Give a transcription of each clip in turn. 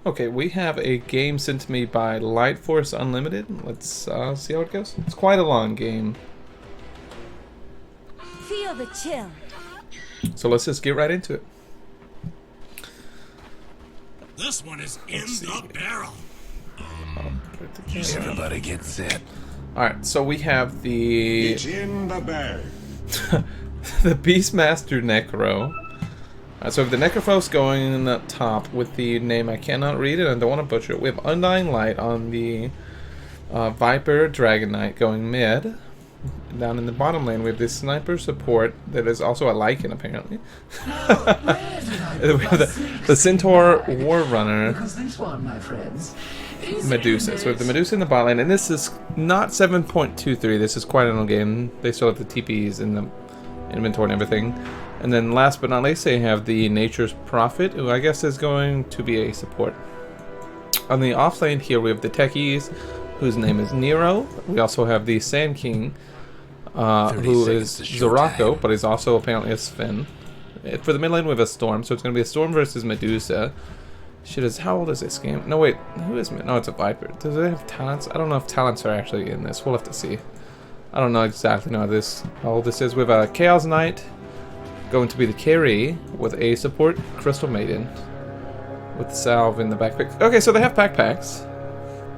Okay, we have a game sent to me by LightForceUnlimited. Let's see how it goes. It's quite a long game. Feel the chill. So let's just get right into it. This one is in the barrel. Everybody get set. Alright, so we have the It's in the bag. the Beastmaster Necro. So we have the Necrophos going up top with the name I cannot read it and I don't want to butcher it. We have Undying Light on the Viper Dragon Knight going mid. Down in the bottom lane we have this Sniper support that is also a Lycan apparently. We have the Centaur War Runner Medusa. So we have the Medusa in the bot lane, and this is not 7.23. This is quite an old game. They still have the TPs in the inventory and everything. And then last but not least, they have the Nature's Prophet, who I guess is going to be a support. On the off lane here, we have the Techies, whose name is Nero. We also have the Sand King, who is Zoraco, but he's also apparently a Sven. For the mid lane, we have a Storm, so it's going to be a Storm versus Medusa. Shit, how old is this game? No, wait, who is it? No, it's a Viper. Does it have talents? I don't know if talents are actually in this. We'll have to see. I don't know exactly how old this is. We have a Chaos Knight going to be the carry with a support Crystal Maiden with the salve in the backpack. Okay, so they have backpacks.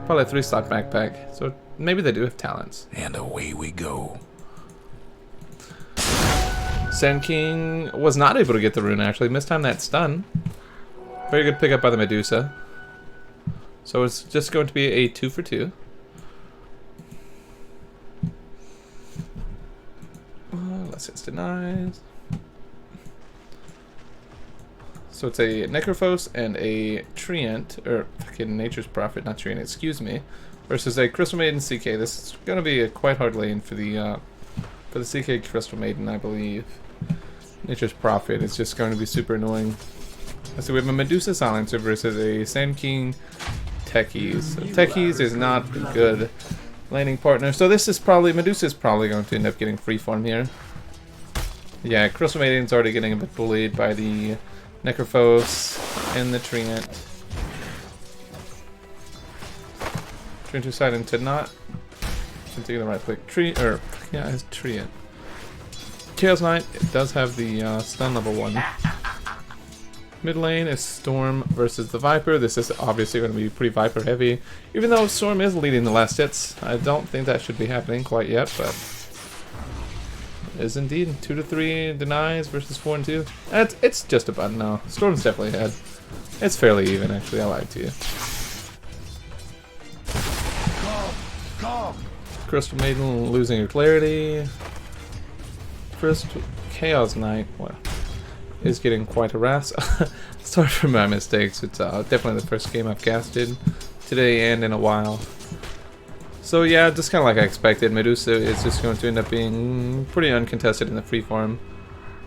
Probably a 3-slot backpack. So maybe they do have talents. And away we go. Sand King was not able to get the rune actually. Missed time that stun. Very good pickup by the Medusa. So it's just going to be a 2 for 2. Let's just denies. So it's a Necrophos and a Treant, or fucking Nature's Prophet, not Treant, excuse me, versus a Crystal Maiden CK. This is going to be a quite hard lane for the CK Crystal Maiden, I believe. Nature's Prophet is just going to be super annoying. So we have a Medusa Silencer versus a Sand King Techies. So Techies is not a good laning partner. So this is probably, Medusa is probably going to end up getting freeform here. Yeah, Crystal Maiden's already getting a bit bullied by the Necrophos and the Treant. Treant deciding to not continue the right click. Yeah, it's Treant. Chaos Knight, it does have the stun level 1. Mid lane is Storm versus the Viper. This is obviously going to be pretty Viper heavy. Even though Storm is leading the last hits, I don't think that should be happening quite yet, but it is indeed. 2 to 3 denies versus 4 and 2. It's just about no. Storm's definitely ahead. It's fairly even actually, I lied to you. Crystal Maiden losing her clarity. First Chaos Knight, well, is getting quite harassed. Sorry for my mistakes. It's definitely the first game I've casted today and in a while. So yeah, just kind of like I expected, Medusa is just going to end up being pretty uncontested in the freeform.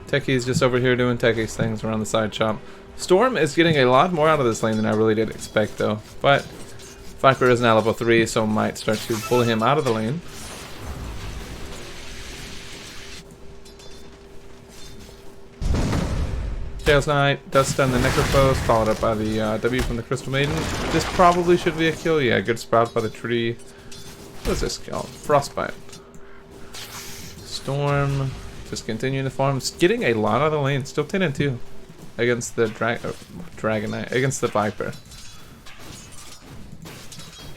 Techie's just over here doing Techie's things around the side shop. Storm is getting a lot more out of this lane than I really did expect though. But Viper is now level 3, so might start to pull him out of the lane. Chaos Knight does stun the Necrophos, followed up by the W from the Crystal Maiden. This probably should be a kill. Yeah, good sprout by the tree. What is this called? Frostbite. Storm just continuing to farm. It's getting a lot out of the lane. Still 10 and 2 against the Dragon Knight, against the Viper.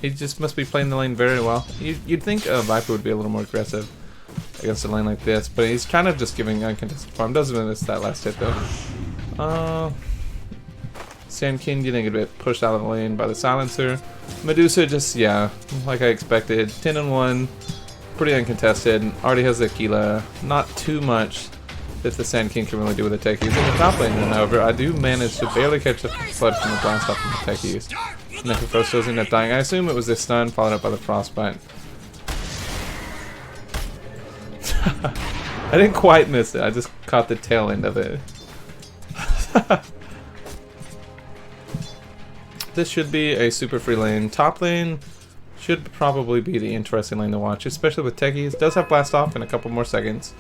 He just must be playing the lane very well. You'd think a Viper would be a little more aggressive against a lane like this, but he's kind of just giving uncontested farm. Doesn't miss that last hit though. Sand King getting a bit pushed out of the lane by the Silencer. Medusa just, yeah, like I expected. 10 and 1, pretty uncontested. Already has the Aquila. Not too much that the Sand King can really do with the Techies. In the top lane, however, I do manage to barely catch the flood from the blast off from the Techies. Necrophos does end up dying. I assume it was this stun followed up by the Frostbite. I didn't quite miss it. I just caught the tail end of it. This should be a super free lane. Top lane should probably be the interesting lane to watch, especially with Techies. Does have blast off in a couple more seconds.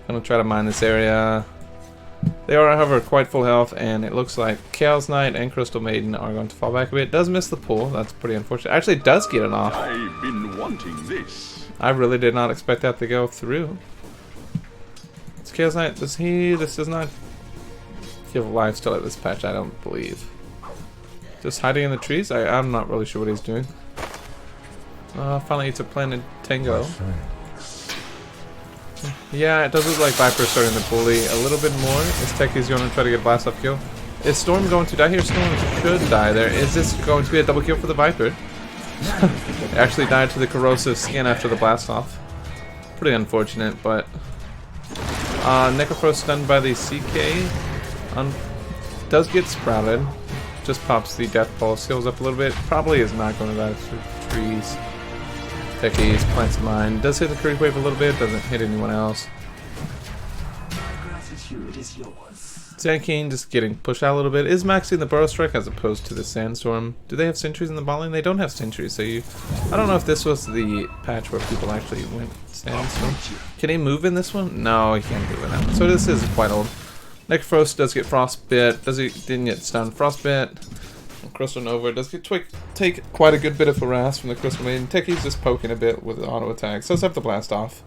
Gonna try to mine this area. They are, however, quite full health, and it looks like Chaos Knight and Crystal Maiden are going to fall back a bit. Does miss the pull. That's pretty unfortunate. Actually, does get it off. I've been wanting this. I really did not expect that to go through. It's Chaos Knight. Does he? This does not give life still at this patch, I don't believe. Just hiding in the trees? I'm not really sure what he's doing. Finally it's a planted tango. Yeah, it does look like Viper's starting to bully a little bit more. Is Techies going to try to get a blast off kill? Is Storm going to die here? Storm should die there. Is this going to be a double kill for the Viper? It actually died to the corrosive skin after the blast off. Pretty unfortunate, but Necrophrost stunned by the CK does get sprouted. Just pops the death pulse, heals up a little bit. Probably is not going to die through trees. Techies, plants mine. Does hit the creep wave a little bit, doesn't hit anyone else. Sand King just getting pushed out a little bit. Is maxing the Burrow Strike as opposed to the Sandstorm. Do they have sentries in the bot lane? They don't have sentries, so I don't know if this was the patch where people actually went Sandstorm. Can he move in this one? No, he can't move in that one. So this is quite old. Necrophrost does get Frostbit. Didn't get stunned. Frostbit. Crystal Nova does get take quite a good bit of harass from the Crystal Maiden. Techie's just poking a bit with the auto attack. Does have the blast off.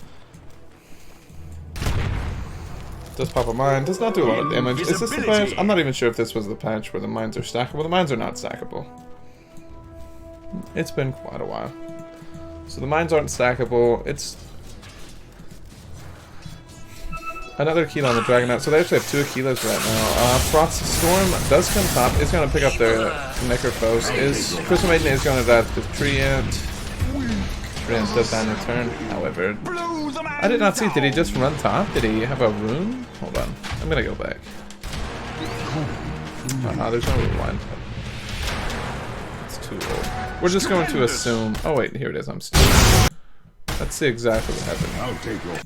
Does pop a mine. Does not do a lot of damage. Is this the patch? I'm not even sure if this was the patch where the mines are stackable. The mines are not stackable. It's been quite a while. So the mines aren't stackable. It's another Aquila on the Dragonaut. So they actually have 2 Aquilas right now. Frost Storm does come top. It's going to pick up their Necrophos. Crystal Maiden is going to die to Treant. Treant does die in return. However, I did not see. Did he just run top? Did he have a rune? Hold on. I'm going to go back. There's no rewind. It's too old. We're just going to assume. Oh, wait. Here it is. I'm stupid. Let's see exactly what happened. I'll take your...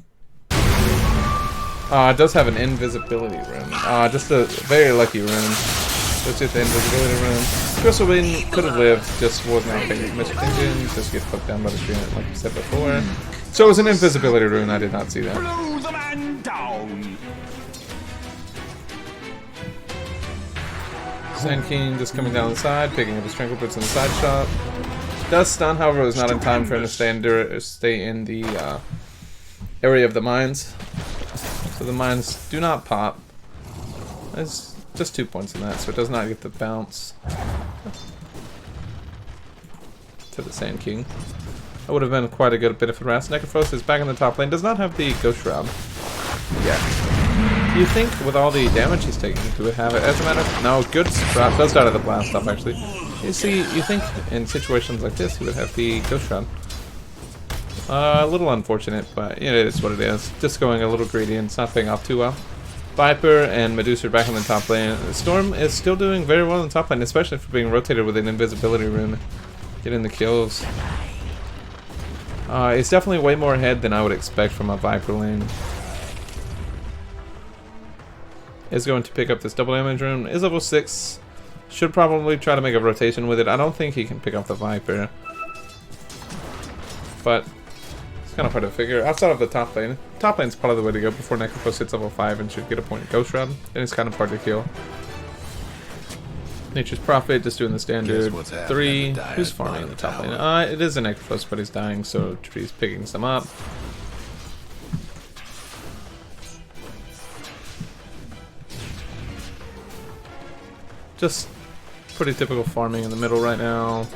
It does have an invisibility rune. Just a very lucky rune. Let's get the invisibility rune. Crystal Maiden could have lived, just was not paying much attention. Just gets poked down by the tree, like you said before. So it was an invisibility rune. I did not see that. Blow the man down. Sand King just coming down the side, picking up his Tranquil-Bits in the side shot. Does stun, however, it was not in time for him to stay in the area of the mines. So the mines do not pop. There's just 2 points in that, so it does not get the bounce to the Sand King. That would have been quite a good bit of harass. Necrophos is back in the top lane. Does not have the Ghost Shroud yet. Do you think with all the damage he's taking, do it have it? As a matter of no, good Sprout does die to the blast off actually. You see, you think in situations like this he would have the Ghost Shroud. A little unfortunate, but it is what it is. Just going a little greedy and it's not paying off too well. Viper and Medusa are back in the top lane. Storm is still doing very well in the top lane, especially for being rotated with an invisibility rune. Getting the kills. It's definitely way more ahead than I would expect from a Viper lane. Is going to pick up this double damage rune. Is level 6. Should probably try to make a rotation with it. I don't think he can pick up the Viper. But it's kind of hard to figure. Outside of the top lane. Top lane's probably the way to go before Necrophos hits level 5 and should get a point of Ghost Shroud. And it's kind of hard to kill. Nature's Prophet just doing the standard 3. Who's farming in the top lane? It is a Necrophos, but he's dying, so Tree's picking some up. Just pretty typical farming in the middle right now.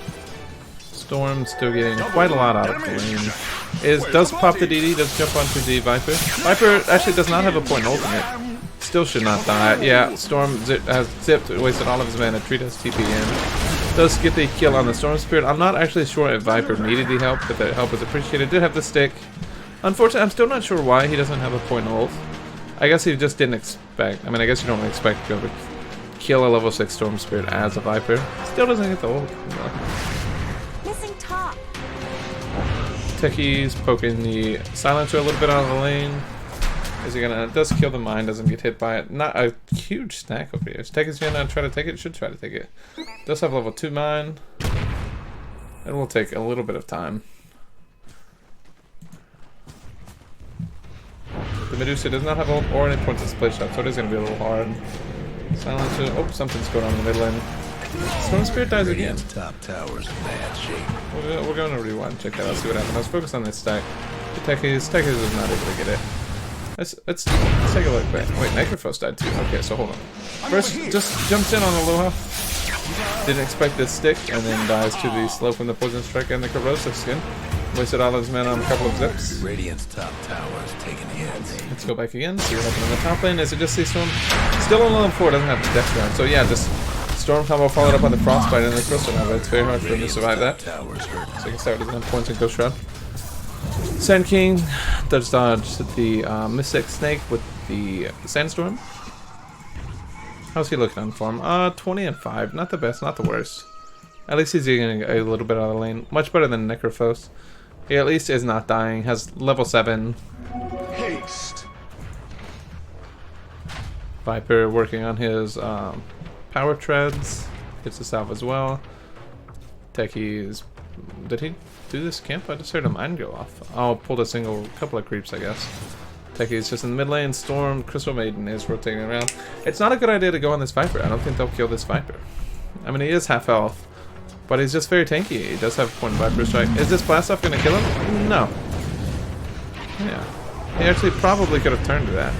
Storm still getting quite a lot out of the lane. Does pop the DD, does jump onto the Viper. Viper actually does not have a point ultimate. Still should not die. Yeah, Storm has zipped, wasted all of his mana. Tree does TP in. Does get the kill on the Storm Spirit. I'm not actually sure if Viper needed the help, but the help was appreciated. Did have the stick. Unfortunately, I'm still not sure why he doesn't have a point ult. I guess he just didn't expect. I mean, I guess you don't expect to be able to kill a level 6 Storm Spirit as a Viper. Still doesn't get the ult. No. Missing top. Techies poking the Silencer a little bit out of the lane. Is he gonna? Does kill the mine? Doesn't get hit by it. Not a huge stack over here. Is Techies gonna try to take it? Should try to take it. Does have level 2 mine. It will take a little bit of time. The Medusa does not have ult or any points of split shot, so it is going to be a little hard. Silencer. Oh, something's going on in the middle lane. Storm Spirit dies again. Top tower's in bad shape. We're going to rewind, check that out, see what happened. Let's focus on this stack. The techies is not able to get it. Let's take a look back. Wait, Necrophos died too. Okay, so hold on. First, just jumps in on Aloha. Didn't expect this stick, and then dies to the slow from the Poison Strike and the Corrosive Skin. Wasted all his mana on a couple of zips. Radiant's top tower's taking hits. Let's go back again, see what happened in the top lane. Is it just the Storm? Still on level 4, doesn't have the Dex Round. So yeah, just Storm combo followed up on the Frostbite and the Crystal Nova. It's very hard for him to survive that. So I can start with his points and Ghost Shroud. Sand King does dodge the Mystic Snake with the Sandstorm. How's he looking on form? 20 and 5. Not the best, not the worst. At least he's getting a little bit out of the lane. Much better than Necrophos. He at least is not dying. Has level 7. Haste. Viper working on his power treads. Gets the salve as well. Techies. Did he do this camp? I just heard a mine go off. Oh, pulled a couple of creeps, I guess. Techies just in the mid lane. Storm, Crystal Maiden is rotating around. It's not a good idea to go on this Viper. I don't think they'll kill this Viper. I mean, he is half health, but he's just very tanky. He does have point Viper Strike. Is this blast off going to kill him? No. Yeah. He actually probably could have turned to that.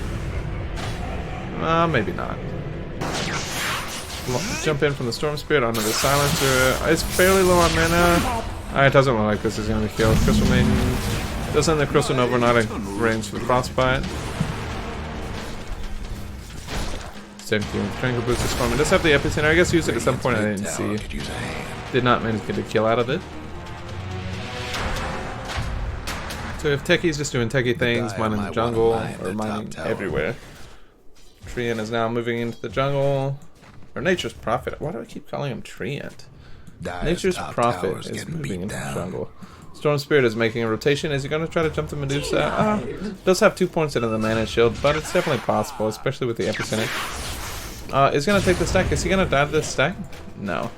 Maybe not. Jump in from the Storm Spirit onto the Silencer. It's fairly low on mana. It doesn't look like this is going to kill. Crystal Maiden does send the Crystal Nova, not in range for the Frostbite. Same thing. Triangle Boots is Storm. It does have the Epicenter. I guess used it at some point. I didn't see. Did not manage to get a kill out of it. So if Techie's just doing techie things, mining the jungle, or mining everywhere. Treant is now moving into the jungle. Or Nature's Prophet. Why do I keep calling him Treant? Nature's Prophet is moving into the jungle. Storm Spirit is making a rotation. Is he going to try to jump the Medusa? Does have 2 points into the mana shield, but it's definitely possible, especially with the Epicenter. Is he going to take the stack? Is he going to die to this stack? No.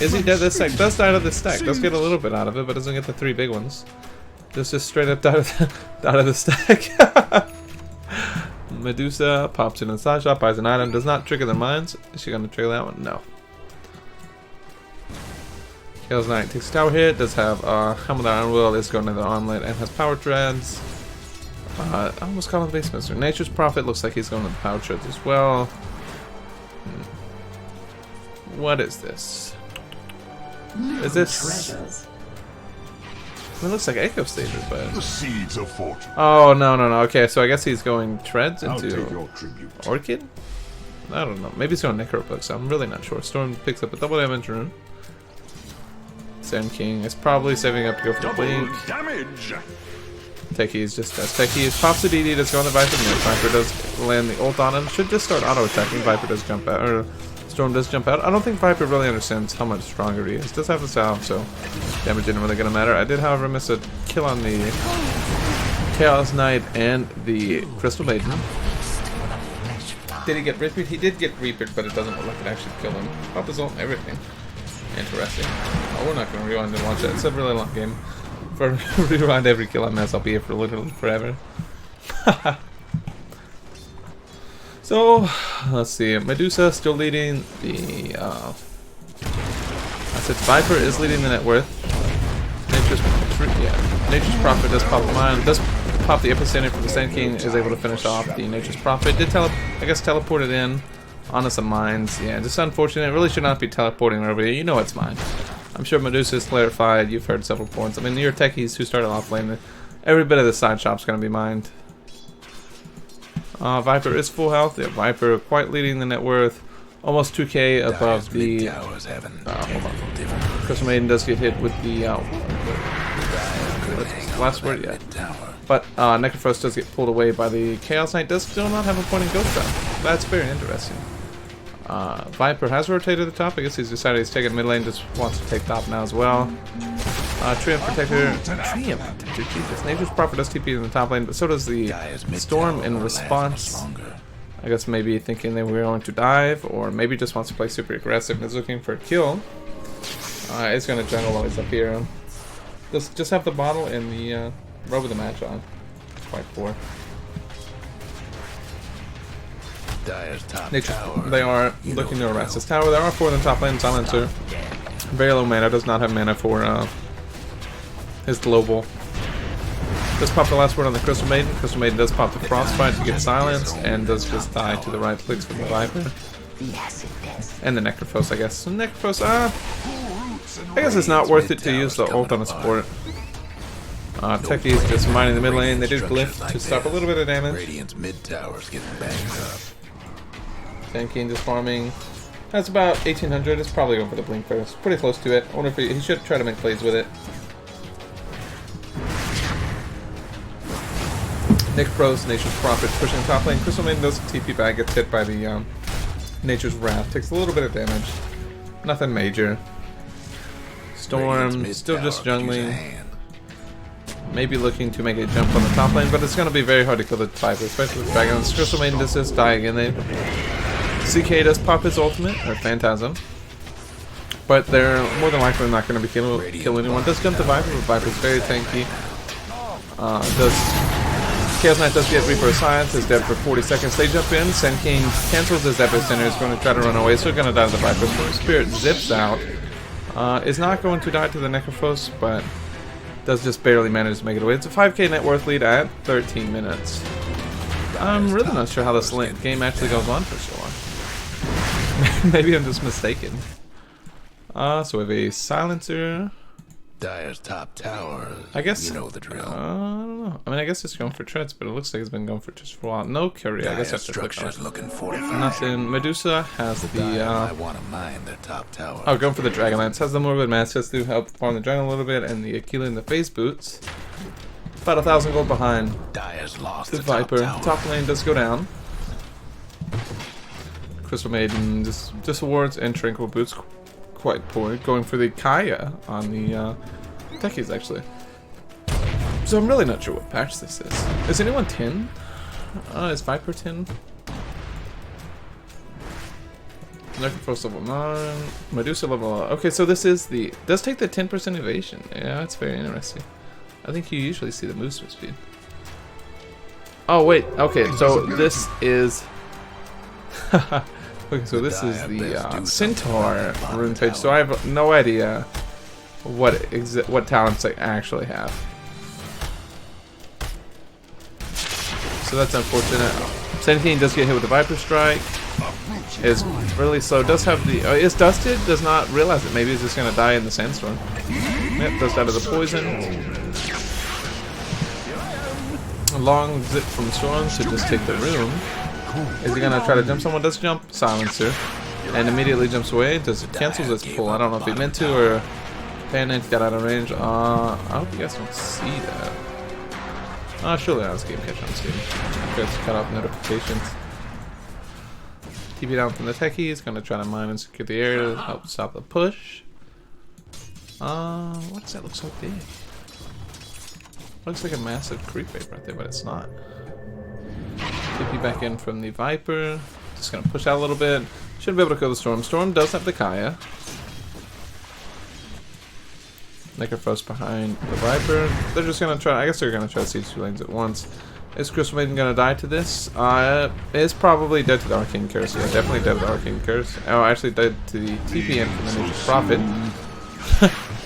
Is he dead this stack? Does die to this stack. Does get a little bit out of it, but doesn't get the 3 big ones. Just straight up die to the stack. Medusa pops in the side shop, buys an item, does not trigger the mines. Is she going to trigger that one? No. Chaos Knight takes a tower hit, does have Helm of the Iron Will, is going to the armlet, and has power treads. I almost call him the Base Minister. Nature's Prophet looks like he's going to the power treads as well. What is this? Is this... It looks like Echo Stager, but... The seeds of fortune. Oh, no. Okay, so I guess he's going treads I'll take into your tribute. Orchid? I don't know. Maybe he's going Necrobook, so I'm really not sure. Storm picks up a double damage rune. Sand King is probably saving up to go for the blink. Damage. Techies just does Techies. Pops the DD, does go on the Viper. Viper does land the ult on him. Should just start auto-attacking. Viper does jump out. Or Storm does jump out. I don't think Viper really understands how much stronger he is. Does have the salve, so damage isn't really going to matter. I did, however, miss a kill on the Chaos Knight and the Crystal Maiden. Did he get Reapered? He did get Reapered, but it doesn't look like it actually killed him. Pop his ult and everything. Interesting. Oh, we're not going to rewind and watch that. It's a really long game. For rewind every kill I miss, I'll be here for literally forever. So, let's see. Medusa still leading the... I said Viper is leading the net worth. Nature's Prophet does pop the mine. Does pop the Epicenter for the Sand King. Is able to finish off the Nature's Prophet. Did teleported in onto some mines. Yeah, just unfortunate. It really should not be teleporting over here. You know it's mine. I'm sure Medusa is clarified. You've heard several points. I mean, your techies who started off lane, every bit of the side shop's going to be mined. Viper is full health. Yeah, Viper quite leading the net worth. Almost 2k above the... hold on. Crystal Maiden does get hit with the... last word? Yeah. But Necrophos does get pulled away by the Chaos Knight. Does still not have a point in Ghost Trap. That's very interesting. Viper has rotated the top. I guess he's decided he's taking mid lane. Just wants to take top now as well. Treant Protector. Jesus. Nature's Prophet does TP in the top lane, but so does the Storm in response. I guess maybe thinking they were going to dive, or maybe just wants to play super aggressive and is looking for a kill. It's going to jungle while he's up here. Just have the bottle and the robe of the match on. Quite poor. Dire's top Nature, tower. they are looking to harass this tower. There are 4 in the top lane. Silencer, very low mana, does not have mana for his global. Does pop the last word on the Crystal Maiden. Crystal Maiden does pop the Frostbite to get silenced, and does just die to the right clicks from the Viper. And the Necrophos, I guess. So Necrophos, I guess it's not worth it to use the ult on a support. Techies just mining the mid lane. They do glyph to stop a little bit of damage. Radiant's mid tower's getting banged up. Sand just farming. That's about 1800. It's probably going for the blink first. Pretty close to it. I wonder if he should try to make plays with it. Necrophos, Nature's Prophet pushing the top lane. Crystal Maiden does TP back, gets hit by the Nature's Wrath. Takes a little bit of damage. Nothing major. Storm still just jungling. Maybe looking to make a jump on the top lane, but it's going to be very hard to kill the Viper, especially with Dragons. Crystal Maiden does just die again. CK does pop his ultimate, or Phantasm. But they're more than likely not going to be kill anyone. Does jump the Viper, but Viper's very tanky. Chaos Knight does get Reaper of Science, is dead for 40 seconds. They jump in, Sand King cancels his epicenter, is going to try to run away, so going to die to the Viper. Storm Spirit zips out. Is not going to die to the Necrophos, but does just barely manage to make it away. It's a 5k net worth lead at 13 minutes. I'm really not sure how this game actually goes on for so long. Maybe I'm just mistaken. So we have a Silencer. Dire's top tower. I guess you know the drill. I don't know. I mean, I guess it's going for treads, but it looks like it's been going for just for a while. No Curry. I guess that's structure's looking fortified. nothing. Medusa has the. I want to mine their top tower. Oh, going for the Dragonlance. Has the Morbid Mass just to help farm the dragon a little bit, and the Aquila in the face boots. About 1,000 gold behind. Dire's lost The the Viper. top tower. Top lane does go down. Crystal Maiden just awards and Tranquil Boots quite poor. Going for the Kaya on the Techies, actually. So I'm really not sure what patch this is. Is anyone 10? Is Viper 10? Necrophos level 9. Medusa level... Okay, so this is the... Does take the 10% evasion. Yeah, that's very interesting. I think you usually see the movement speed. Oh, wait. Okay, so this is... Okay, so this is the Centaur rune page, so I have no idea what talents they actually have. So that's unfortunate. Sand King does get hit with the Viper Strike. Is really slow. Does have the... is dusted. Does not realize it. Maybe he's just going to die in the sandstorm. Yep, does die to the poison. A long zip from Storm to just take the rune. Is he going to try to jump someone? Does jump Silencer. And immediately jumps away. Does it cancels its pull? I don't know if he meant to or panicked, got out of range. I hope you guys don't see that. Surely not this game catch on Steam. Just cut off notifications. TP down from the Techies. Going to try to mine and secure the area to help stop the push. What does that look so big? Looks like a massive creep wave right there, but it's not. TP back in from the Viper. Just gonna push out a little bit. Should be able to kill the Storm. Storm does have the Kaya. Necrophos behind the Viper. They're just gonna try. I guess they're gonna try to siege 2 lanes at once. Is Crystal Maiden gonna die to this? Is probably dead to the Arcane Curse. Yeah, definitely dead to the Arcane Curse. Oh, actually dead to the TPN from the Nature's Prophet.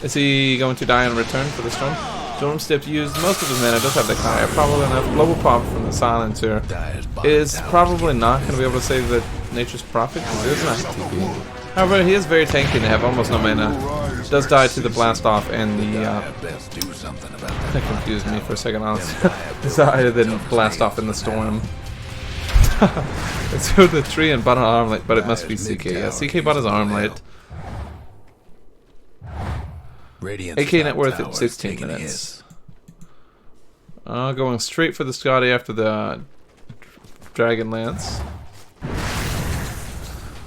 Is he going to die in return for the Storm? Storm Step used most of his mana, does have the Kaya, probably enough. Global Pop from the Silencer is probably not going to be able to save the Nature's Prophet because it is not TP. However, he is very tanky and have almost no mana. Does die to the Blast Off and the... that confused me for a second, honestly. Desire then Blast Off in the Storm. It's for the tree and bought an armlet, but it must be CK. Yeah, CK bought his armlet. AK net worth at 16 minutes. Going straight for the Scotty after the Dragon Lance.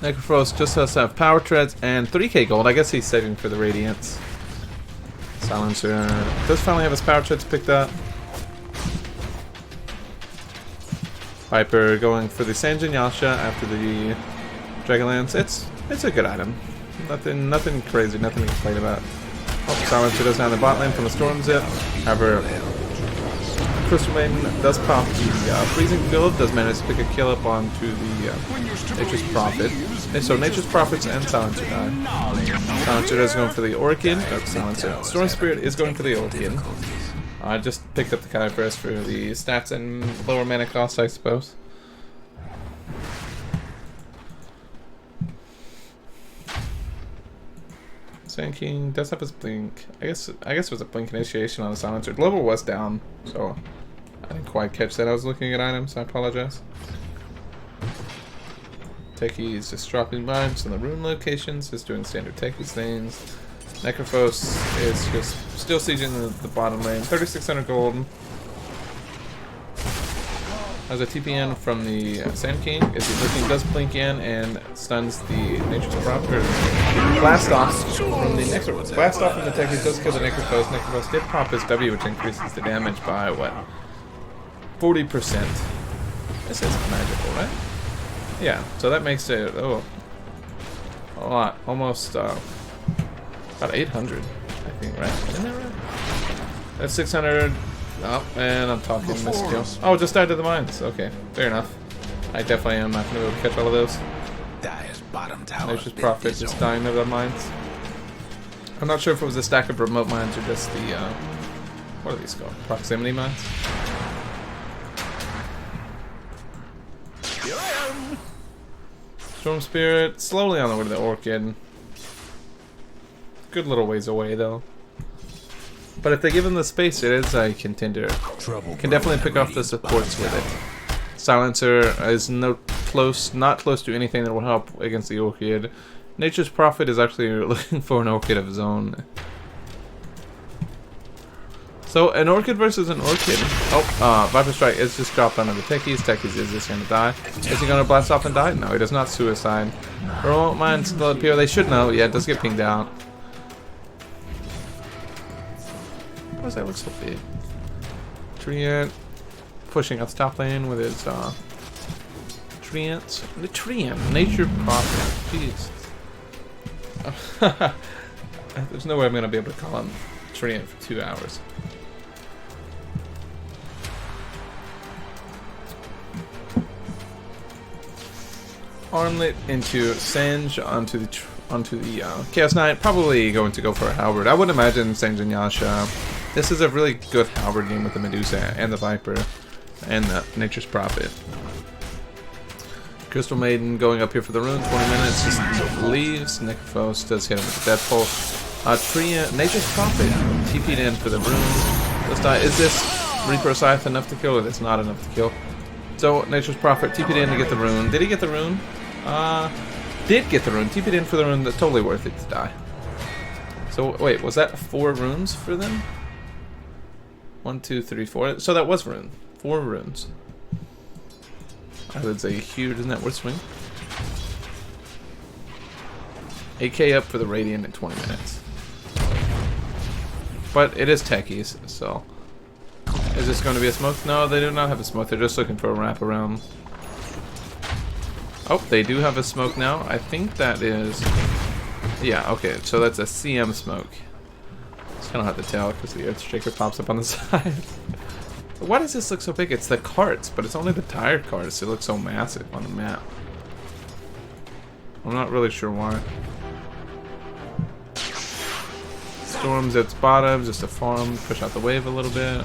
Necrophos just has to have power treads and 3k gold. I guess he's saving for the Radiance. Silencer does finally have his power treads picked up. Viper going for the Sanjin Yasha after the Dragon Lance. It's a good item. Nothing crazy, nothing to complain about. Oh, Silencer doesn't have the bot lane from the Storm Zip. However, Crystal Maiden does pop the freezing field, does manage to pick a kill up onto the Nature's Prophet. And so Nature's Prophets and Silencer die. Silencer is going for the Orchid. Silencer. Storm Spirit is going for the Orchid. I just picked up the Kyphras for the stats and lower mana cost, I suppose. Sand King does have his blink. I guess it was a blink initiation on the Silencer. The level was down, so I didn't quite catch that. I was looking at items, I apologize. Techies just dropping vibes in the rune locations, just doing standard Techies things. Necrophos is just still sieging the bottom lane. 3,600 gold. Has a TPN from the Sand King. Is he looking? Does blink in and stuns the Nature's Prophet. Blast off from the Necrophos. Blast off from the Techies does kill the Necrophos. Necrophos did pop his W, which increases the damage by what? 40%. This is magical, right? Yeah. So that makes it a lot. Almost about 800, I think, right? Isn't that right? That's 600. Oh, and I'm talking miskill. Oh, just died to the mines. Okay, fair enough. I definitely am not going to be able to catch all of those. Dyer's bottom tower. Nature's Prophet just dying to the mines. I'm not sure if it was a stack of remote mines or just the, what are these called? Proximity mines? Here I am. Storm Spirit, slowly on the way to the Orchid. Good little ways away, though. But if they give him the space, it is a contender. Can definitely pick off the supports with it. Silencer is not close to anything that will help against the Orchid. Nature's Prophet is actually looking for an Orchid of his own. So, an Orchid versus an Orchid. Oh, Viper Strike is just dropped onto the Techies. Techies is just going to die. Is he going to blast off and die? No, he does not suicide. Remote mine still appear. They should know. Yeah, it does get pinged out. Why does that look so big? Treant pushing out the top lane with his Treant. The Treant. Nature Prophet. Jeez. There's no way I'm going to be able to call him Treant for 2 hours. Armlet into Sange onto the Chaos Knight. Probably going to go for a Halberd. I would imagine Sange and Yasha. This is a really good Halberd game with the Medusa and the Viper and the Nature's Prophet. Crystal Maiden going up here for the rune. 20 minutes. Just leaves. Necrophos does hit him with the Death Pulse. Nature's Prophet TP'd in for the rune. Let's die. Is this Reaper Scythe enough to kill, or it's not enough to kill? So Nature's Prophet TP'd in to get the rune. Did he get the rune? Did get the rune. TP'd in for the rune. That's totally worth it to die. So wait, was that 4 runes for them? 1, 2, 3, 4. So that was rune. 4 runes. I would say huge net worth swing. 8k up for the Radiant in 20 minutes. But it is techies, so. Is this going to be a smoke? No, they do not have a smoke. They're just looking for a wraparound. Oh, they do have a smoke now. I think that is... Yeah, okay. So that's a CM smoke. It's kind of hard to tell because the Earthshaker pops up on the side. Why does this look so big? It's the carts, but it's only the tired carts. It looks so massive on the map. I'm not really sure why. Storms its bottom, just a farm, push out the wave a little bit.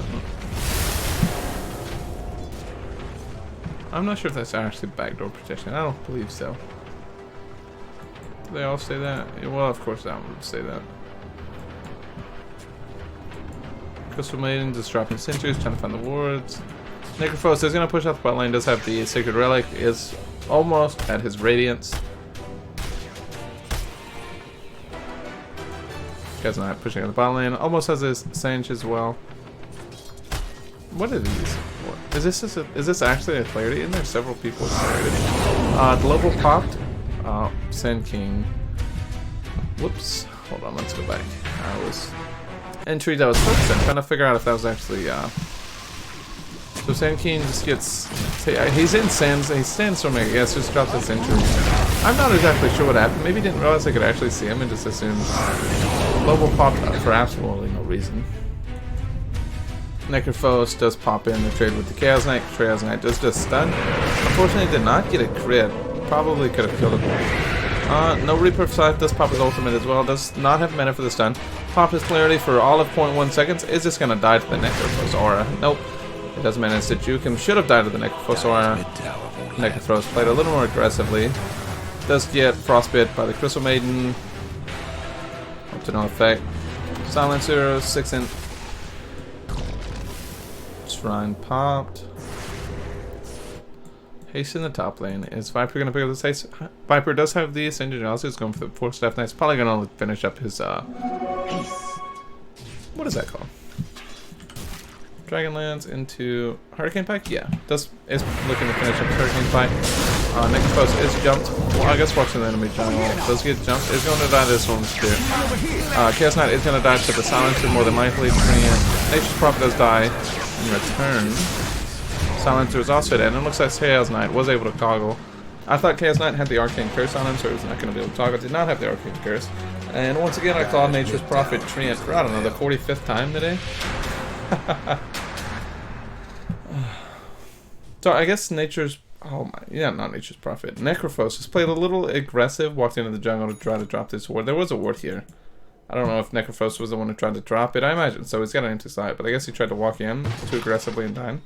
I'm not sure if that's actually backdoor protection. I don't believe so. Do they all say that? Yeah, well, of course that one would say that. Crystal Maiden just dropping sentries, trying to find the wards. Necrophos is going to push out the bot lane, does have the Sacred Relic, is almost at his Radiance. Guy's not pushing out the bot lane, almost has his Sange as well. What are these? What? Is this actually a clarity? And there's several people with clarity. Global popped. Sand King. Whoops. Hold on, let's go back. I was entries I was focused on, trying to figure out if that was actually so Sand King just gets he's in Sands, he stands for me, I guess, just drops his entry. I'm not exactly sure what happened. Maybe didn't realize I could actually see him and just assumed global popped for absolutely no reason. Necrophos does pop in the trade with the Chaos Knight. Chaos Knight does just stun. Unfortunately, did not get a crit. Probably could have killed him. No Reaper of Scythe does pop his ultimate as well. Does not have mana for the stun. Popped his clarity for all of 0.1 seconds. Is just going to die to the Necrophos aura. Nope. It doesn't manage to juke him. Should have died to the Necrophos aura. Necrophos played a little more aggressively. Does get frostbit by the Crystal Maiden. Up to no effect. Silencer, 6-inch. Shrine popped. Haste in the top lane. Is Viper going to pick up this haste? Viper does have the Ascended Jealousy. He's going for the 4-staff Knight. He's probably going to finish up his, what is that called? Dragonlance into Hurricane Pike? Yeah. Is looking to finish up Hurricane Pike. Necrophos is jumped. Well, I guess watching the enemy jungle. Does get jumped. Is going to die to this Storm Spirit. Chaos Knight is going to die to the Silencer more than likely. Nature's Prophet does die in return. Silencer is also dead. And it looks like Chaos Knight was able to toggle. I thought Chaos Knight had the Arcane Curse on him, so he was not going to be able to toggle. Did not have the Arcane Curse. And once again, I called Nature's Prophet Treant for, I don't know, the 45th time today. So I guess Nature's... Oh my... Yeah, not Nature's Prophet. Necrophos just played a little aggressive, walked into the jungle to try to drop this ward. There was a ward here. I don't know if Necrophos was the one who tried to drop it. I imagine so. He's got an anti-sight, but I guess he tried to walk in too aggressively and died.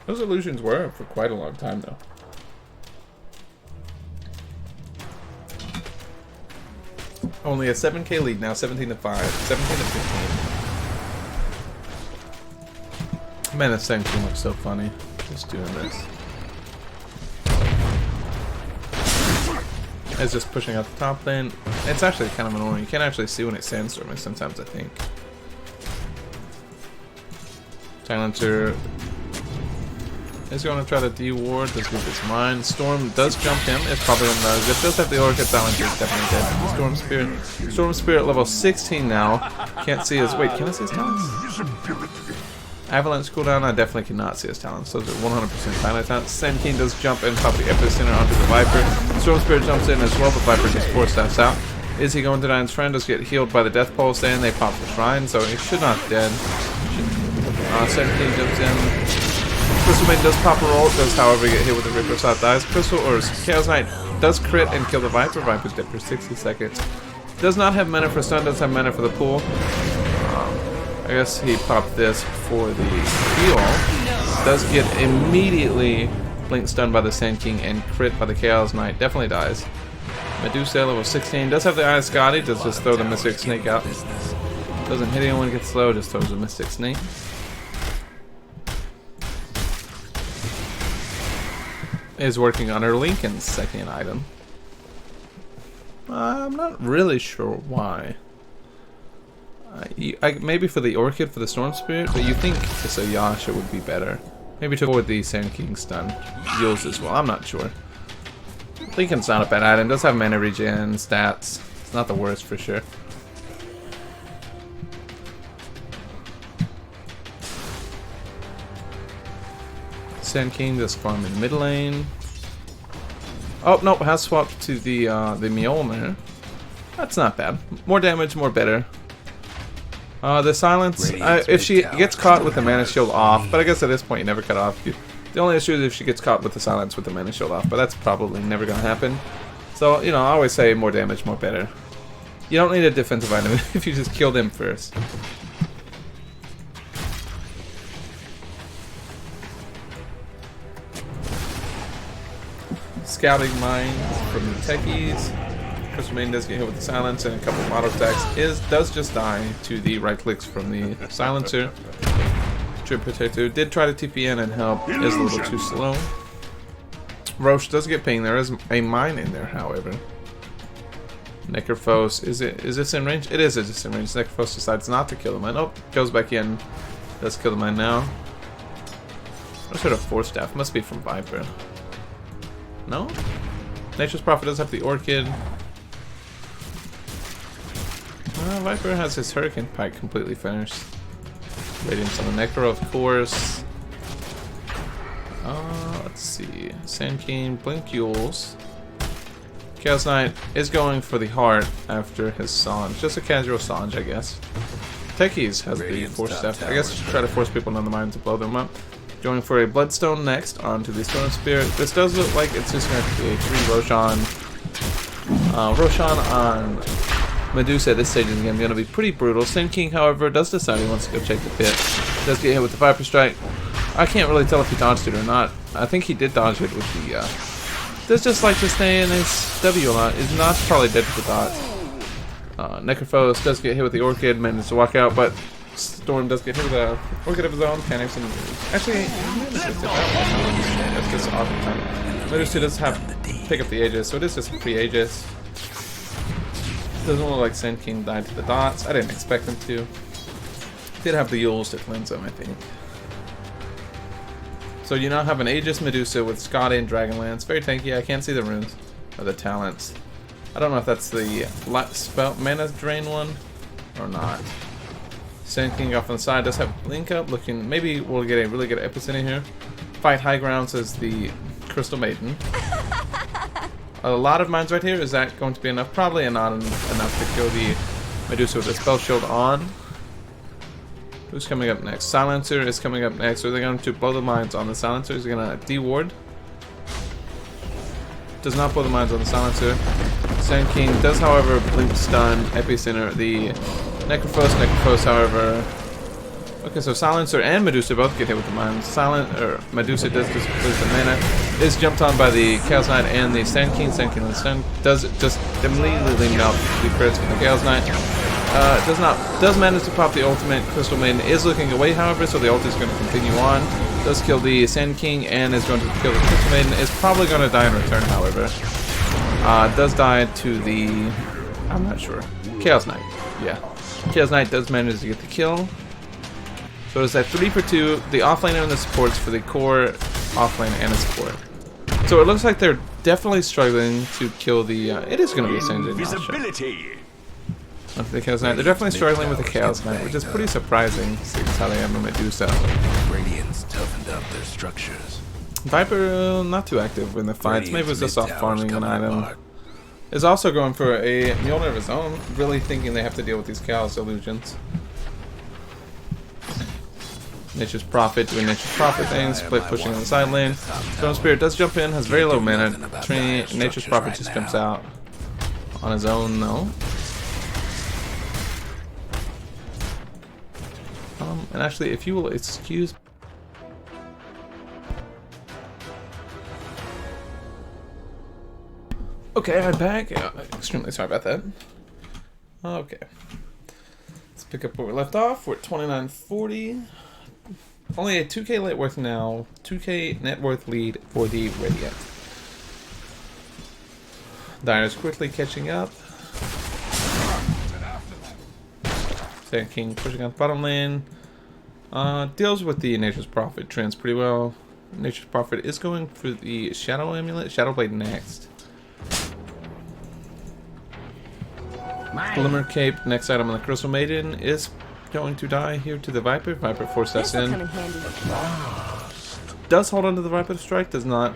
Those illusions were for quite a long time, though. Only a 7k lead now, 17 to 5, 17 to 15. Man, this thing looks so funny. Just doing this. It's just pushing out the top lane. It's actually kind of annoying. You can't actually see when it's sandstorming sometimes, I think. Silencer is going to try to de-ward. Does get this mine. Storm does jump him. It's probably one of those. If it does have the Orchid, Silencer is definitely dead. Storm Spirit. Storm Spirit level 16 now. Can't see his... Wait, can I see his talents? Avalanche cooldown, I definitely cannot see his talents. Those are 100% silent talents. Sand King does jump in, pop the Epicenter onto the Viper. Storm Spirit jumps in as well, but Viper just 4-steps out. Is he going to die? His friend does get healed by the Death Pulse, and they pop the Shrine, so he should not be dead. Sand King jumps in. Crystal Maiden does pop a roll, does however get hit with the Reaper Shot, dies. Crystal or Chaos Knight does crit and kill the Viper. Viper's dead for 60 seconds. Does not have mana for stun, does have mana for the pool. I guess he popped this for the heal. Does get immediately blink stunned by the Sand King and crit by the Chaos Knight. Definitely dies. Medusa level 16. Does have the Eye of Scotty. Does just throw the Mystic Snake out. Doesn't hit anyone, gets slow, just throws the Mystic Snake. Is working on her Lincoln's second item. I'm not really sure why. Maybe for the Orchid, for the Storm Spirit, but you think just a Yasha would be better. Maybe to avoid the Sand King stun. Heals as well, I'm not sure. Lincoln's not a bad item, does have mana regen, stats. It's not the worst for sure. Sand King just farm in mid lane. Oh, nope, has swapped to the Mjolnir. That's not bad. More damage, more better. The silence, if she gets caught with the mana shield off, but I guess at this point you never cut off. The only issue is if she gets caught with the silence with the mana shield off, but that's probably never going to happen. So, you know, I always say more damage, more better. You don't need a defensive item if you just kill them first. Scouting mines from the techies. Crystal Maiden does get hit with the silence and a couple of auto attacks. Does just die to the right clicks from the silencer. Trip Protector did try to TP in and help. Is a little too slow. Roche does get pinged. There is a mine in there, however. Necrophos, is this in range? It is just in range. Necrophos decides not to kill the mine. Oh, goes back in. Does kill the mine now. What sort of 4-staff? Must be from Viper. No? Nature's Prophet does have the Orchid. Viper has his Hurricane Pike completely finished. Radiance on the Necro, of course. Let's see. Sand King, Blink Yules. Chaos Knight is going for the heart after his Sange. Just a casual Sange, I guess. Techies has the force step. I guess try to force people in the mine to blow them up. Going for a Bloodstone next onto the Stone Spirit. This does look like it's just going to be a 3 Roshan. Roshan on Medusa at this stage is going to be pretty brutal. Sin King, however, does decide he wants to go check the pit. Does get hit with the Viper Strike. I can't really tell if he dodged it or not. I think he did dodge it with the... does just like to stay in his W a lot. Is not probably dead to the dot. Necrophos does get hit with the Orchid, manages to walk out, but Storm does get hit with a Orchid of his own. Can't even... Actually, that's just awesome time. Medusa does have pick up the Aegis, so it is just a free Aegis. Doesn't look like Sand King died to the dots. I didn't expect him to. Did have the Yules to cleanse him, I think. So you now have an Aegis Medusa with Scotty and Dragonlance. Very tanky. I can't see the runes or the talents. I don't know if that's the spell mana drain one or not. Sand King off on the side does have Link Up. Looking, maybe we'll get a really good Epicenter here. Fight high ground, says the Crystal Maiden. A lot of mines right here. Is that going to be enough? Probably not enough to kill the Medusa with the spell shield on. Who's coming up next? Silencer is coming up next. Are they going to blow the mines on the Silencer? Is he going to de-ward? Does not blow the mines on the Silencer. Sand King does, however, blink stun Epicenter. The Necrophos, however... Okay, so Silencer and Medusa both get hit with the mines. Medusa does just lose the mana. Is jumped on by the Chaos Knight and the Sand King. Sand King does just immediately melt the crits from the Chaos Knight. Does manage to pop the ultimate. Crystal Maiden is looking away, however, so the ult is going to continue on. Does kill the Sand King and is going to kill the Crystal Maiden. Is probably going to die in return, however. Does die to the... I'm not sure. Chaos Knight. Yeah. Chaos Knight does manage to get the kill. So it's that 3 for 2. The offlaner and the supports for the core, offlane, and the support. So it looks like they're definitely struggling to kill the... it is going to be a Sanjay. Visibility. The Chaos Knight. They're definitely struggling with the Chaos Knight, which is pretty surprising, since how they have a Medusa. Radiance toughened up their structures. Viper, not too active in the fights. Maybe it was just off farming an item. Is also going for a Mjolnir of his own, really thinking they have to deal with these Chaos Illusions. Nature's Prophet doing Nature's Prophet things, split pushing on the side lane. Stone Spirit does jump in, has very low mana. Nature's Prophet just jumps out on his own, though. And actually, if you will excuse... Okay, I'm back. Extremely sorry about that. Okay. Let's pick up where we left off. We're at 2940. Only a 2k net worth now. 2k net worth lead for the Radiant. Dyer's quickly catching up. Sand King pushing out the bottom lane. Deals with the Nature's Prophet trends pretty well. Nature's Prophet is going for the Shadow Amulet. Shadow Blade next. Glimmer Cape, next item on the Crystal Maiden, is going to die here to the Viper. Viper forced us in. Does hold on to the Viper Strike, does not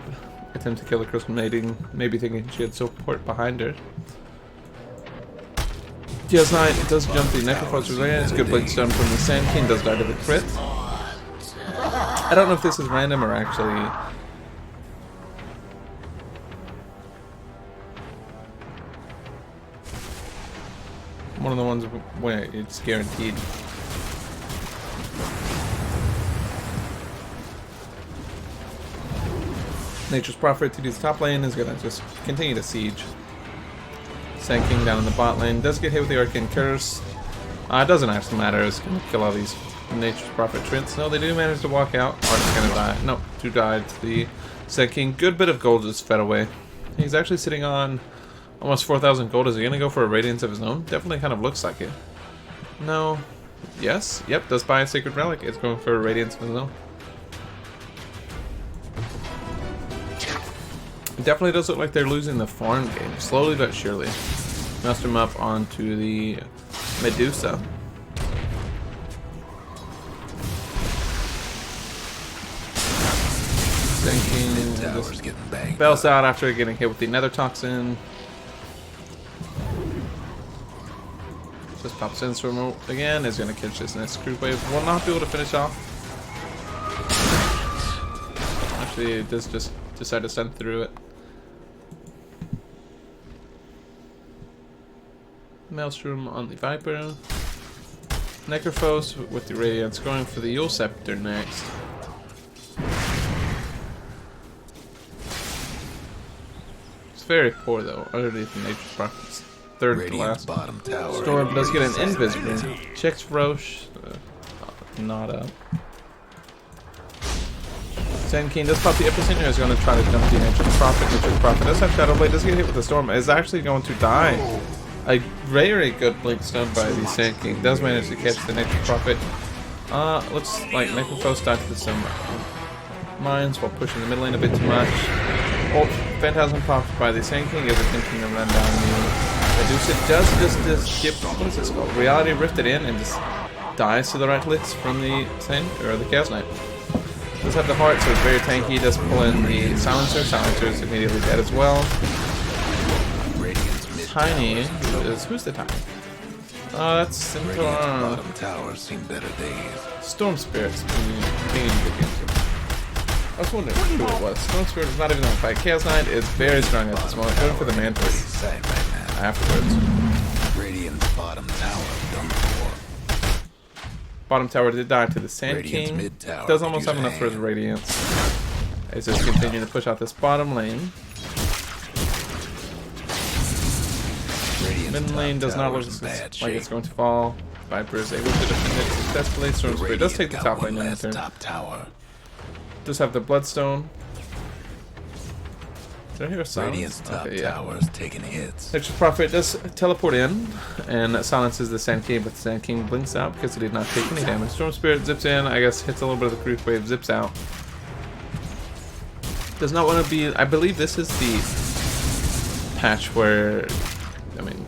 attempt to kill the Crystal Maiden, maybe thinking she had support behind her. Chaos Knight, it does jump the Necrophos Relay. It's good blade stun from the Sand King, does die to the crit. I don't know if this is random or actually... one of the ones where it's guaranteed. Nature's Prophet to the top lane is going to just continue to siege. Sand King down in the bot lane does get hit with the Arcane Curse. It doesn't actually matter. It's going to kill all these Nature's Prophet Trents. No, they do manage to walk out. Art's going to die. Nope, 2 died to the Sand King. Good bit of gold just fed away. He's actually sitting on almost 4,000 gold. Is he going to go for a Radiance of his own? Definitely kind of looks like it. No. Yes. Yep, does buy a Sacred Relic. It's going for a Radiance of his own. It definitely does look like they're losing the farm game. Slowly but surely. Messed him up onto the Medusa. Thinking just bells out after getting hit with the Nether Toxin. Just pops in from again. Is going to catch this next creep wave. Will not be able to finish off. Actually, it does just decide to send through it. Maelstrom on the Viper. Necrophos with the Radiance going for the Yule Scepter next. It's very poor though, underneath the Nature's Prophets. Third to last. Bottom tower. Storm does get an Invisible. Checks Roche. Not up. Sand King does pop the Epicenter. Is going to try to jump the Nature's Prophet. Nature's Prophet does have Shadow Blade. Does get hit with the Storm. Is actually going to die. A very good blink stun by the Sand King. Does manage to catch the Nature's Prophet. Looks like Necrophos dodged some mines while pushing the mid lane a bit too much. Ult Phantasm popped by the Sand King as attempting to run down the Medusa. Does just skip, what is this called? Reality Rifted in and just dies to the right clicks from the Sand, or the Chaos Knight. Does have the heart, so it's very tanky. Does pull in the Silencer. Silencer is immediately dead as well. Tiny is, who's the Tiny? That's Centaur. Bottom tower seen better days. Storm Spirit's being big. I was wondering who it was. Storm Spirit is not even on the fight. Chaos Knight is very strong at this moment. Going for the Mantle afterwards. Radiant's bottom tower done for. Bottom tower did die to the Sand Radiant's King. mid tower Does almost could have use a enough for his hand. Radiance. It's just continuing to push out this bottom lane. Mid lane does not look like it's going to fall. Viper is able to defend it successfully. Storm Spirit does take the top lane in turn. Top tower. Does have the Bloodstone. Did I hear a silence? Radiant's top Okay, yeah. tower is taking hits. Nature's Prophet does teleport in and silences the Sand King, but the Sand King blinks out because he did not take any damage. Storm Spirit zips in, I guess hits a little bit of the creep wave, zips out. Does not want to be. I believe this is the patch where, I mean,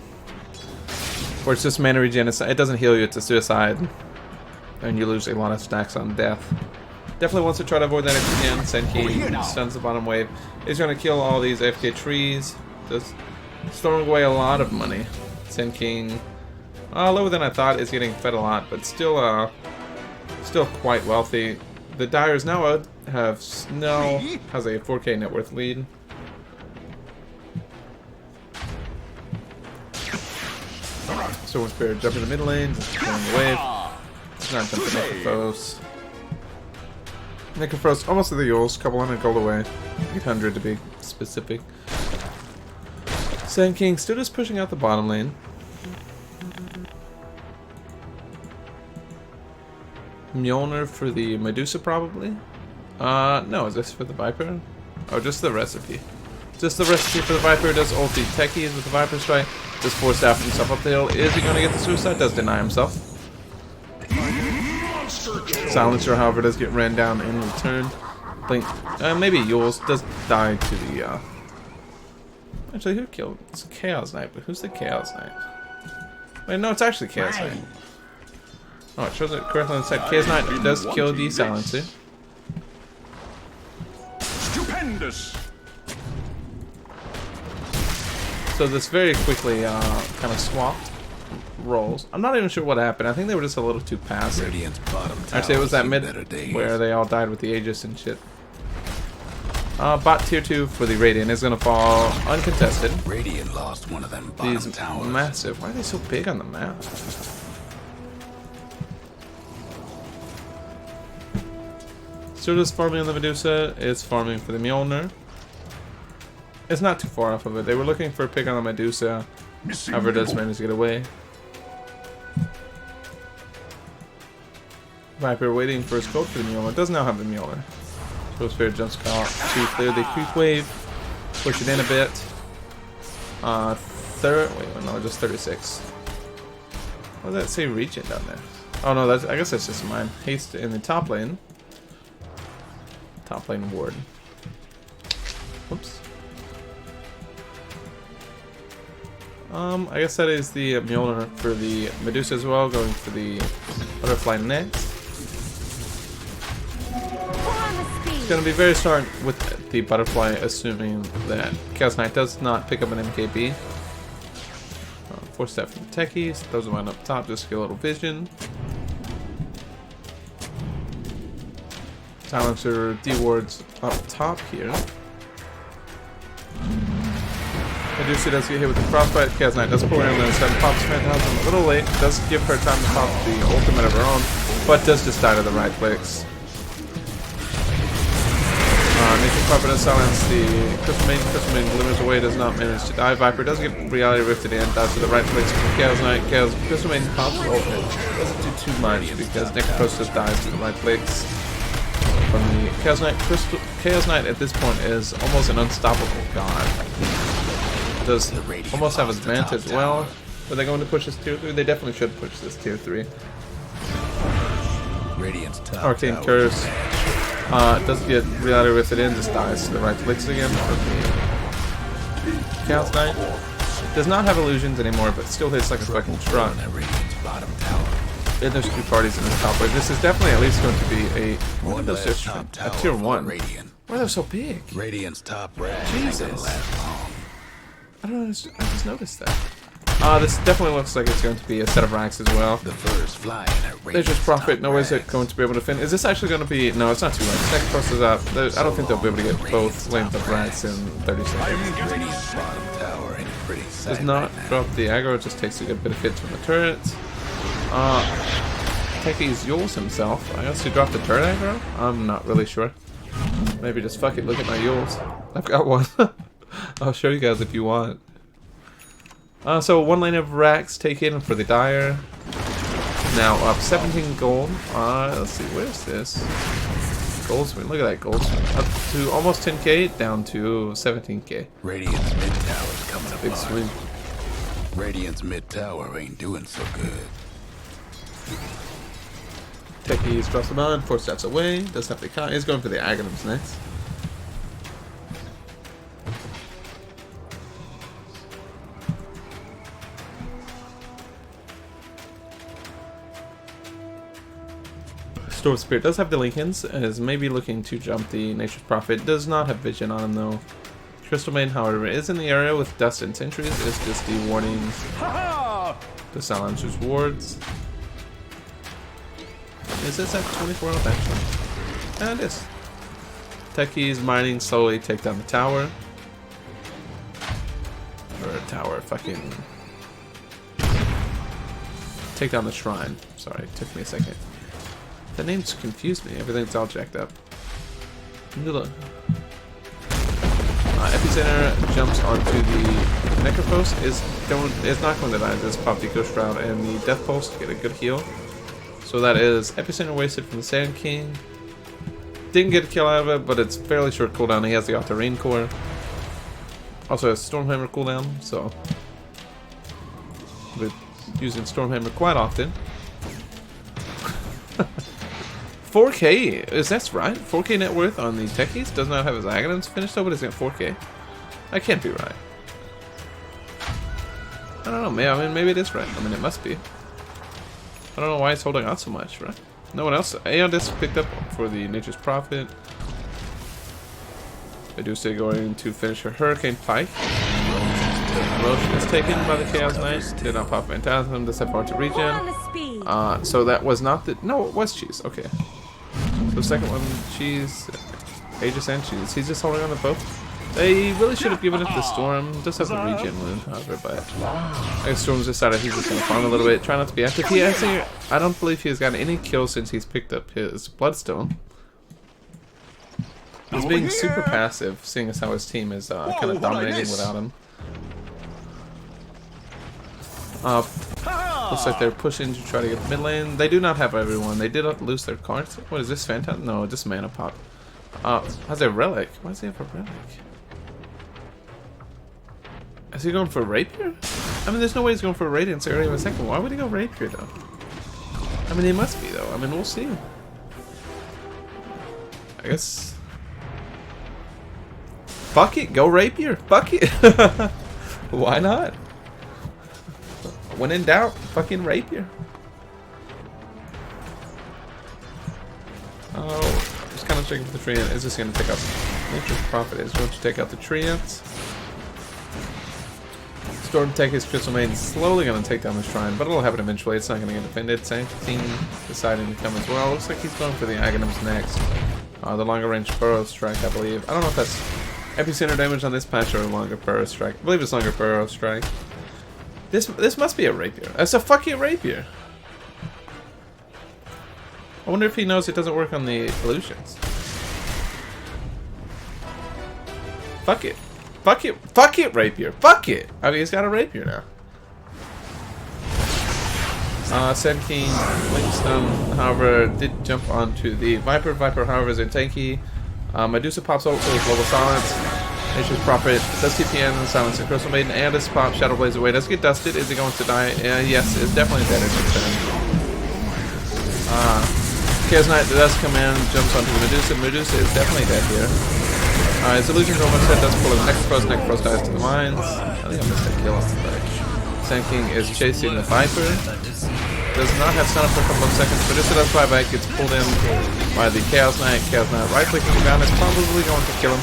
where it's just mana regen. It doesn't heal you, it's a suicide, and you lose a lot of stacks on death. Definitely wants to try to avoid that if you can. Sand King stuns the bottom wave. He's going to kill all these AFK trees. Does throwing away a lot of money. Sand King, lower than I thought, is getting fed a lot, but still quite wealthy. The Dyers now have Snell has a 4K net worth lead. Storm Spirit jumping the mid lane, just killing the wave. It's not jumping Necrophos. Necrophos almost to the Yules, couple hundred gold away. 800 to be specific. Sand King still just pushing out the bottom lane. Mjolnir for the Medusa probably? No, is this for the Viper? Oh, just the recipe. Just the recipe for the Viper. Does ult the techies with the Viper Strike. Does force staff himself up the hill. Is he going to get the suicide? Does deny himself. Silencer, however, does get ran down in return. Blink. Maybe Yules does die to the. Actually, who killed? It's Chaos Knight, but who's the Chaos Knight? Wait, no, it's actually Chaos Knight. Oh, it shows it correctly on the side. Chaos Knight does kill the Silencer. Stupendous. So this very quickly kind of swapped roles. I'm not even sure what happened. I think they were just a little too passive. Radiant's bottom tower Actually, it was that seen mid better days. where they all died with the Aegis and shit. Bot tier 2 for the Radiant is going to fall uncontested. Radiant lost one of them bottom These towers. massive. Why are they so big on the map? Still just farming on the Medusa. It's farming for the Mjolnir. It's not too far off of it. They were looking for a pick on the Medusa. However, does manage to get away. Viper waiting for his code for the Mjolnir. Does now have the Mjolnir. Ghost Spirit jumps call to clear the creep wave. Push it in a bit. Wait, no, just 36. What does that say? Regen down there. Oh no, I guess that's just mine. Haste in the top lane. Top lane ward. Whoops. I guess that is the Mjolnir for the Medusa as well, going for the Butterfly next. It's going to be very smart with the Butterfly, assuming that Chaos Knight does not pick up an MKB. Force Step from the techies. Those are mine up top just to get a little vision. Silencer D-wards up top here. Medusa does get hit with the frostbite. Chaos Knight does pull in, and then 7 pops Phantasm a little late. Does give her time to pop the ultimate of her own, but does just die to the right clicks. Nature Prophet does silence the Crystal Maiden. Crystal Maiden glimmers away, does not manage to die. Viper does get reality rifted in, dies to the right clicks from Chaos Knight. Crystal Maiden pops the ultimate. Doesn't do too much because Necropos just dies to the right clicks from the Chaos Knight. Chaos Knight at this point is almost an unstoppable god. Does almost have his Manta as well. Are they going to push this tier 3? They definitely should push this tier 3. Arcane Curse. Doesn't get reality rifted in, just dies to the right clicks again. Chaos Knight does not have illusions anymore, but still hits like a fucking truck. And there's 2 parties in this top wave. This is definitely at least going to be a tier 1. Why are they so big? Radiant's top Jesus. I don't know, I just noticed that. This definitely looks like it's going to be a set of racks as well. The first flying at Nature's Prophet, no way is it going to be able to fin. Is this actually going to be... No, it's not 2 ranks. Necropos is up. I don't think they'll be able to get both length of racks in 30 seconds. Does not drop the aggro, it just takes a good bit of hits from the turrets. Techies Yules himself. I guess he dropped the turret aggro? I'm not really sure. Maybe just fuck it, look at my Yules. I've got one. I'll show you guys if you want. So 1 lane of racks taken for the Dire. Now up 17 gold. Let's see, where's this? Gold swing, look at that gold swing. Up to almost 10k, down to 17k. Radiant's mid tower's coming up. Big swing. Radiant's mid tower ain't doing so good. Techies drops the mine, 4 steps away. Does have the Kai. He's going for the Aghanims next. Storm Spirit does have the Lincolns, is maybe looking to jump the Nature's Prophet. Does not have vision on him though. Crystal Maiden, however, is in the area with Dust and Sentries. Is just the warnings. The Silencer's wards. Is this at 24 health actually? Yeah, it is. Techies mining slowly take down the tower. Or tower, fucking. Take down the shrine. Sorry, it took me a second. The names confused me. Everything's all jacked up. Epicenter jumps onto the Necropos. Is not going to die. Just pop the Ghost Shroud and the Death Pulse to get a good heal. So that is Epicenter wasted from the Sand King. Didn't get a kill out of it, but it's fairly short cooldown. He has the Auto-Rain Core. Also has Stormhammer cooldown, so we're using Stormhammer quite often. 4k, is that right? 4k net worth on the Techies? Does not have his Aghanims finished though, but is it 4k? That can't be right. I don't know, I mean maybe it is right. I mean it must be. I don't know why it's holding out so much, right? No one else. Aeon Disc picked up for the Nature's Prophet. Medusa going to finish her Hurricane Pike. Motion is taken by the Chaos Knight. Did not pop Phantasm. Does have hard to regen. So that was not the... No, it was Cheese. Okay. So second one, Cheese. Aegis and Cheese. He's just holding on to both. They really should have given it the Storm. Does have the regen wound, however, but I guess Storm's decided he's just going to farm a little bit. Try not to be active. He actually... I don't believe he has gotten any kills since he's picked up his Bloodstone. He's being super passive, seeing as how his team is kind of dominating without him. Looks like they're pushing to try to get the mid lane. They do not have everyone. They did not lose their cards. What is this, Phantom? No, just Mana Pop. Has a relic. Why does he have a relic? Is he going for Rapier? I mean, there's no way he's going for a Radiance area of a second. Why would he go Rapier, though? I mean, he must be, though. I mean, we'll see. I guess... Fuck it, go Rapier. Fuck it. Why not? When in doubt, fucking Rapier. Oh, I'm just kind of checking for the Treant. Is this going to take out... Nature's Prophet is going to take out the Treants. Storm Techies Crystal Maiden slowly going to take down the shrine, but it'll happen eventually. It's not going to get defended. Sanctine deciding to come as well. Looks like he's going for the Aghanims next. The longer range Burrow Strike, I believe. I don't know if that's epicenter damage on this patch or a longer Burrow Strike. I believe it's longer Burrow Strike. This must be a rapier. That's a fucking rapier. I wonder if he knows it doesn't work on the illusions. Fuck it. Fuck it. Fuck it, rapier. Fuck it. I mean, he's got a rapier now. Sand King, Linkstone, however, did jump onto the Viper. Viper, however, is in tanky. Medusa pops out with Global Silence. Nature's Prophet does TPN and Silence and Crystal Maiden, and this pop Shadow Blaze away. Does get dusted. Is he going to die? Yes, it's definitely dead. Chaos Knight does come in, jumps onto the Medusa. Medusa is definitely dead here. His illusion's almost dead, does pull in Necrophos. Necrophos dies to the mines. I think I missed a kill off the ledge. Sand King is chasing the Viper. Does not have stun up for a couple of seconds. Medusa does fly back, gets pulled in by the Chaos Knight. Chaos Knight right clicking him down is probably going to kill him.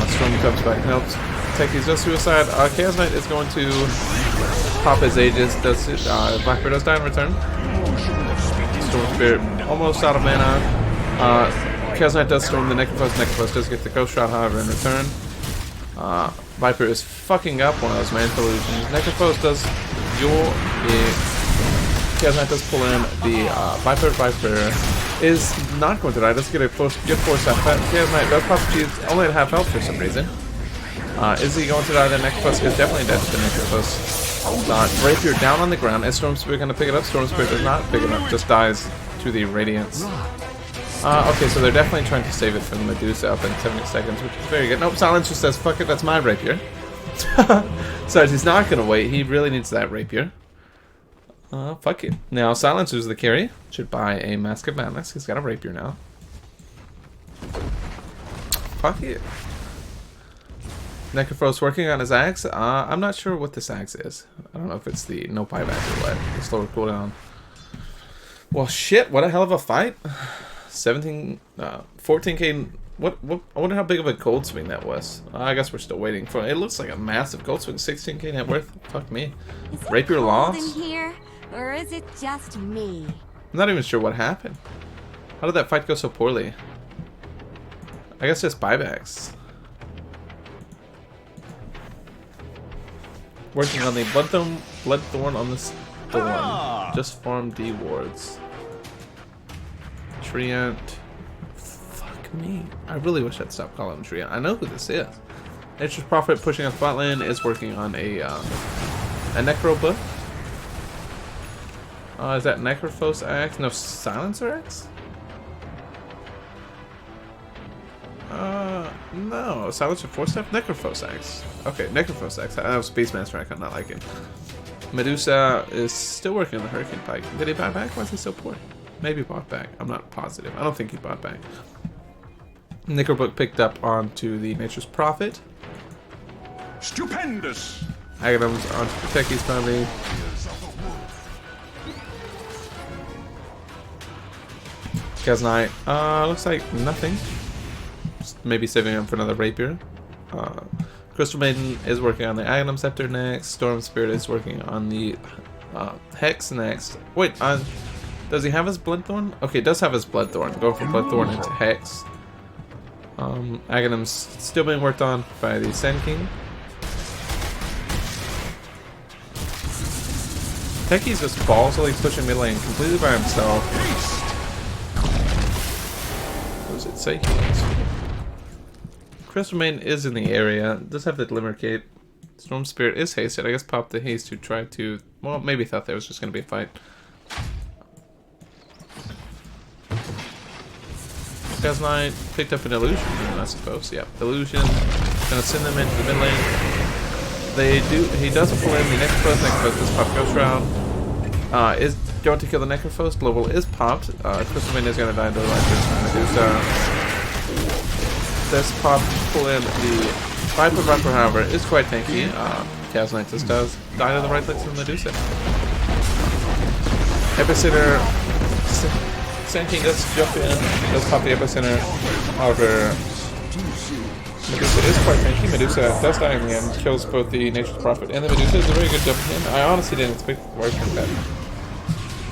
Storm comes back and helps. Techies does suicide. Chaos Knight is going to pop his Aegis. Does it? Viper does die in return. Storm Spirit almost out of mana. Chaos Knight does storm the Necrophos. Necrophos does get the Ghost Shot, however, in return. Viper is fucking up one of those Manta illusions. Necrophos does Chaos Knight does pull in the Viper. Viper is not going to die. Does get a good force out. Chaos Knight does pop cheese only at half health for some reason. Is he going to die? The Necrophos is definitely dead to the Necrophos. Rapier down on the ground. Is Storm Spirit going to pick it up? Storm Spirit does not pick it up. Just dies to the Radiance. Okay, so they're definitely trying to save it from Medusa up in 70 seconds, which is very good. Nope, Silence just says, fuck it, that's my rapier. So he's not going to wait. He really needs that rapier. Fuck it. Now, Silencer's the carry. Should buy a Mask of Madness. He's got a rapier now. Fuck it. Necrophos working on his axe. I'm not sure what this axe is. I don't know if it's the no buyback or what. The slower cooldown. Well, shit, what a hell of a fight. 14k. What? I wonder how big of a gold swing that was. I guess we're still waiting for it. It looks like a massive gold swing. 16k net worth. Fuck me. Rapier lost. In here, or is it just me? I'm not even sure what happened. How did that fight go so poorly? I guess just buybacks. Working on the Bloodthorn on the Storm. Just farm D wards. Treant. Fuck me. I really wish I'd stop calling him Treant. I know who this is. Nature's Prophet pushing on spot lane is working on a Necro book. Is that Necrophos Axe? No, Silencer Axe? No. Silencer 4-step? Necrophos Axe. Okay, Necrophos Axe. That was Beastmaster Axe. I'm not liking. Medusa is still working on the Hurricane Pike. Did he buy back? Why is he so poor? Maybe bought back. I'm not positive. I don't think he bought back. Necrobook picked up onto the Nature's Prophet. Stupendous. Aghanims onto the Techies finally. Chaos Knight. Looks like nothing. Just maybe saving him for another rapier. Crystal Maiden is working on the Aghanim Scepter next. Storm Spirit is working on the Hex next. Wait, does he have his Bloodthorn? Okay, does have his Bloodthorn. Going from Bloodthorn into Hex. Aghanim's still being worked on by the Sand King. Techies just ballsily pushing mid lane completely by himself. What does it say? Crystal Maiden is in the area. Does have the Glimmer Cape. Storm Spirit is hasted. I guess popped the haste to try to... Well, maybe thought there was just going to be a fight. Chaos Knight picked up an illusion, I suppose. Yeah, illusion. Gonna send them into the mid lane. He does pull in the Necrophos. Necrophos does pop Ghost Shroud. Is going to kill the Necrophos. Global is popped. Crystal Maiden is gonna die to the right Medusa. This pop pull in the Viper. Viper, however, is quite tanky. Chaos Knight just does die to the right clicks of Medusa. Epicenter. Sand King does jump in, does pop the Epicenter. However, Medusa is quite tanky. Medusa does die in the end, kills both the Nature's Prophet and the Medusa. It's a very good jump in. I honestly didn't expect it to work like that.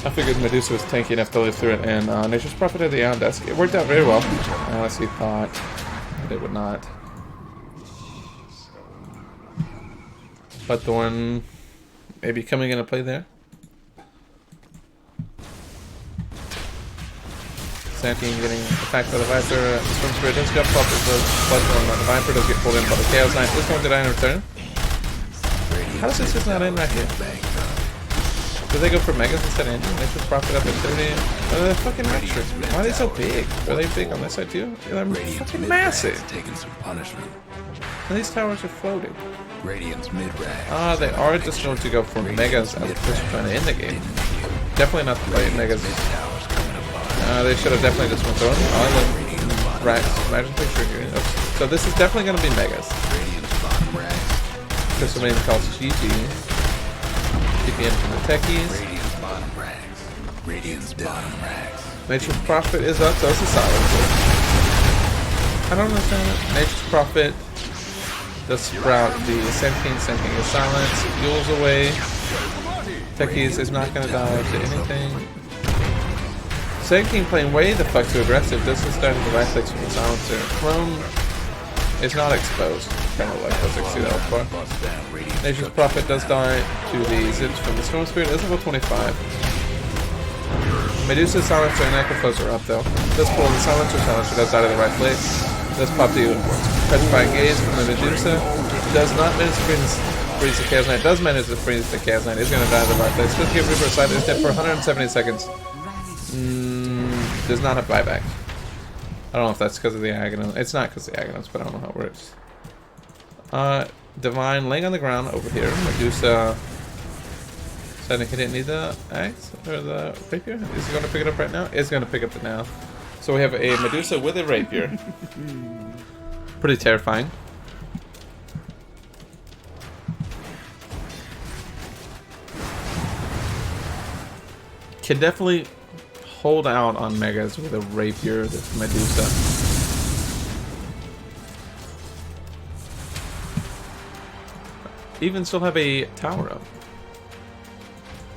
I figured Medusa was tanky enough to live through it, and Nature's Prophet had the Ion Desk. It worked out very well. I honestly thought that it would not. But Thorn maybe coming into play there. Santine getting attacked by the Viper. Storm Spirit does jump off as the Bloodthorn on the Viper, does get pulled in by the Chaos Knight. Is going to die in return. How does this just not end right here? Do they go for Megas instead of Engine? They just profit up at 30. They're fucking raptors. Why are they so big? Are they big on this side too? They're fucking massive. Taking some punishment. And these towers are floating. Radiant's mid-range. They are just going to go for Megas as opposed to trying to end the game. Definitely not to play Megas. They should have definitely just went through them. Racks, magically triggering. So this is definitely going to be Megas. Crystal Maiden calls GG. TPN from the techies. Nature's Prophet is up, so it's a silencer. I don't understand it. Nature's Prophet does sprout the Sand King is silence. Yule's away. Techies is not going to die to anything. Sand King playing way the fuck too aggressive. This is starting to right clicks from the silencer. Chrome is not exposed. Kind of like let's see that far. Nature's Prophet does die to the zips from the Storm Spirit. Is level 25. Medusa, Silencer, and Necrophos are up though. Does pull the Silencer does die to the right place. Does pop the Petrifying Gaze from the Medusa. Does not manage to freeze the Chaos Knight. Does manage to freeze the Chaos Knight. Is going to die to the right place. Does give Reaper a side. Is dead for 170 seconds. Does not have buyback. I don't know if that's because of the Aghanim. It's not because of the Aghanims, but I don't know how it works. Divine laying on the ground over here. Medusa. Deciding he didn't need the axe or the rapier. Is he going to pick it up right now? Is going to pick up it now. So we have a Medusa with a rapier. Pretty terrifying. Can definitely hold out on Megas with a rapier that's Medusa. Even still have a tower up.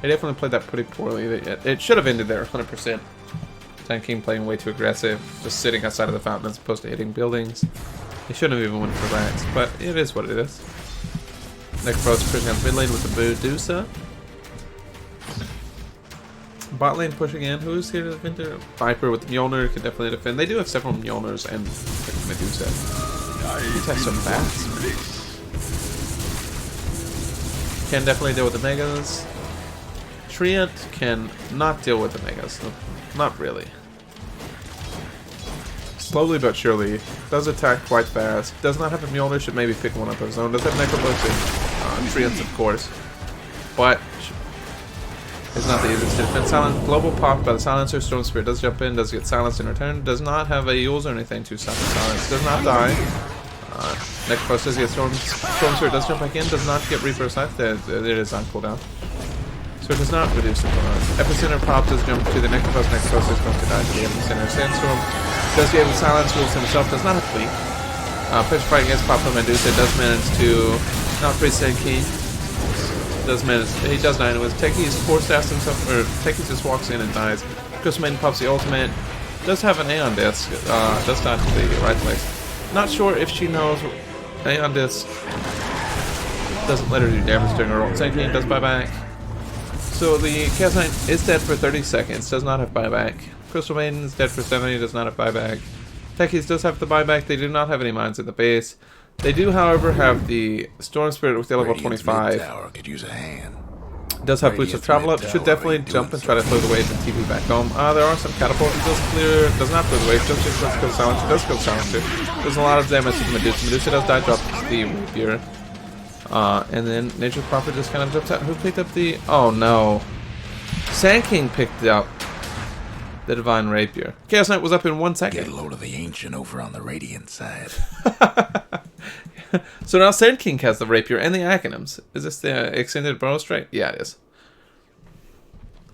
They definitely played that pretty poorly. It should have ended there 100%. Sand King playing way too aggressive, just sitting outside of the fountain as opposed to hitting buildings. He shouldn't have even went for racks, but it is what it is. Necrophos pushing out mid lane with the Medusa. Bot lane pushing in. Who's here to defend there? Viper with the Mjolnir could definitely defend. They do have several Mjolnirs and Medusa. These guys so fast. Can definitely deal with the Megas. Treant can not deal with the Megas. Not really. Slowly but surely. Does attack quite fast. Does not have a Mjolnir. Should maybe pick one up of his own. Does have Necrophos and Treant, of course. But it's not the easiest to defend. Silent global pop by the Silencer. Storm Spirit does jump in, does get silenced in return. Does not have a Yules or anything to stop the silence. Does not die. Necrophos does get Storm Spirit does jump back in. Does not get Reaper Scythe. It is on cooldown. So it does not reduce the cooldown. Epicenter pop does jump to the Necrophos. Necrophos is going to die to the Epicenter. Sandstorm does get silence. Yules himself does not have fleet. Petrifying against pop from Medusa does manage to not freeze Sand King. Does manage, he does die anyways. Techies forced ass himself, or Techies just walks in and dies. Crystal Maiden pops the ultimate. Does have an Aeon Disc. Does die to the right place. Not sure if she knows Aeon Disc doesn't let her do damage during her roll. Sand King does buyback. So the Chaos Knight is dead for 30 seconds. Does not have buyback. Crystal Maiden is dead for 70. Does not have buyback. Techies does have the buyback. They do not have any mines in the base. They do, however, have the Storm Spirit with the level 25. Could use a hand. Does have boots of travel up. Should definitely jump and try to throw the wave and TP back home. There are some catapults. He does clear. Does not throw the wave. Does just go silencer. Does go silencer. Does a lot of damage to the Medusa. Medusa does die. Drops the rapier. And then Nature's Prophet just kind of jumps out. Who picked up the? Oh no! Sand King picked up the Divine Rapier. Chaos Knight was up in 1 second. Get a load of the Ancient over on the Radiant side. So now Sand King has the Rapier and the Aghanims. Is this the extended Burrow Strike? Yeah, it is.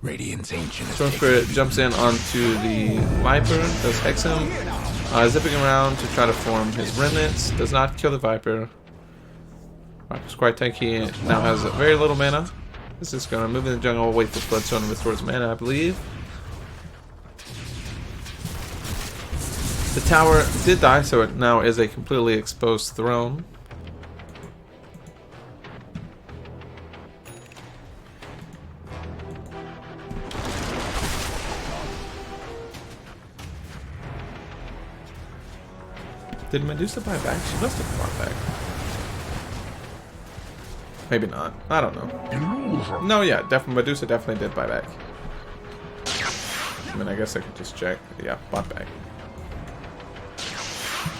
Radiant's Ancient. Storm Spirit jumps in onto the Viper, does hex him. Zipping around to try to form his remnants. Does not kill the Viper. Viper's quite tanky. Now has very little mana. This is going to move in the jungle, wait for Bloodstone to restore his mana, I believe. The tower did die, so it now is a completely exposed throne. Did Medusa buy back? She must have bought back. Maybe not. I don't know. No, yeah, Medusa definitely did buy back. I mean, I guess I could just check. Yeah, bought back.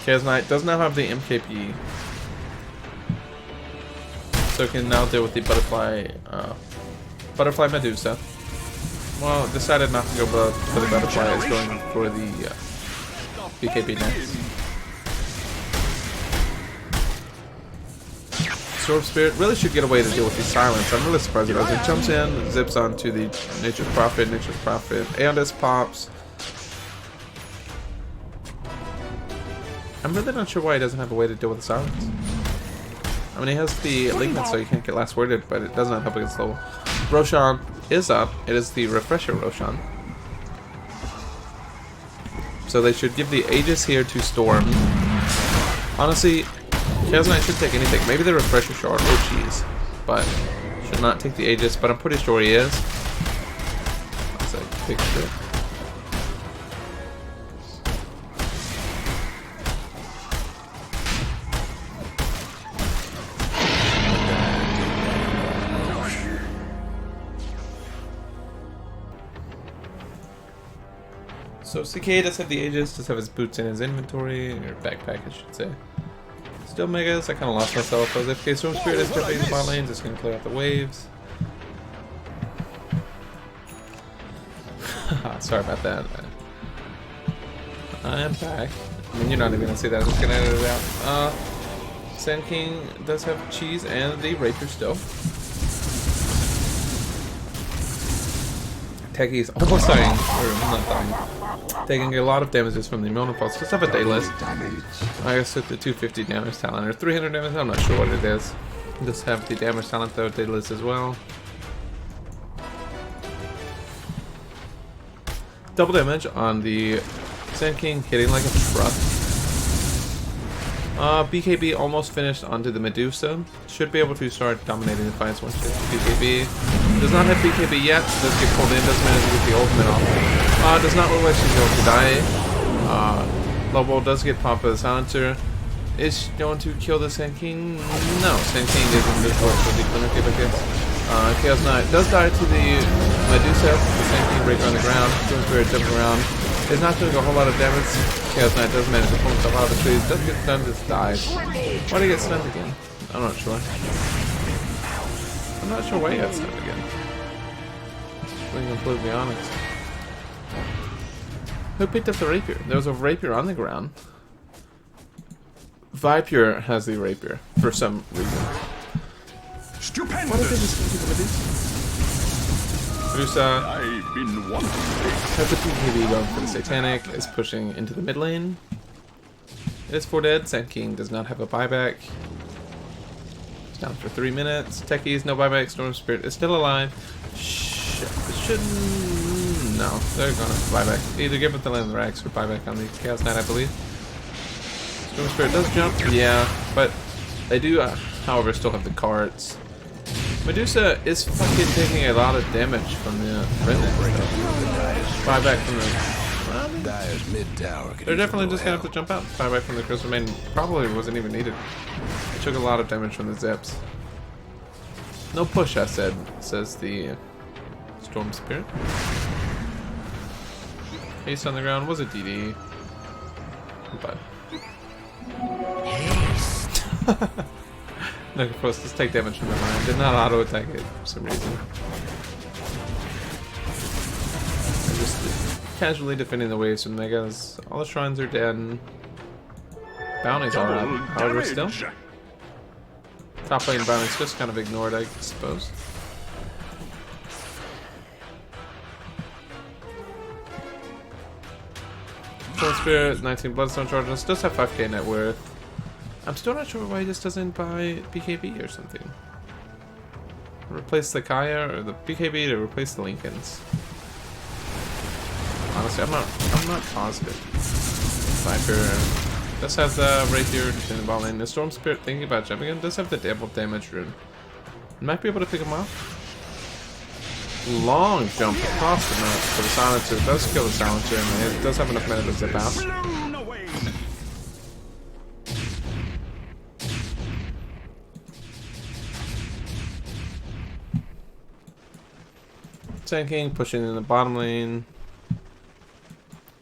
Chaos Knight does not have the MKP, so can now deal with the butterfly Medusa. Well, decided not to go for the butterfly. Is going for the BKB next. Storm Spirit really should get away to deal with these silence. I'm really surprised it does. It jumps in, zips onto the Nature's Prophet, Aeondis pops. I'm really not sure why he doesn't have a way to deal with the silence. I mean, he has the Lignet, so you can't get last worded, but it does not help against level. Roshan is up. It is the Refresher Roshan. So they should give the Aegis here to Storm. Honestly, Chaos Knight should take anything. Maybe the Refresher Shard or Cheese, but should not take the Aegis, but I'm pretty sure he is. That's a big shit. So CK does have the Aegis, does have his boots in his inventory, or backpack I should say. Still megas, I kind of lost myself. I was AFK. Storm Spirit is jumping the bot lanes, it's going to clear out the waves. Sorry about that. I am back. I mean, you're not even going to see that, I'm just going to edit it out. Sand King does have Cheese and the Rapier still. Techies almost dying, or not dying. Taking a lot of damages from the Milner Pulse. Just have a dayless. I guess with the 250 damage talent or 300 damage, I'm not sure what it is. Just have the damage talent though, dayless as well. Double damage on the Sand King, hitting like a truck. BKB almost finished onto the Medusa. Should be able to start dominating the fights once she has BKB. Does not have BKB yet. Does get pulled in. Does manage to get the ultimate off. Does not look like she's going to die. Lobo does get popped by the silencer. Is she going to kill the Sand King? No. Sand King isn't this for the clinic, I guess. Chaos Knight does die to the Medusa. The Sand King breaker on the ground. Storm Spirit jumping around. Is not doing a whole lot of damage. Chaos Knight does manage to pull himself out of the trees. Does get stunned, just dies. Why did he get stunned again? I'm not sure. I'm not sure why he got stunned again. Being completely honest. Who picked up the rapier? There was a rapier on the ground. Viper has the rapier for some reason. Stupendous. Why did they just keep the Medusa? I've been wanting. Has the PKB going for the Satanic, is pushing into the mid lane. It is 4 dead. Sand King does not have a buyback. It's down for 3 minutes. Techies, no buyback. Storm Spirit is still alive. No, they're gonna buyback. Either give it the Land of the Rags or buyback on the Chaos Knight, I believe. Storm Spirit does jump, yeah, but they do, however, still have the carts. Medusa is fucking taking a lot of damage from the remnant. Buyback from the. They're definitely just gonna have to jump out. Buyback from the Crystal Main probably wasn't even needed. It took a lot of damage from the zips. No push, I said, says the Storm Spirit. Haste on the ground was a DD. But. No, of course, just take damage from the mine. Did not auto attack it for some reason. I'm just casually defending the waves from Megas. All the shrines are dead. Bounties are up. However, still. Top lane bounties just kind of ignored, I suppose. Storm Spirit, 19 Bloodstone charges. Does have 5k net worth. I'm still not sure why he just doesn't buy BKB or something. Replace the Kaya or the BKB to replace the Lincolns. Honestly, I'm not positive. Viper does have the rapier in the ball lane. The Storm Spirit, thinking about jumping in, does have the double damage rune. Might be able to pick him off. Long jump across the map for the silencer. It does kill the silencer, and it does have enough mana to zip out. Blown away. Tanking, pushing in the bottom lane.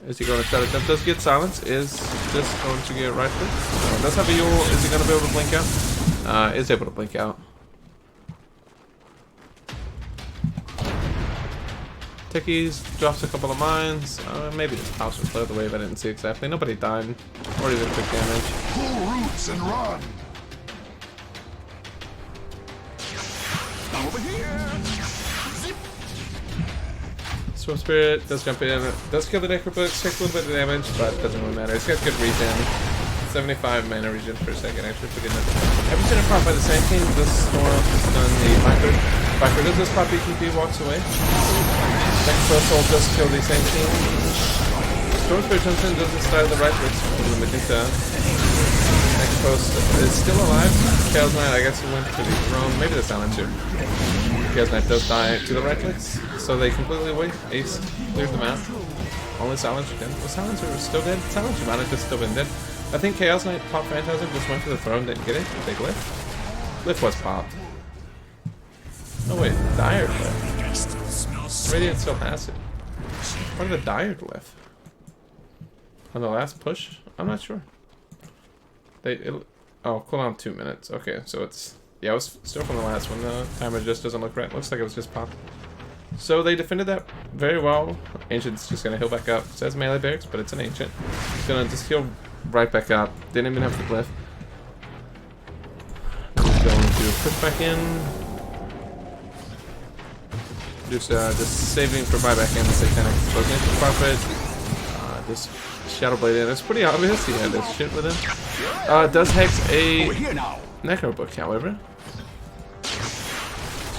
Is he going to try to jump? Does get silence? Is just going to get right click? Does have a Yule. Is he going to be able to blink out? Is able to blink out. Techies drops a couple of mines. Maybe this house will clear the wave. I didn't see exactly. Nobody died. Or even took damage. Pull roots and run. Over here. Storm Spirit does jump in. Does kill the Necrobook. Takes a little bit of damage, but doesn't really matter. It's got good regen. 75 mana regen per second. Actually, pretty good. Haven't seen it pop by the same king. This Storm has done the Viper. Viper does this pop BKB, walks away. Necrobook ult does kill the same king. Storm Spirit jumps in, does the start of the right click from the Magenta. Necropost is still alive. Chaos Knight, I guess he went to the throne. Maybe the Silencer. Chaos Knight does die to the right clicks, so they completely ace cleared the map. Only Silencer dead. The Silencer was still dead. Silencer might have just still been dead. I think Chaos Knight popped Phantasm, just went to the throne, didn't get it. Big lift. Lift was popped. Oh wait, Dire left. Radiant still has it. What did the Dire left? On the last push? I'm not sure. Oh, cooldown 2 minutes. Okay, so it's... Yeah, it was still from the last one. The timer just doesn't look right. Looks like it was just popped. So they defended that very well. Ancient's just gonna heal back up. It says melee barracks, but it's an Ancient. It's gonna just heal right back up. Didn't even have to glyph. Just going to push back in. Just saving for buyback in the Satanic Explosion Prophet. Just Shadow Blade in. It's pretty obvious he had this shit with him. Does hex a Necrobook, however.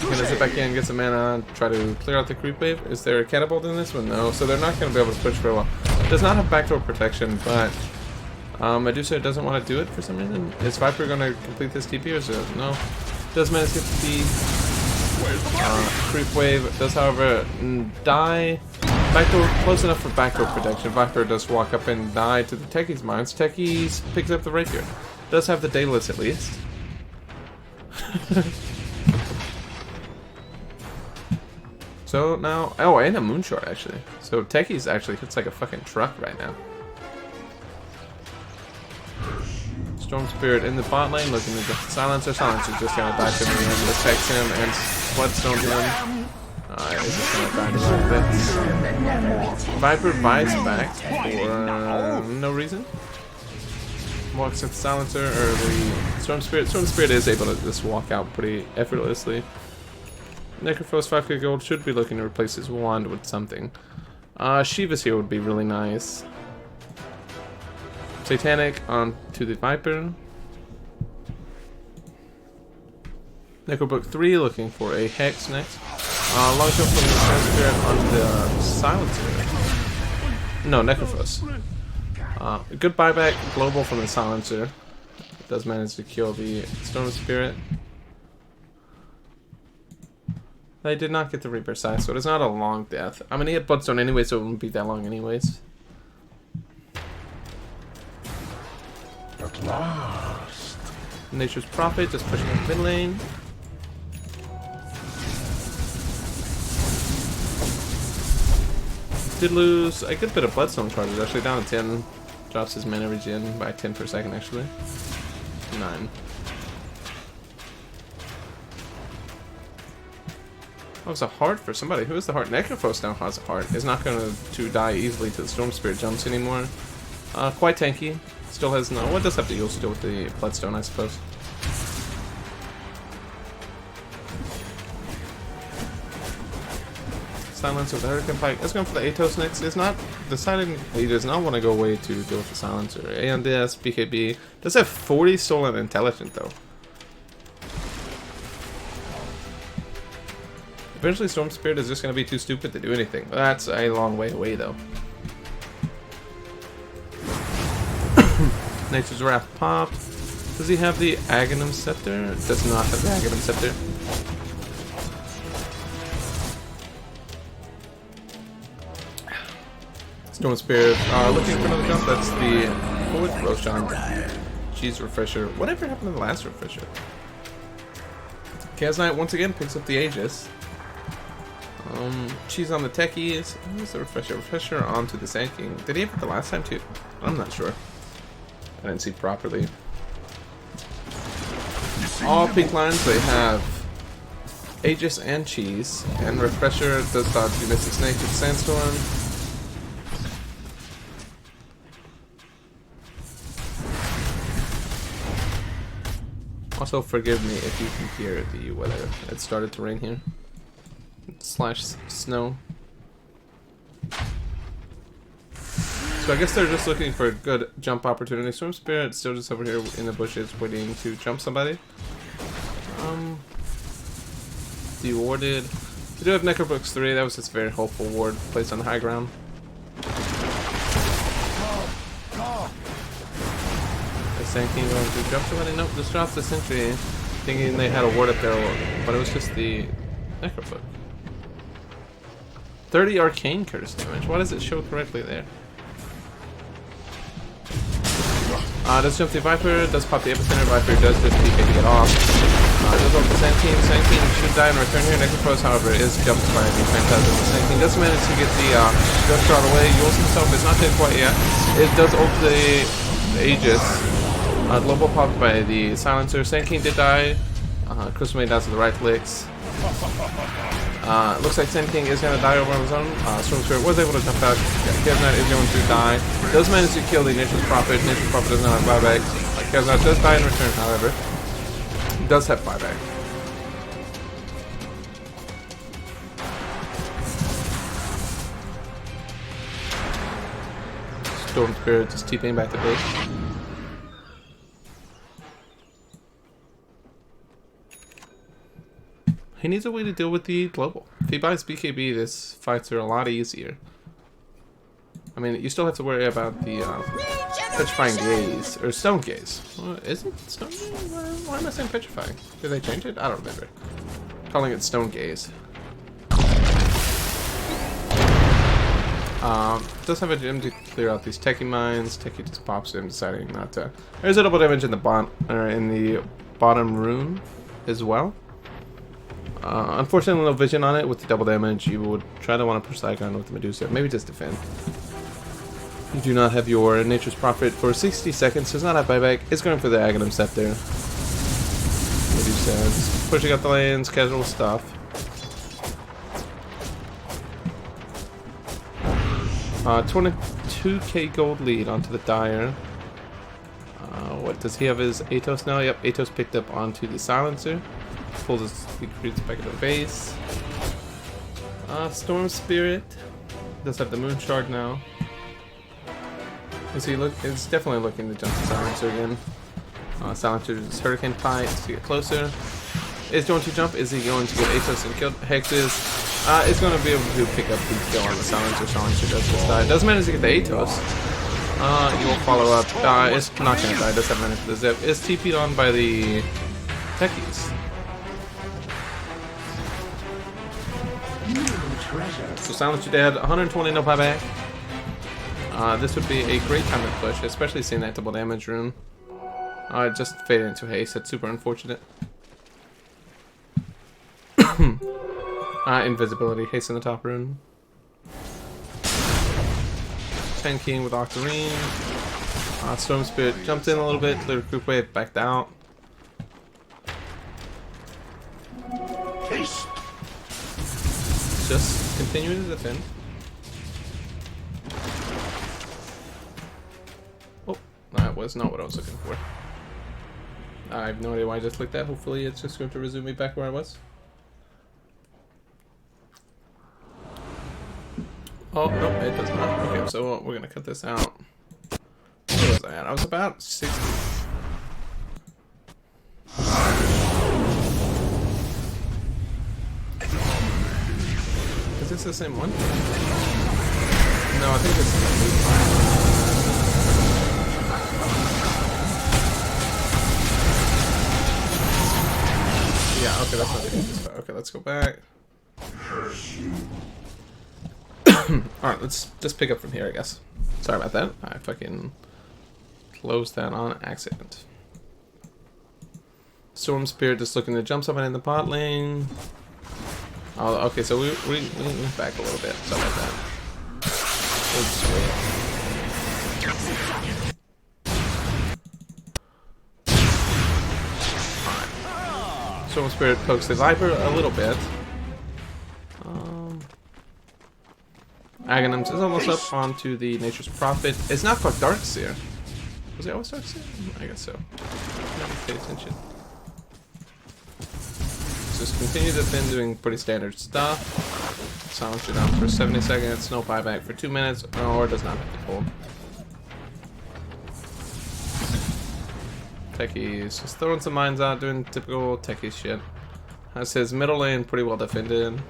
Gonna zip back in, get some mana, try to clear out the creep wave. Is there a catapult in this one? No, so they're not gonna be able to push very well. Does not have backdoor protection, but Medusa doesn't want to do it for some reason. Is Viper gonna complete this TP or is it no? Does manage to get the creep wave. Does however die. Backdoor close enough for backdoor protection. Viper does walk up and die to the Techies mines. Techies picks up the rapier. Does have the Daedalus at least. So now, oh, and a Moonshard actually. So Techies actually hits like a fucking truck right now. Storm Spirit in the bot lane looking at the Silencer. Silencer just gonna die to the end. Attacks him and Bloodstone him. Is just gonna die to a bit. Viper buys back for no reason. Walks at the Silencer or the Storm Spirit. Storm Spirit is able to just walk out pretty effortlessly. Necrophos 5k gold should be looking to replace his wand with something. Shiva's here would be really nice. Satanic onto the Viper. Necrobook 3 looking for a Hex next. Long jump from the Storm Spirit onto the Silencer. No, Necrophos. Good buyback global from the Silencer. It does manage to kill the Storm Spirit. They did not get the Reaper size, so it is not a long death. I mean, he had Bloodstone anyway, so it wouldn't be that long anyways. At last. Nature's Prophet just pushing up mid lane. Did lose a good bit of Bloodstone charges, actually down to 10. Drops his mana regen by 10 per second, actually. 9. That was a heart for somebody. Who is the heart? Necrophos now has a heart. Is not going to die easily to the Storm Spirit jumps anymore. Quite tanky. Still has no... What does have to heal still with the Bloodstone, I suppose. silencer with the Hurricane Pike. It's going for the Atos next. It's not deciding. He does not want to go away to deal with the silencer. ANDS, BKB. Does have 40 stolen intelligence though. Eventually, Storm Spirit is just going to be too stupid to do anything. That's a long way away though. Nature's Wrath pop. Does he have the Aghanim Scepter? Does not have the Aghanim Scepter. Storm Spirit, looking for another jump. That's the forward Roshan. Cheese refresher. Whatever happened to the last refresher? Chaos Knight once again picks up the Aegis. Cheese on the techies. Where's the refresher? Refresher onto the Sand King. Did he have it the last time too? I'm not sure. I didn't see properly. All pink lines, they have Aegis and Cheese. And refresher does dodge the Mystic Snake with Sandstorm. Also, forgive me if you can hear the weather. It started to rain here. Slash snow. So I guess they're just looking for a good jump opportunity. Storm Spirit still just over here in the bushes waiting to jump somebody. Dewarded. We do have Necrobooks 3. That was just a very hopeful ward placed on the high ground. Sand King going to jump somebody? Nope, just dropped the sentry, thinking they had a ward up there, but it was just the Necrofoot. 30 arcane curse damage. Why does it show correctly there? Does jump the Viper, does pop the Epicenter. Viper does just PK to get off. Does ult the Sand King. Sand King should die in return here. Necrophos, however, is jumped by the Phantasm. The Sand King does manage to get the Ghost Shot away. Yules himself is not dead quite yet. It does ult the Aegis. Global popped by the silencer. Sand King did die. Crystal Maid dies with the right clicks. Looks like Sand King is going to die over on his own. Storm Spirit was able to jump out. Chaos Knight is going to die. Does manage to kill the Nature's Prophet. Nature's Prophet does not have buyback. Chaos Knight does die in return, however. He does have buyback. Storm Spirit just TPing back to base. He needs a way to deal with the global. If he buys BKB, this fights are a lot easier. I mean, you still have to worry about the petrifying gaze or stone gaze. Well, is it stone gaze? Why am I saying petrifying? Did they change it? I don't remember. Calling it stone gaze. Does have a gem to clear out these techie mines. Techie just pops in, deciding not to. There's a double damage in the bottom rune as well. Unfortunately, no vision on it. With the double damage, you would try to want to push that gun with the Medusa. Maybe just defend. You do not have your Nature's Prophet for 60 seconds. Does not have buyback. It's going for the Aghanim Scepter. Medusa is pushing up the lanes. Casual stuff. Uh, 22k gold lead onto the Dire. What does he have? His Atos now? Yep, Atos picked up onto the Silencer. Pulls his recruits back into the base. Storm Spirit does have the Moon Shard now. Is he is definitely looking to jump the Silencer again. Silencer's Hurricane Pike to get closer. Is going to jump. Is he going to get Atos and kill Hexes? Is going to be able to pick up the kill on the Silencer. Silencer does just die. Does manage to get the Atos. You will follow up. It's not going to die. Does have managed for the zip. Is TP'd on by the techies. So Silencer dead, 120 no buyback. This would be a great time to push, especially seeing that double damage rune. Just faded into haste, that's super unfortunate. Invisibility, haste in the top rune. Sand King with Octarine. Storm Spirit jumped in a little bit, cleared group wave, backed out. Haste. Just continuing to defend. Oh, that was not what I was looking for. I have no idea why I just clicked that. Hopefully it's just going to resume me back where I was. Oh, no, it does not. Okay, so we're gonna cut this out. Where was I at? I was about 60. Is this the same one? No, I think this is a new file. Yeah, okay, that's not the easiest file. Okay, let's go back. Alright, let's just pick up from here, I guess. Sorry about that. I fucking closed that on accident. Storm Spirit just looking to jump someone in the bot lane. Oh, okay, so we went back a little bit. Sorry about that. Oops, Alright. Storm Spirit pokes the Viper a little bit. Aghanims is almost up onto the Nature's Prophet. It's not quite Darkseer. Was it always Darkseer? I guess so. Never pay attention. Just continue the thing doing pretty standard stuff. Silence it down for 70 seconds, no buyback for 2 minutes, or does not have to hold. Techies just throwing some mines out, doing typical techie shit. Has his middle lane pretty well defended.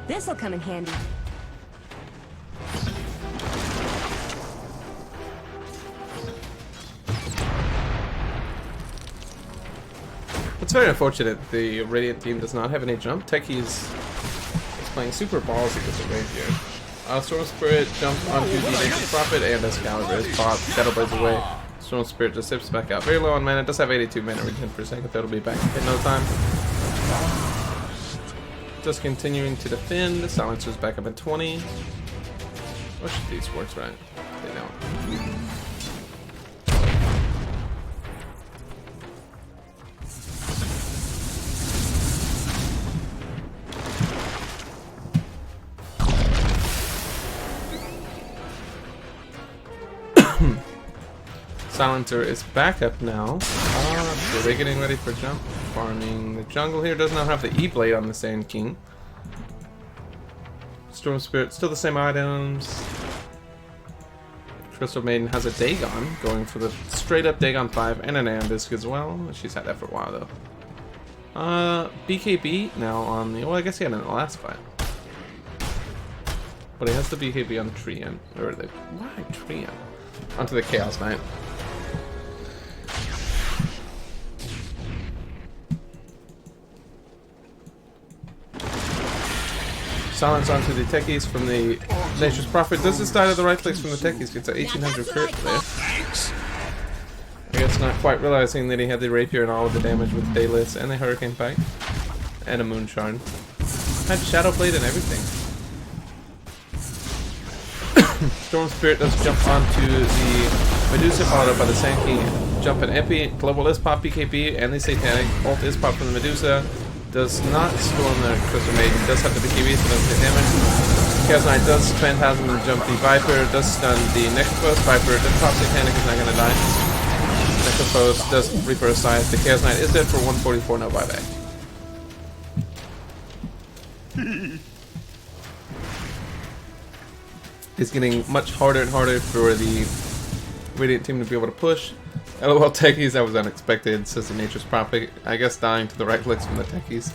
This'll come in handy. It's very unfortunate the Radiant team does not have any jump. Techies is playing super ballsy with the rapier. Storm Spirit jumped onto the Nature's Prophet and Excalibur is popped. Shadow Blades away. Storm Spirit just zips back out. Very low on mana. Does have 82 mana regen per second. That'll be back in no time. Just continuing to defend. The silencer's back up at 20. What should these works right? They don't. Silencer is back up now. So they're getting ready for jump. Farming the jungle here. Does not have the E-Blade on the Sand King. Storm Spirit, still the same items. Crystal Maiden has a Dagon, going for the straight up Dagon 5 and an Arambisk as well. She's had that for a while though. BKB now on the, well, I guess he had it in the last fight. But he has the BKB on the Treant, or the, why Treant? Onto the Chaos Knight. Silence onto the techies from the Nature's Prophet. Does this die to the right clicks from the techies? Gets an 1800 crit there. I guess not quite realizing that he had the rapier and all of the damage with Dayless and the Hurricane Pike. And a Moonshard. Had Shadow Blade and everything. Storm Spirit does jump onto the Medusa, followed up by the Sand King. Jump and Epi. Global is pop BKB and the Satanic. Ult is pop from the Medusa. Does not storm the Crystal Maiden. Does have the BKB, so doesn't take damage. Chaos Knight does Phantasm and jump the Viper. Does stun the Necrophos. Viper does pop Satanic, is not going to die. Necrophos does Reaper aside. The Chaos Knight is dead for 144, no buyback. It's getting much harder and harder for the Radiant team to be able to push. LOL techies, that was unexpected, says the Nature's Prophet. I guess dying to the right clicks from the techies.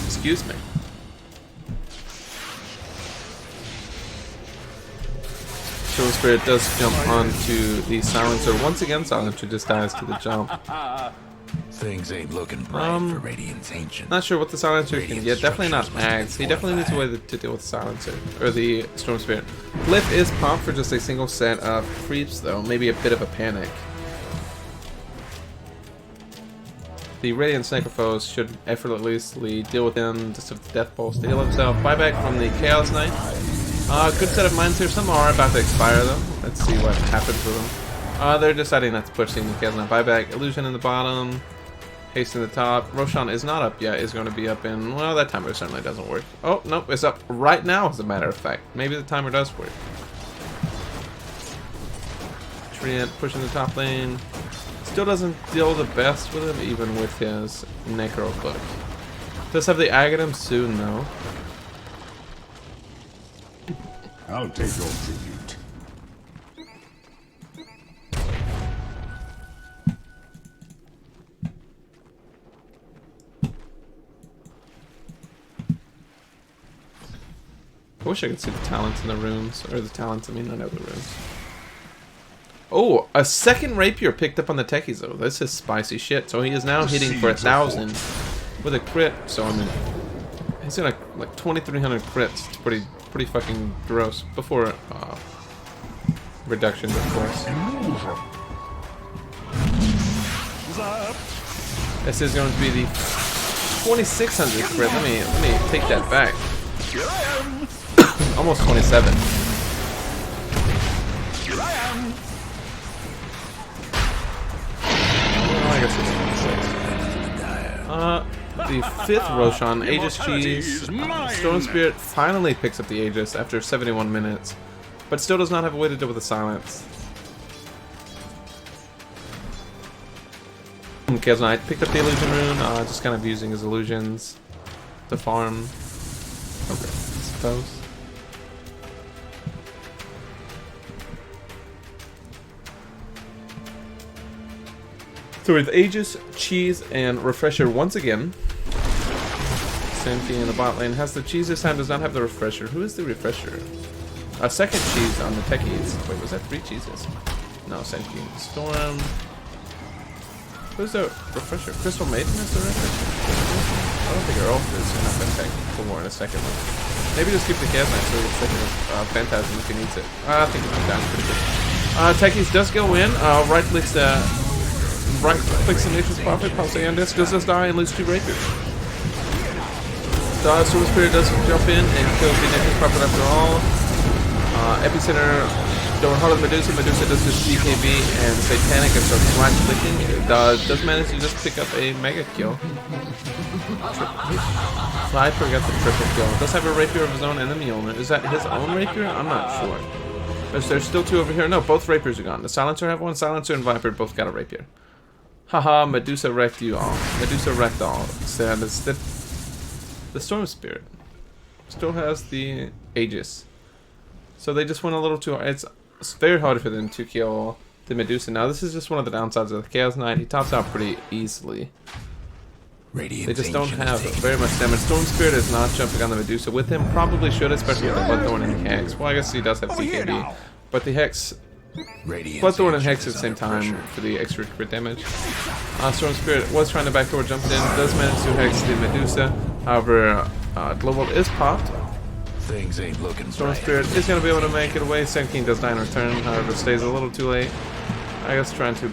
Excuse me. Storm Spirit does jump onto the Silencer. Once again, Silencer just dies to the jump. Things ain't looking bright for Radiant's Ancient. Not sure what the Silencer can get. Definitely not Mags. He definitely needs a way to deal with the Silencer. Or the Storm Spirit. Glyph is pumped for just a single set of creeps, though. Maybe a bit of a panic. The Radiant Necrophos should effortlessly deal with him. Just have the Death Pulse to heal himself. Buyback from the Chaos Knight. Good set of mines here. Some are about to expire, though. Let's see what happens with them. They're deciding not to push the Chaos Knight. Buyback. Illusion in the bottom. Haste in the top. Roshan is not up yet. Is going to be up in... Well, that timer certainly doesn't work. Oh, nope. It's up right now, as a matter of fact. Maybe the timer does work. Treant pushing the top lane. Still doesn't deal the best with him, even with his Necro Book. Does have the Agadim soon, though. I'll take your tribute. I wish I could see the talents in the rooms. Or the talents, I mean, not other rooms. Oh, a second rapier picked up on the techies, though. This is spicy shit. So he is now hitting for 1,000 with a crit. So, I mean, he's got like 2,300 crits. It's pretty fucking gross. Before reductions, of course. This is going to be the 2,600 crit. Let me take that back. Almost 27. Well, I guess it's 26. The 5th Roshan, Aegis Cheese. Storm Spirit finally picks up the Aegis after 71 minutes, but still does not have a way to deal with the silence. Chaos Knight picked up the illusion rune, just kind of using his illusions to farm. Okay, I suppose. So with Aegis, Cheese, and Refresher once again. Same thing in the bot lane. Has the Cheese this time, does not have the Refresher. Who is the Refresher? A second Cheese on the techies. Wait, was that 3 Cheeses? No, same thing. Storm. Who's the Refresher? Crystal Maiden is the Refresher? I don't think her ult is enough impact for more in a second. Maybe just keep the Chaos Knight so it's second Phantasm if he needs it. I think it's down pretty good. Techies does go in. Right clicks the Nature's Prophet, pops Andis, does this die and lose 2 rapiers. The Storm Spirit does jump in and kills the Nature's Prophet after all. Epicenter going hard on Medusa. Medusa does this GKB and Satanic and starts right clicking. Does manage to just pick up a mega kill. Viper got the triple kill. Does have a rapier of his own and the Mjolnir. Is that his own rapier? I'm not sure. There's still 2 over here. No, both rapiers are gone. The Silencer have one. Silencer and Viper both got a rapier. Haha, Medusa wrecked you all. Medusa wrecked all. Sad is the Storm Spirit still has the Aegis. So they just went a little too hard. It's very hard for them to kill the Medusa. Now this is just one of the downsides of the Chaos Knight. He tops out pretty easily. They just don't have very much damage. Storm Spirit is not jumping on the Medusa with him. Probably should, especially with the Bloodthorn and Hex. Well, I guess he does have TKB. But the Hex... Bloodthorn and Hex at the same time for the extra crit damage. Storm Spirit was trying to backdoor jump in. Does manage to Hex the Medusa. However, Global is popped. Things ain't looking Storm Spirit is going to be able to make it away. Sand King does die in return. However, stays a little too late. I guess trying to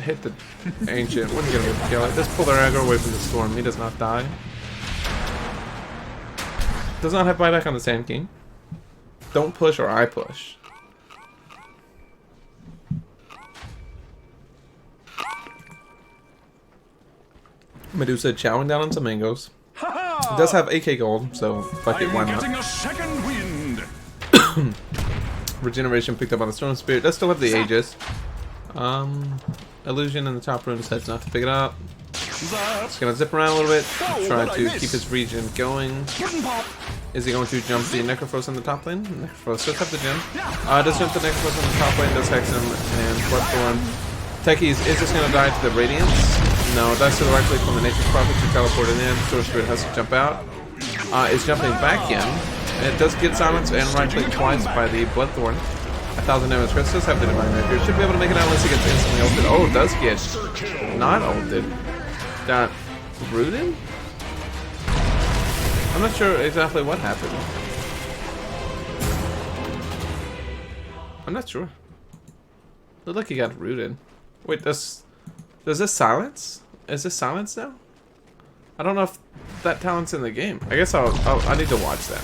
hit the Ancient. Wouldn't get able to kill it. Just pull their aggro away from the Storm. He does not die. Does not have buyback on the Sand King. Don't push or I push. Medusa chowing down on some mangoes. It does have AK gold, so fuck it, why not? Getting a second wind. Regeneration picked up on the Storm Spirit. Does still have the Aegis. Illusion in the top room decides not to pick it up. Just gonna zip around a little bit, try to keep his regen going. Is he going to jump the Necrophos in the top lane? Necrophos does have the gem. Does jump the Necrophos in the top lane, does Hex him, and Bloodthorn. Techies is just gonna die to the Radiance. No, that's to the right click from the Nature's Prophet to teleport it in. Storm Spirit has to jump out. Is jumping back in. It does get silenced and right click twice by the Bloodthorn. 1,000 damage. Chris does have the Divine Rapier. Should be able to make it out unless he gets instantly ulted. Oh, it does get not ulted. Got rooted? I'm not sure exactly what happened. I'm not sure. Looked like he got rooted. Wait, does this silence? Is this silence now? I don't know if that talent's in the game. I guess I need to watch that.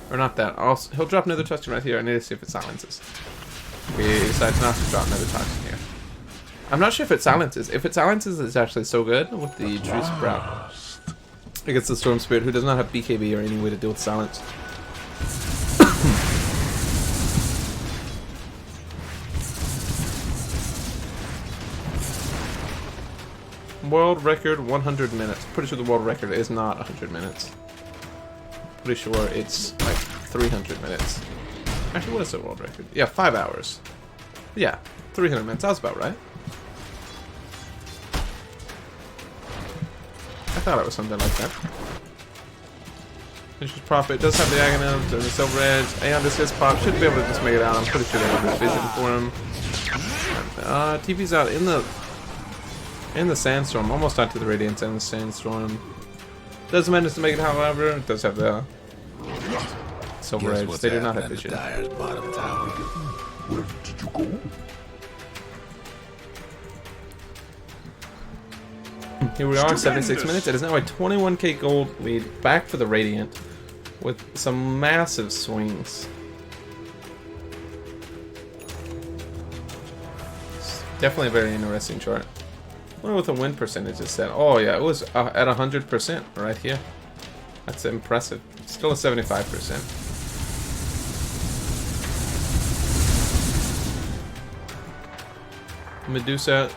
Or not that. He'll drop another toxin right here. I need to see if it silences. He decides not to drop another toxin here. I'm not sure if it silences. If it silences, it's actually so good with the True Sprout against the Storm Spirit, who does not have BKB or any way to deal with silence. World record 100 minutes. Pretty sure the world record is not 100 minutes. Pretty sure it's like 300 minutes. Actually, what is the world record? Yeah, 5 hours. Yeah, 300 minutes. That was about right. I thought it was something like that. Nature's Prophet does have the Aghanim and the Silver Edge. Aeon Disc Pop should be able to just make it out. I'm pretty sure they have this vision for him. TV's out in the Sandstorm, almost onto the Radiance and the Sandstorm. Does manage to make it, however. It does have the Silver Edge. They do not have vision. Bottom tower. Where did you go? Here we are, 76 minutes. It is now a 21k gold lead back for the Radiant with some massive swings. It's definitely a very interesting chart. I wonder what the win percentage is set. Oh yeah, it was at 100% right here. That's impressive. Still a 75%. Medusa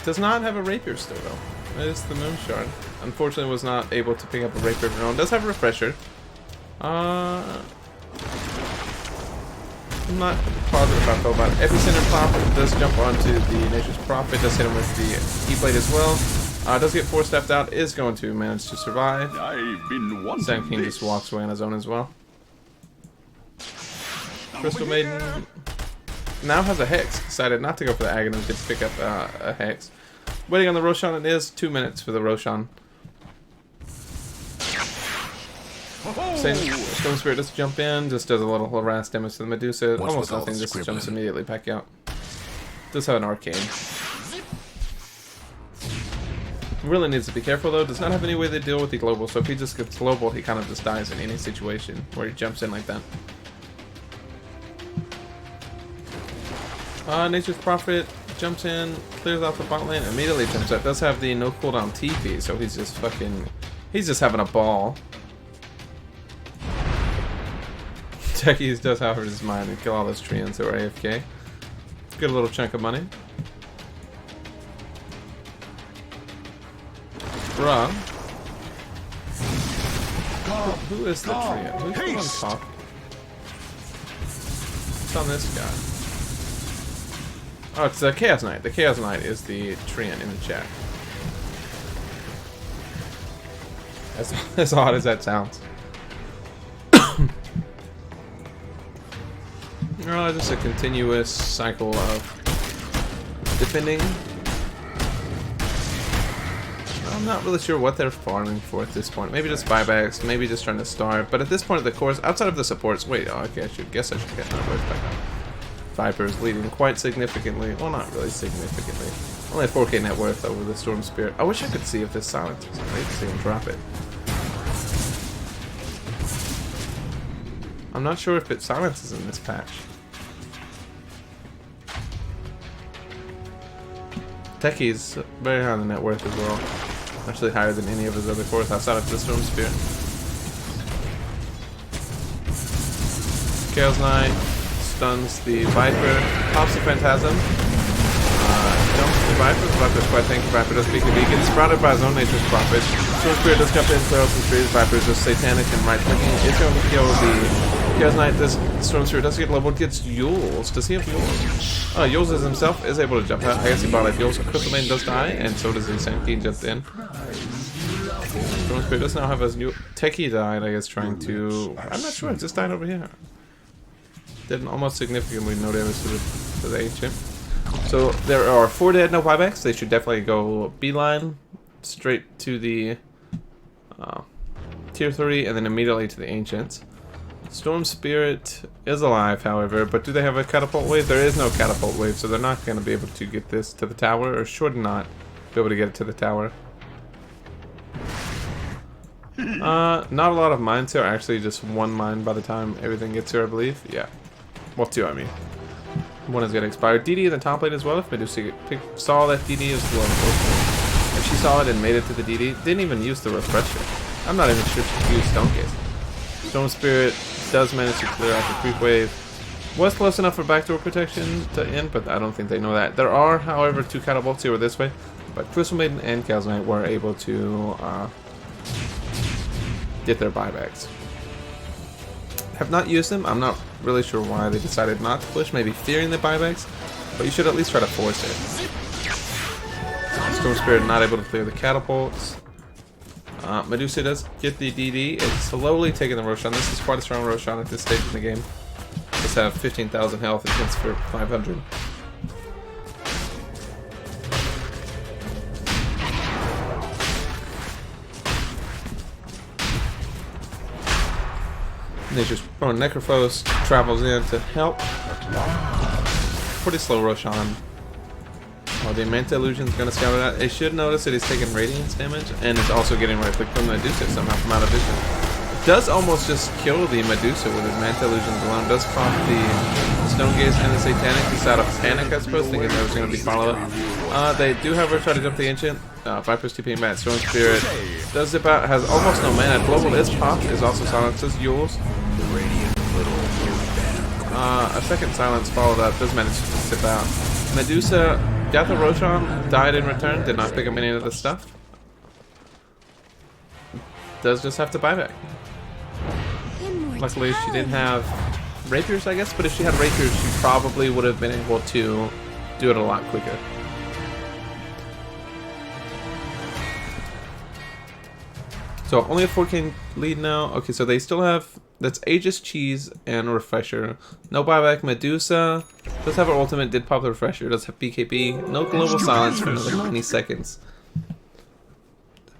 does not have a rapier still though. That is the Moon Shard. Unfortunately was not able to pick up a rapier of her own. Does have a refresher. I'm not positive about though about Epicenter Pop. Does jump onto the Nature's Prophet. Does hit him with the E-Blade as well. Does get 4-stepped out. Is going to manage to survive. I've been wanting Sand King this. just walks away on his own as well. Crystal Maiden now has a Hex. Decided not to go for the Aghanim. Did pick up a Hex. Waiting on the Roshan. It is 2 minutes for the Roshan. Stone Spirit just jump in, just does a little harass damage to the Medusa. Almost nothing, just jumps immediately back out. Does have an Arcane. Really needs to be careful though. Does not have any way to deal with the global, so if he just gets global, he kind of just dies in any situation where he jumps in like that. Nature's Prophet jumps in, clears out the bot lane, immediately jumps out. Does have the no cooldown TP, so he's just having a ball. Techies does have his mind and kill all those treants that were AFK. Get a little chunk of money. Bruh. Who is the treant? Who's the one top? What's on this guy? Oh, it's the Chaos Knight. The Chaos Knight is the treant in the chat. As odd as that sounds. Just a continuous cycle of defending. I'm not really sure what they're farming for at this point. Maybe just buybacks, maybe just trying to starve. But at this point of the course, outside of the supports, wait, okay, I should get my voice back on. Vipers leading quite significantly. Well, not really significantly. Only a 4k net worth over the Storm Spirit. I wish I could see if this silences. I'd like to see him drop it. I'm not sure if it silences in this patch. Techies very high on the net worth as well. Actually higher than any of his other cores outside of the Storm Spirit. Chaos Knight stuns the Viper, pops the Phantasm, jumps the Viper. The Viper's quite tanky. Viper does BKB, gets sprouted by his own Nature's Prophet. Storm Spirit does jump in, clear out some trees. Viper's just satanic and right clicking. It's going to kill the Chaos Knight. This Storm Spirit does get leveled, gets Yules. Does he have Yules? Yules is himself is able to jump out. I guess he bought like Yules. Crystal Maiden does die, and so does the Sand King jumped in. Storm Spirit does now have his new Techie died, I guess, trying to. I'm not sure, it just died over here. Did almost significantly no damage to the Ancient. So there are 4 dead, no buybacks. They should definitely go beeline straight to the tier 3 and then immediately to the Ancients. Storm Spirit is alive, however, but do they have a catapult wave? There is no catapult wave, so they're not going to be able to get this to the tower, or should not be able to get it to the tower. Not a lot of mines here, actually just 1 mine by the time everything gets here, I believe. Yeah. Well, 2, I mean. One is gonna expire. DD in the top lane as well. If Medusa saw that DD is low, if she saw it and made it to the DD, didn't even use the refresher. I'm not even sure she used Stone Gaze. Storm Spirit does manage to clear out the creep wave. Was close enough for backdoor protection to end, but I don't think they know that. There are, however, 2 catapults here this way, but Crystal Maiden and Chaos Knight were able to get their buybacks. Have not used them. I'm not really sure why they decided not to push, maybe fearing the buybacks, but you should at least try to force it. Storm Spirit not able to clear the catapults. Medusa does get the DD. It's slowly taking the Roshan. This is quite a strong Roshan at this stage in the game. Just have 15,000 health against for 500. Nature's Necrophos travels in to help. Pretty slow Roshan. Oh, the Manta Illusion is going to scout it out. They should notice that he's taking Radiance damage, and it's also getting right click from Medusa somehow from out of vision. It does almost just kill the Medusa with his Manta Illusions alone. Does pop the Stone Gaze and the Satanic. He's out of panic, I suppose, thinking there was going to be follow-up. They do, however, try to jump the Ancient. Viper's TPing back. Storm Spirit does zip out, has almost no mana. Global is popped, is also silences Yules. A second silence followed up, does manage to zip out. Medusa got the Roshan, died in return, did not pick up any of the stuff. Does just have to buy back. Luckily she didn't have rapiers, I guess, but if she had rapiers she probably would have been able to do it a lot quicker. So only a 4K lead now. Okay, so they still have, that's Aegis, Cheese, and Refresher. No buyback. Medusa does have her ultimate, did pop the Refresher, does have BKB. No global silence for another 90 seconds.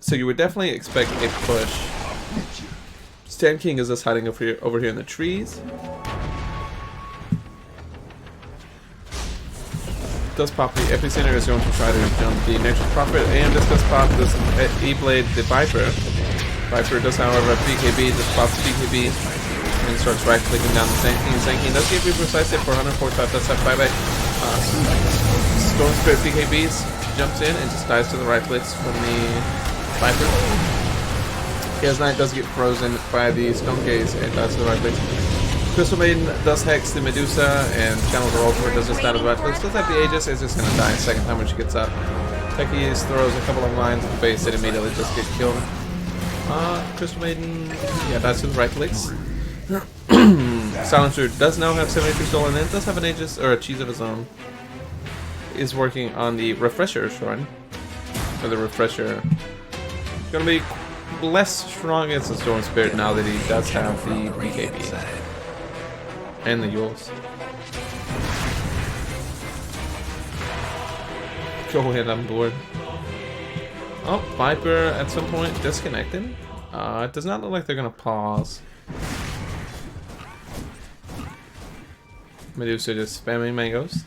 So you would definitely expect a push. Stan King is just hiding over here in the trees. Does pop the Epicenter, is going to try to jump the Nature's Prophet, and this does pop this E-Blade, the Viper. Viper does, however, BKB, just pops BKB and starts right clicking down the Sanking. Sanking does get precise hit for 145, does have buyback. Storm Spirit BKBs jumps in and just dies to the right clicks from the Viper. Chaos Knight does get frozen by the Stone Gaze and dies to the right clicks. Crystal Maiden does hex the Medusa and channels her ultimate, does just die to the right clicks. Does have the Aegis, is just going to die a second time when she gets up. Techies throws a couple of lines at the base and immediately just get killed. Crystal Maiden, yeah, dies to the right clicks. Silencer does now have 73 stolen in, does have an Aegis, or a cheese of his own. Is working on the Refresher shrine. Or the Refresher. Gonna be less strong against the Storm Spirit now that he does have the BKB. And the Yules. Go ahead on board. Oh, Viper at some point disconnected. It does not look like they're gonna pause. Medusa just spamming mangoes.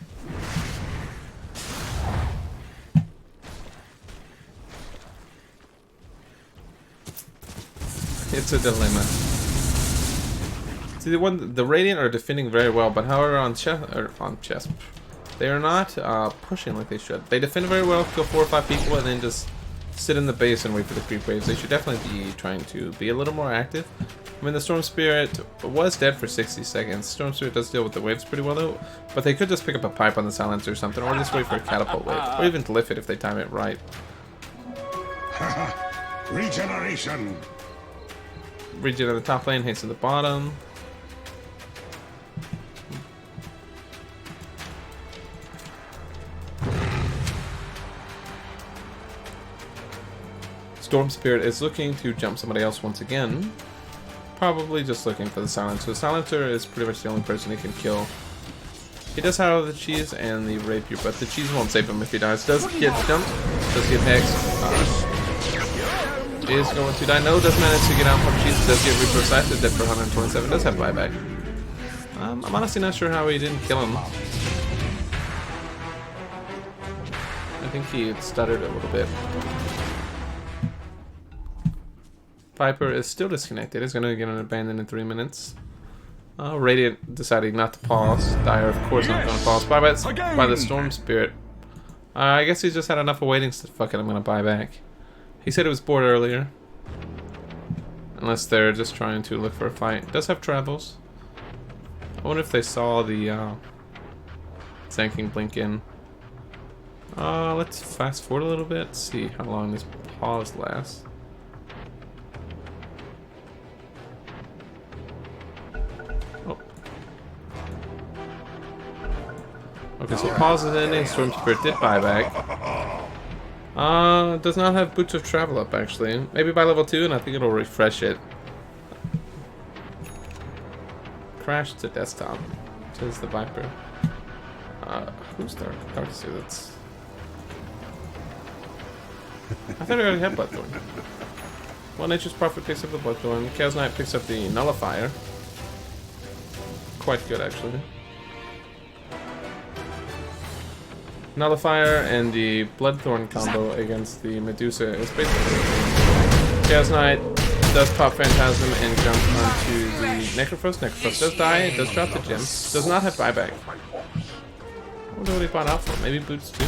It's a dilemma. See, the Radiant are defending very well, but however on chest, they are not pushing like they should. They defend very well, kill 4 or 5 people, and then just sit in the base and wait for the creep waves. They should definitely be trying to be a little more active. I mean, the Storm Spirit was dead for 60 seconds. Storm Spirit does deal with the waves pretty well though, but they could just pick up a pipe on the silencer or something, or just wait for a catapult wave, or even to lift it if they time it right. Regeneration. Regen at the top lane, haste to the bottom. Storm Spirit is looking to jump somebody else once again. Probably just looking for the Silencer. The Silencer is pretty much the only person he can kill. He does have the cheese and the rapier, but the cheese won't save him if he dies. Does get jumped, does get hexed. Is going to die. No, does manage to get out from cheese. Does get reprocessed. Dead for 127. Does have buyback. I'm honestly not sure how he didn't kill him. I think he stuttered a little bit. Viper is still disconnected. He's going to get an abandon in 3 minutes. Radiant deciding not to pause. Dire, of course, not going to pause. Buyback by the Storm Spirit. I guess he's just had enough of waiting, so fuck it, I'm going to buy back. He said he was bored earlier. Unless they're just trying to look for a fight. It does have travels. I wonder if they saw the Zanking blink in. Let's fast forward a little bit, see how long this pause lasts. Oh. Okay, so pause is ending. Storm Spirit did buyback. Does not have Boots of Travel up actually. Maybe by level 2, and I think it'll refresh it. Crash to desktop. Says the Viper. Who's Dark? That's. I thought I already had Bloodthorn. Well, Nature's Prophet picks up the Bloodthorn. Chaos Knight picks up the Nullifier. Quite good, actually. Nullifier and the Bloodthorn combo against the Medusa is basically. Chaos Knight does pop Phantasm and jump onto the Necrophos. Necrophos does die, it does drop the gem. Does not have buyback. I wonder what he bought out for. Maybe boots too?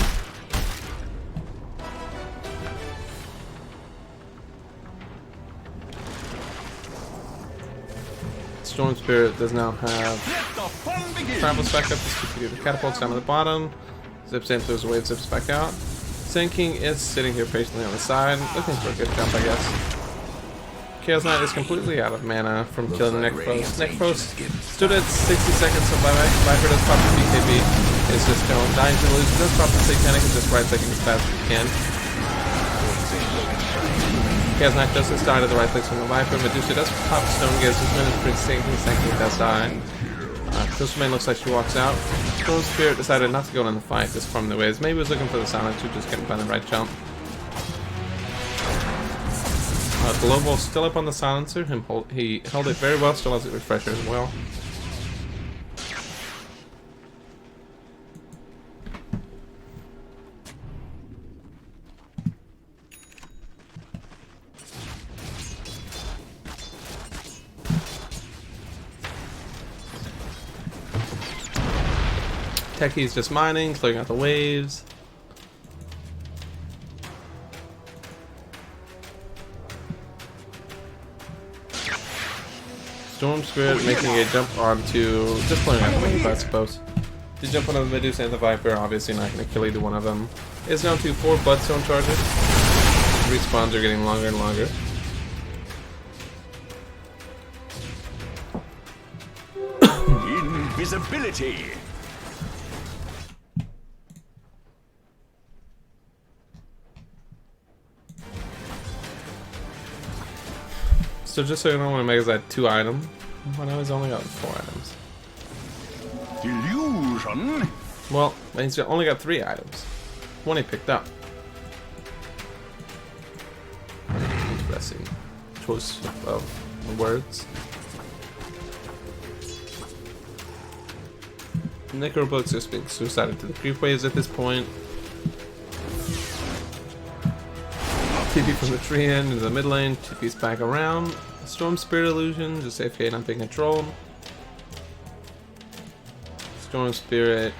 Storm Spirit does now have travels back up to the catapults down to the bottom. Zips in, throws away, zips back out. Sand King is sitting here patiently on the side, looking for a good jump, I guess. Chaos Knight is completely out of mana from killing Necrophos. Necrophos stood at 60 seconds of buyback. Viper does pop the BKB. It's just dying to lose. Does pop the Satanic and just right-clicking as fast as he can. Chaos Knight does just die to the right clicks from the Viper. Medusa does pop Stone Gaze. This minute is pretty safe. Sand King does die. Coastman looks like she walks out. Storm Spirit decided not to go in the fight, just from the ways. Maybe he was looking for the silence, who just couldn't find the right jump. Global still up on the silencer. He held it very well, still has a refresher as well. Techies just mining, clearing out the waves. Storm Spirit making a jump onto, just playing out the wave, I suppose. To jump onto the Medusa and the Viper, obviously not going to kill either one of them. It's down to 4 Bloodstone charges. Respawns are getting longer and longer. Invisibility. So just so you know, when Mega's had 2 items, when I was only got 4 items. Illusion. Well, he's only got 3 items. 1 he picked up. Interesting choice of words. Necrobook's just being suicided to the creep waves at this point. TP from the tree end into the mid lane, TP's back around. Storm Spirit Illusion, just AFK not being controlled. Storm Spirit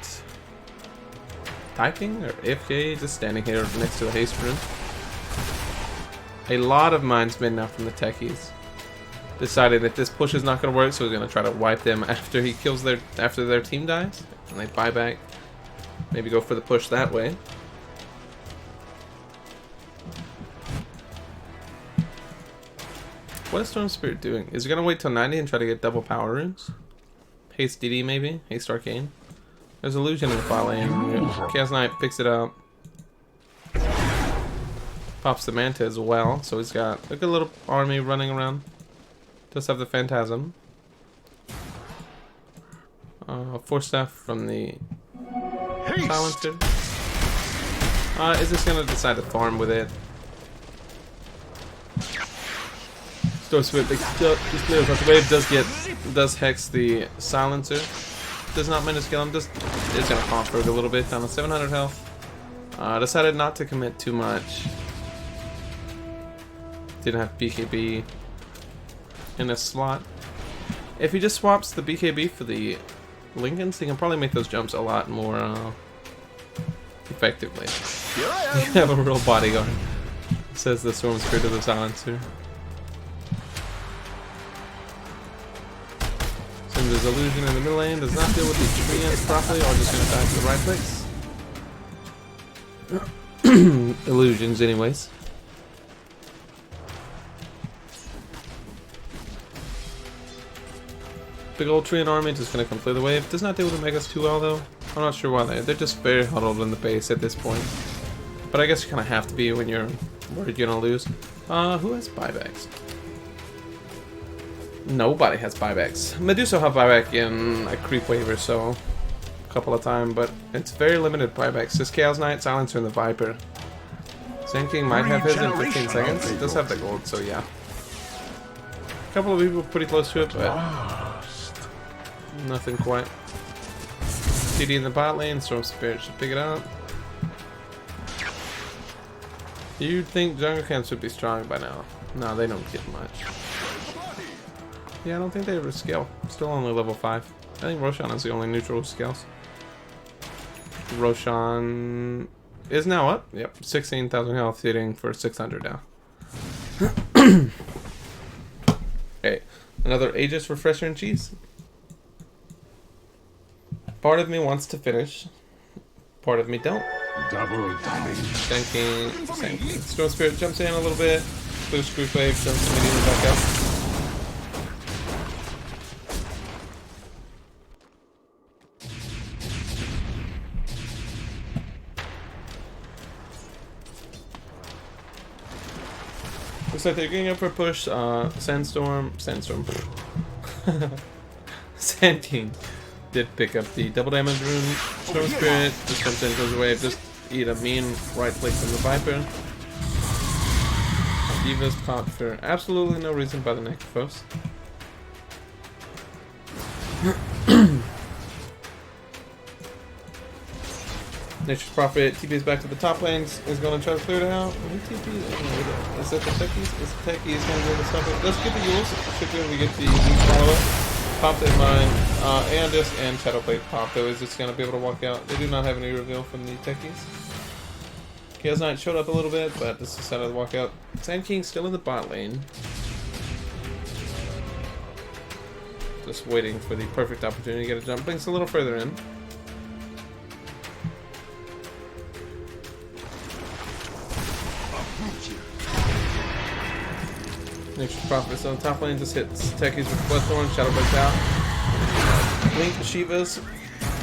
typing or AFK, just standing here next to the haste rune. A lot of minds made now from the techies. Decided that this push is not going to work, so he's going to try to wipe them after he kills after their team dies, and they buy back. Maybe go for the push that way. What is Storm Spirit doing? Is he gonna wait till 90 and try to get double power runes? Haste DD maybe? Haste Arcane? There's Illusion in the far lane. Chaos Knight picks it up. Pops the Manta as well, so he's got a good little army running around. Does have the Phantasm. Force Staff from the Silencer. Is this gonna decide to farm with it? Storm Spirit just clears out the wave, does hex the Silencer. Does not manage to kill him, is gonna pop for a little bit, down to 700 health. Decided not to commit too much. Didn't have BKB in a slot. If he just swaps the BKB for the Lincolns, he can probably make those jumps a lot more effectively. You have a real bodyguard, says the Storm Spirit of the Silencer. There's illusion in the middle lane, does not deal with the treants properly, or just gonna die to the right place. Illusions anyways. Big old treant army just gonna come clear the wave. Does not deal with the Megas too well though. I'm not sure why they're just very huddled in the base at this point. But I guess you kinda have to be when you're worried you're gonna lose. Who has buybacks? Nobody has buybacks. Medusa have buyback in a creep wave or so. A couple of times, but it's very limited buybacks. Just Chaos Knight, Silencer, and the Viper. Sand King might have his in 15 seconds. He does have the gold, so yeah. A couple of people pretty close to it, but nothing quite. TD in the bot lane, Storm Spirit should pick it up. You'd think jungle camps would be strong by now. No, they don't get much. Yeah, I don't think they ever scale. Still only level 5. I think Roshan is the only neutral who scales. Roshan is now up. Yep, 16,000 health, hitting for 600 now. Okay, another Aegis refresher and cheese. Part of me wants to finish. Part of me don't. Double damage. Sand King. Storm Spirit jumps in a little bit. Boost Group Wave, jumps immediately back up. Looks like they're getting up for a push. Sandstorm. Sand King did pick up the double damage rune. Storm Spirit just comes in, goes away. Just eat a mean right click from the Viper. Divas popped for absolutely no reason by the Necrophos. Nature's Prophet TP's back to the top lanes. Is going to try to clear it out. Who TP? Is that the techies? Is the techies going to be able to stop it? Let's get the Yules. Should be able to get the follow up. Popped in mine. Aeondis and Shadowplate popped. Though is just going to be able to walk out. They do not have any reveal from the techies. Chaos Knight showed up a little bit, but just decided to walk out. Sand King still in the bot lane. Just waiting for the perfect opportunity to get a jump. Blinks a little further in. Nature's Prophet is on the top lane, just hits techies with Bloodthorn, Shadow breaks out. Blink the Shivas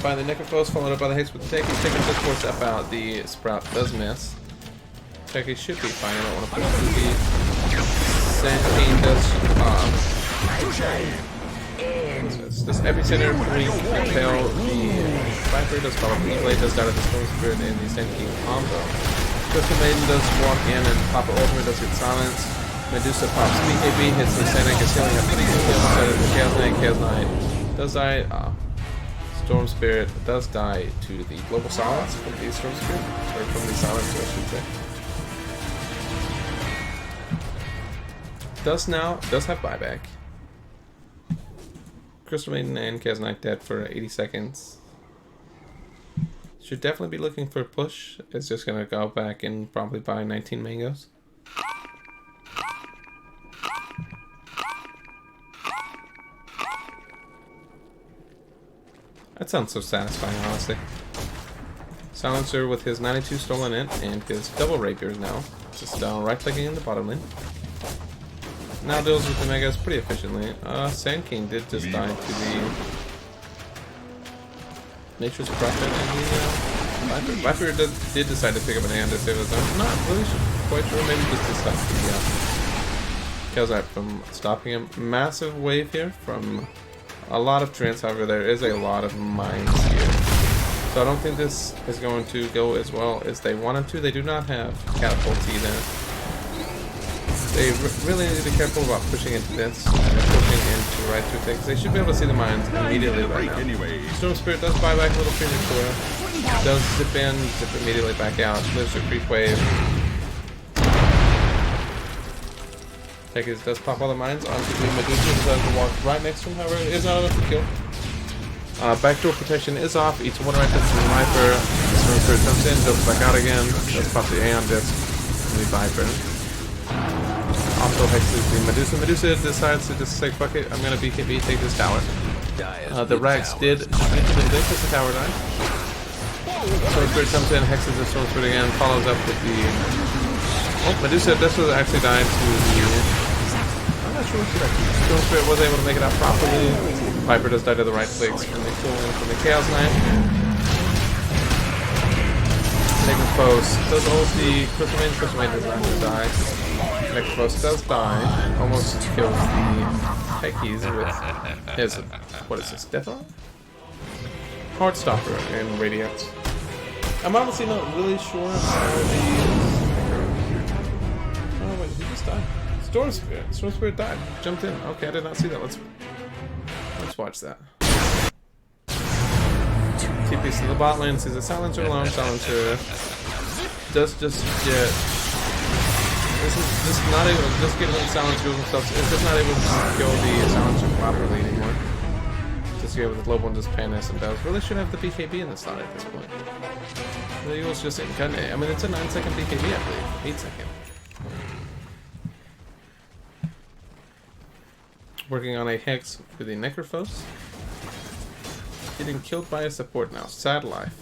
by the Necrophos, followed up by the Haste with the techies. Techies just force up out, the Sprout does miss. Techies should be fine, I don't want to push the beat. Sand King does this epicenter blink impale. The Viper does follow the blade, does die to the Storm Spirit and the Sand King combo. Crystal Maiden does walk in and pop an ultimate, does hit silence. Medusa pops BKB, hits the Sand is healing up pretty good. Chaos Knight does die. Storm Spirit does die to the global silence from the Storm Spirit, or from the silence, I should say. Does have buyback. Crystal Maiden and Chaos Knight dead for 80 seconds. Should definitely be looking for a push. It's just gonna go back and probably buy 19 mangoes. That sounds so satisfying, honestly. Silencer with his 92 stolen int and his double rapiers now. Just right clicking in the bottom lane. Now deals with the megas pretty efficiently. Sand King did just die to the Nature's Prophet and the Viper did decide to pick up an hand to save his own. Not really quite sure, maybe just to stop the Chaos Knight from stopping him. Massive wave here from a lot of treants, however there is a lot of mines here. So I don't think this is going to go as well as they wanted to. They do not have catapult either. They really need to be careful about pushing into this and pushing into right through things. They should be able to see the mines immediately right now. Storm Spirit does buy back a little premature. Does zip in, zip immediately back out. Lives a creep wave. Techies does pop all the mines onto the Medusa. Decides to walk right next to him, however, it is not enough to kill. Backdoor protection is off. Eats one right to the Viper. Sniper jumps in, jumps back out again. Does pop the Aeon disc from the Viper. Also hexes the Medusa. Medusa decides to just say, fuck it, I'm gonna BKB, take this tower. The Rags did shoot the bit as the tower died. Sorcerer jumps in, hexes the Sorcerer again, follows up with the... Oh, Medusa, this was actually died to the... I'm not sure what she died. Sorcerer was able to make it out properly. Viper does die to the right clicks from the kill from the Chaos Knight. Necrophos does ult the Crystal Maiden. Crystal Maiden is not going to die. Necrophos does die. Almost kills the Techies with his, what is this, Death Arm? Heartstopper and Radiance. I'm honestly not really sure how oh wait, he just died. Storm Spirit. Storm Spirit died. Jumped in. Okay, I did not see that. Let's watch that. TP's to the bot lane, sees a Silencer alone. Silencer does just get... This is just not able to just get rid of Silencer themselves. It's just not able to kill the Silencer properly anymore. Just get with the global and just Panis and does. Really should have the BKB in the slot at this point. The Eagle's just incarnate. I mean, it's a 9-second BKB, I believe. 8 second. Working on a Hex for the Necrophos. Getting killed by a support now. Sad life.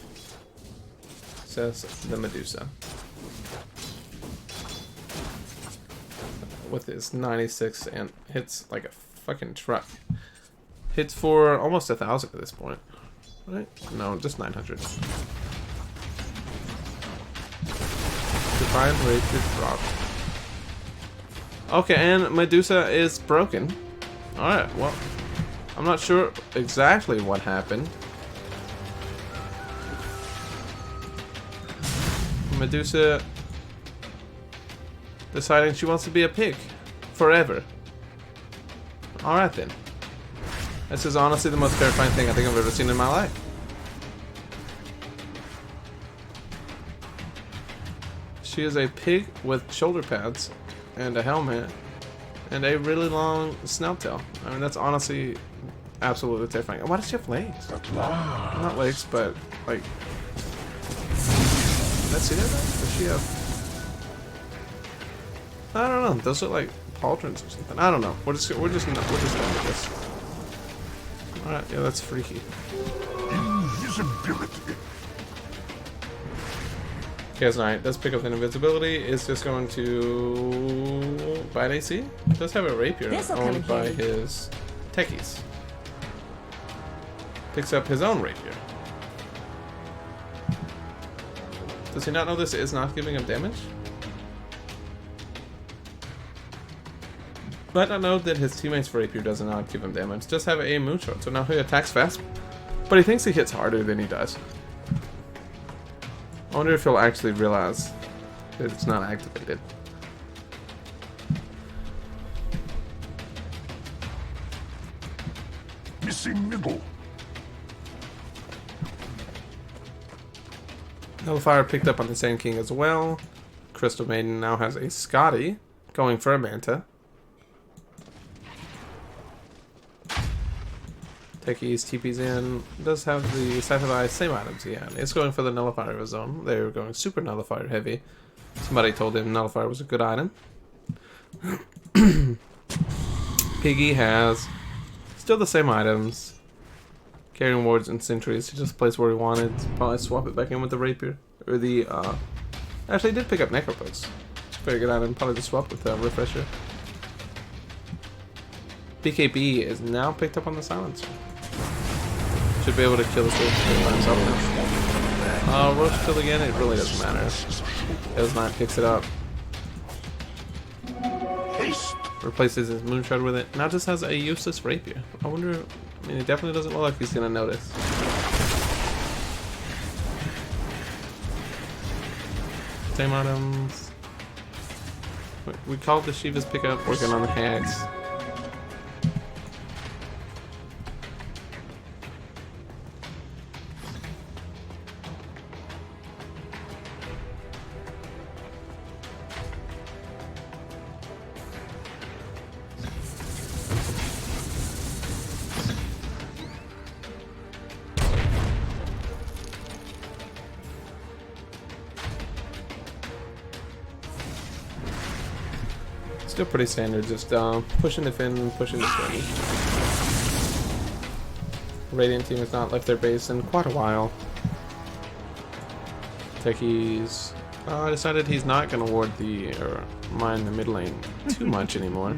Says the Medusa. With his 96 and hits like a fucking truck. Hits for almost 1,000 at this point. Right? No, just 900. Divine rate is dropped. Okay, and Medusa is broken. Alright, well, I'm not sure exactly what happened. Medusa deciding she wants to be a pig forever. Alright then. This is honestly the most terrifying thing I think I've ever seen in my life. She is a pig with shoulder pads and a helmet and a really long snout tail. I mean, that's honestly absolutely terrifying. Why does she have legs? Not legs, but like... Let's see that. Does she have... I don't know. Those look like pauldrons or something. I don't know. We're just done with this. All right. Yeah, that's freaky. Invisibility. Chaos Knight does pick up an invisibility. Is just going to bite AC. Does have a rapier owned by his techies. Picks up his own rapier. Does he not know this is not giving him damage? Might not know that his teammate's rapier does not give him damage. Just have a moonshot, so now he attacks fast, but he thinks he hits harder than he does. I wonder if he'll actually realize that it's not activated. Missing middle. Nullifier picked up on the Sand King as well. Crystal Maiden now has a Scotty going for a Manta. Techies, TP's in. Does have the Sight of Eye, same items he had. It's going for the Nullifier of his own. They were going super Nullifier heavy. Somebody told him Nullifier was a good item. Piggy has still the same items. Carrying wards and sentries. He just plays where he wanted. Probably swap it back in with the rapier. Or the, actually he did pick up Necrophos. It's a very good item. Probably just swap with the refresher. BKB is now picked up on the Silencer. Should be able to kill the sword by himself now. Roach kill again, it really doesn't matter. Chaos Knight picks it up. Replaces his Moonshard with it. Now just has a useless rapier. I wonder, I mean, it definitely doesn't look like he's gonna notice. Same items. We called the Shiva's pickup, working on the hacks. Still pretty standard, just pushing the fin and pushing the swing. Radiant team has not left their base in quite a while. Techies decided he's not going to ward or mine the mid lane too much anymore.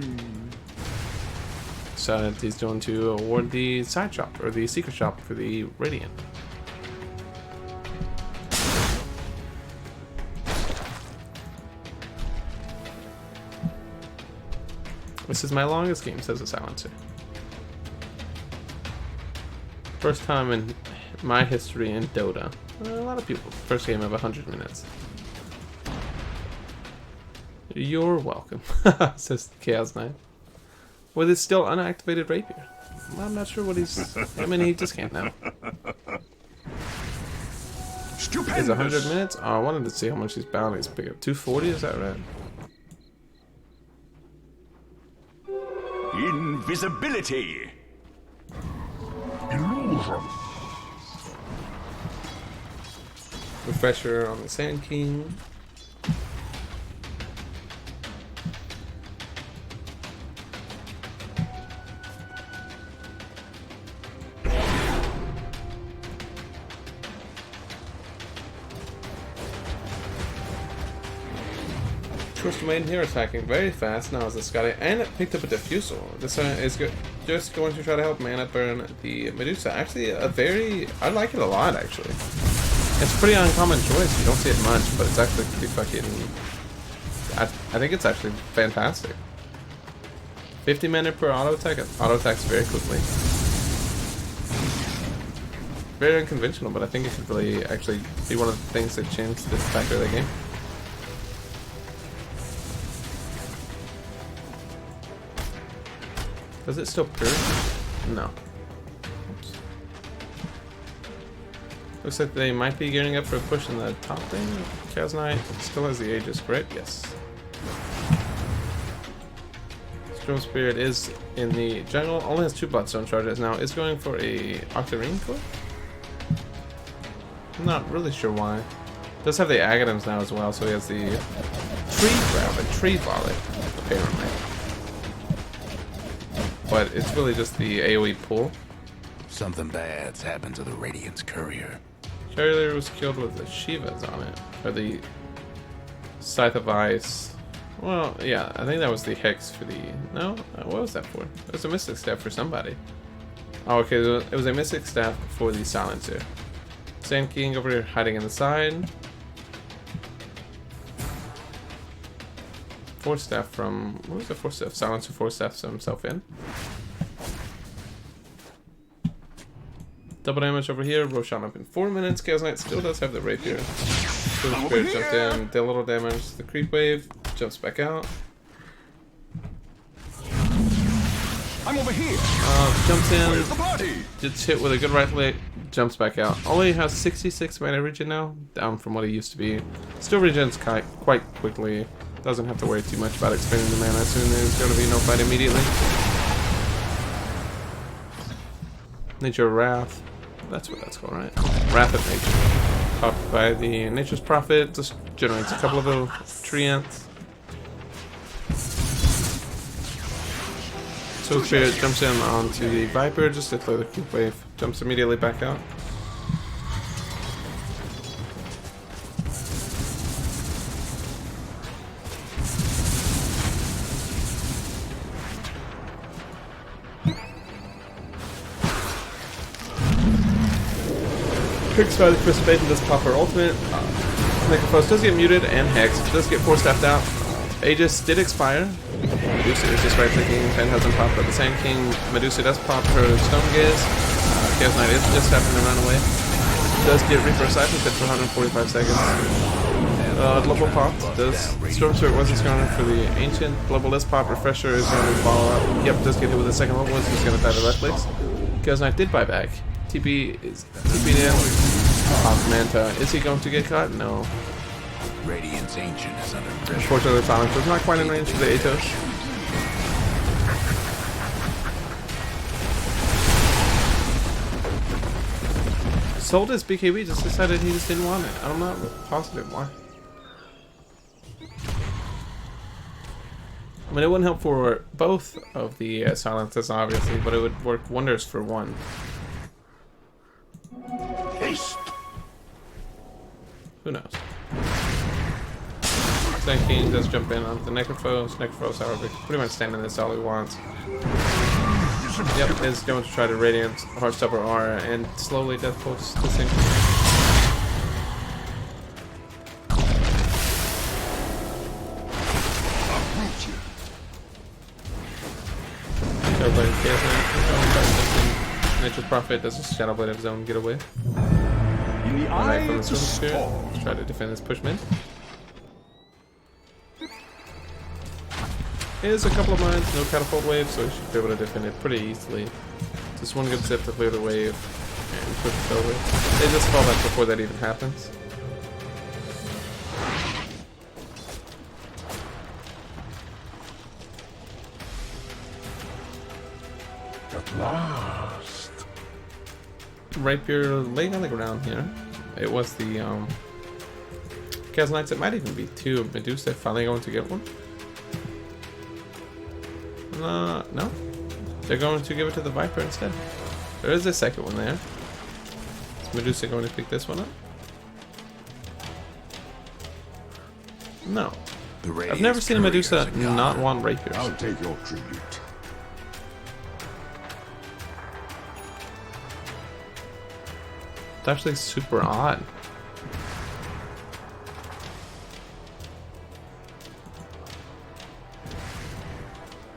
Decided he's going to award the side shop or the secret shop for the Radiant. This is my longest game, says the silencer. First time in my history in Dota. A lot of people. First game of 100 minutes. You're welcome, says Chaos Knight. With his still unactivated rapier. I'm not sure what he's... I mean, he just can't now. Is 100 minutes? Oh, I wanted to see how much he's bound. He's pick up 240, is that right? Invisibility. Refresher on the Sand King. Crystal Maiden here attacking very fast now as the Scotty, and it picked up a Diffusal. This is just going to try to help mana burn the Medusa. Actually, I like it a lot, actually. It's a pretty uncommon choice. You don't see it much, but it's actually pretty fucking... I think it's actually fantastic. 50 mana per auto attack. It auto attacks very quickly. Very unconventional, but I think it could really actually be one of the things that changed this factor of the game. Does it still purge? No. Oops. Looks like they might be gearing up for a push in the top thing. Chaos Knight still has the Aegis, right? Yes. Storm Spirit is in the jungle. Only has 2 Bloodstone charges now. Is going for a Octarine Core? I'm not really sure why. Does have the Agadams now as well, so he has the Tree Grab and Tree Volley, apparently. But it's really just the AoE pull. Something bad's happened to the Radiant's courier. Carrier was killed with the Shivas on it. Or the Scythe of Ice. Well, yeah, I think that was the Hex for the... No? What was that for? It was a Mystic Staff for somebody. Oh, okay, it was a Mystic Staff for the Silencer. Sand King over here hiding in the side. Force Staff from... What was the Force Staff? Silencer Force Staff himself in. Double damage over here. Roshan up in 4 minutes. Chaos Knight still does have the Rapier. Silver Spirit jumped in. Did a little damage. The Creep Wave jumps back out. I'm over here. Jumps in. Where's the party? Gets hit with a good right leg. Jumps back out. Only has 66 mana regen now. Down from what he used to be. Still regens quite quickly. Doesn't have to worry too much about expending the mana. Soon there's going to be no fight immediately. Nature Wrath. That's what that's called, right? Wrath of Nature. Popped by the Nature's Prophet. Just generates a couple of little tree ants. Soul Spirit jumps in onto the Viper just to clear the Creep Wave. Jumps immediately back out. Tricks by the Crystal Maiden does pop her ultimate. Necrophos does get muted and Hex. Does get Force Staffed out. Aegis did expire. Medusa is just right clicking. Pen hasn't popped, but the Sand King Medusa does pop her Stone Gaze. Chaos Knight is just having to run away. Does get Reaper Cypher fit for 145 seconds. Global popped. Does Storm Spirit wasn't strong enough for the Ancient. Global is pop. Refresher is going to follow up. Yep, does get hit with a second level. He's going to die the left legs. Chaos Knight did buy back. TP is TP'd in. Pop Manta. Is he going to get caught? No. Radiant's Ancient is under pressure. Unfortunately, the Silence was not quite in range for the Atos. Sold his BKB, just decided he just didn't want it. I'm not positive why. mean, it wouldn't help for both of the silences, obviously, but it would work wonders for one. Haste. Who knows? Sand King does jump in on the Necrophos. Necrophos, however, can pretty much stand in this all he wants. Yep, is going to try to Radiant Heartstopper aura and slowly Death Pulse to sink. Shadowblade Chaos Knight. Nature's Prophet does a Shadowblade of his own getaway. In the Alright, eye from the of the Silver Spirit. storm. Let's try to defend this push mid. Is a couple of mines, no catapult wave, so he should be able to defend it pretty easily. Just one good zip to clear the wave and push it over. They just fall back before that even happens. At last. Rapier laying on the ground here. It was the Chaos Knights. It might even be two Medusa finally going to get one. No. They're going to give it to the Viper instead. There is a second one there. Is Medusa going to pick this one up? No. I've never seen a Medusa not want rapiers. I'll take your tribute. It's actually super odd.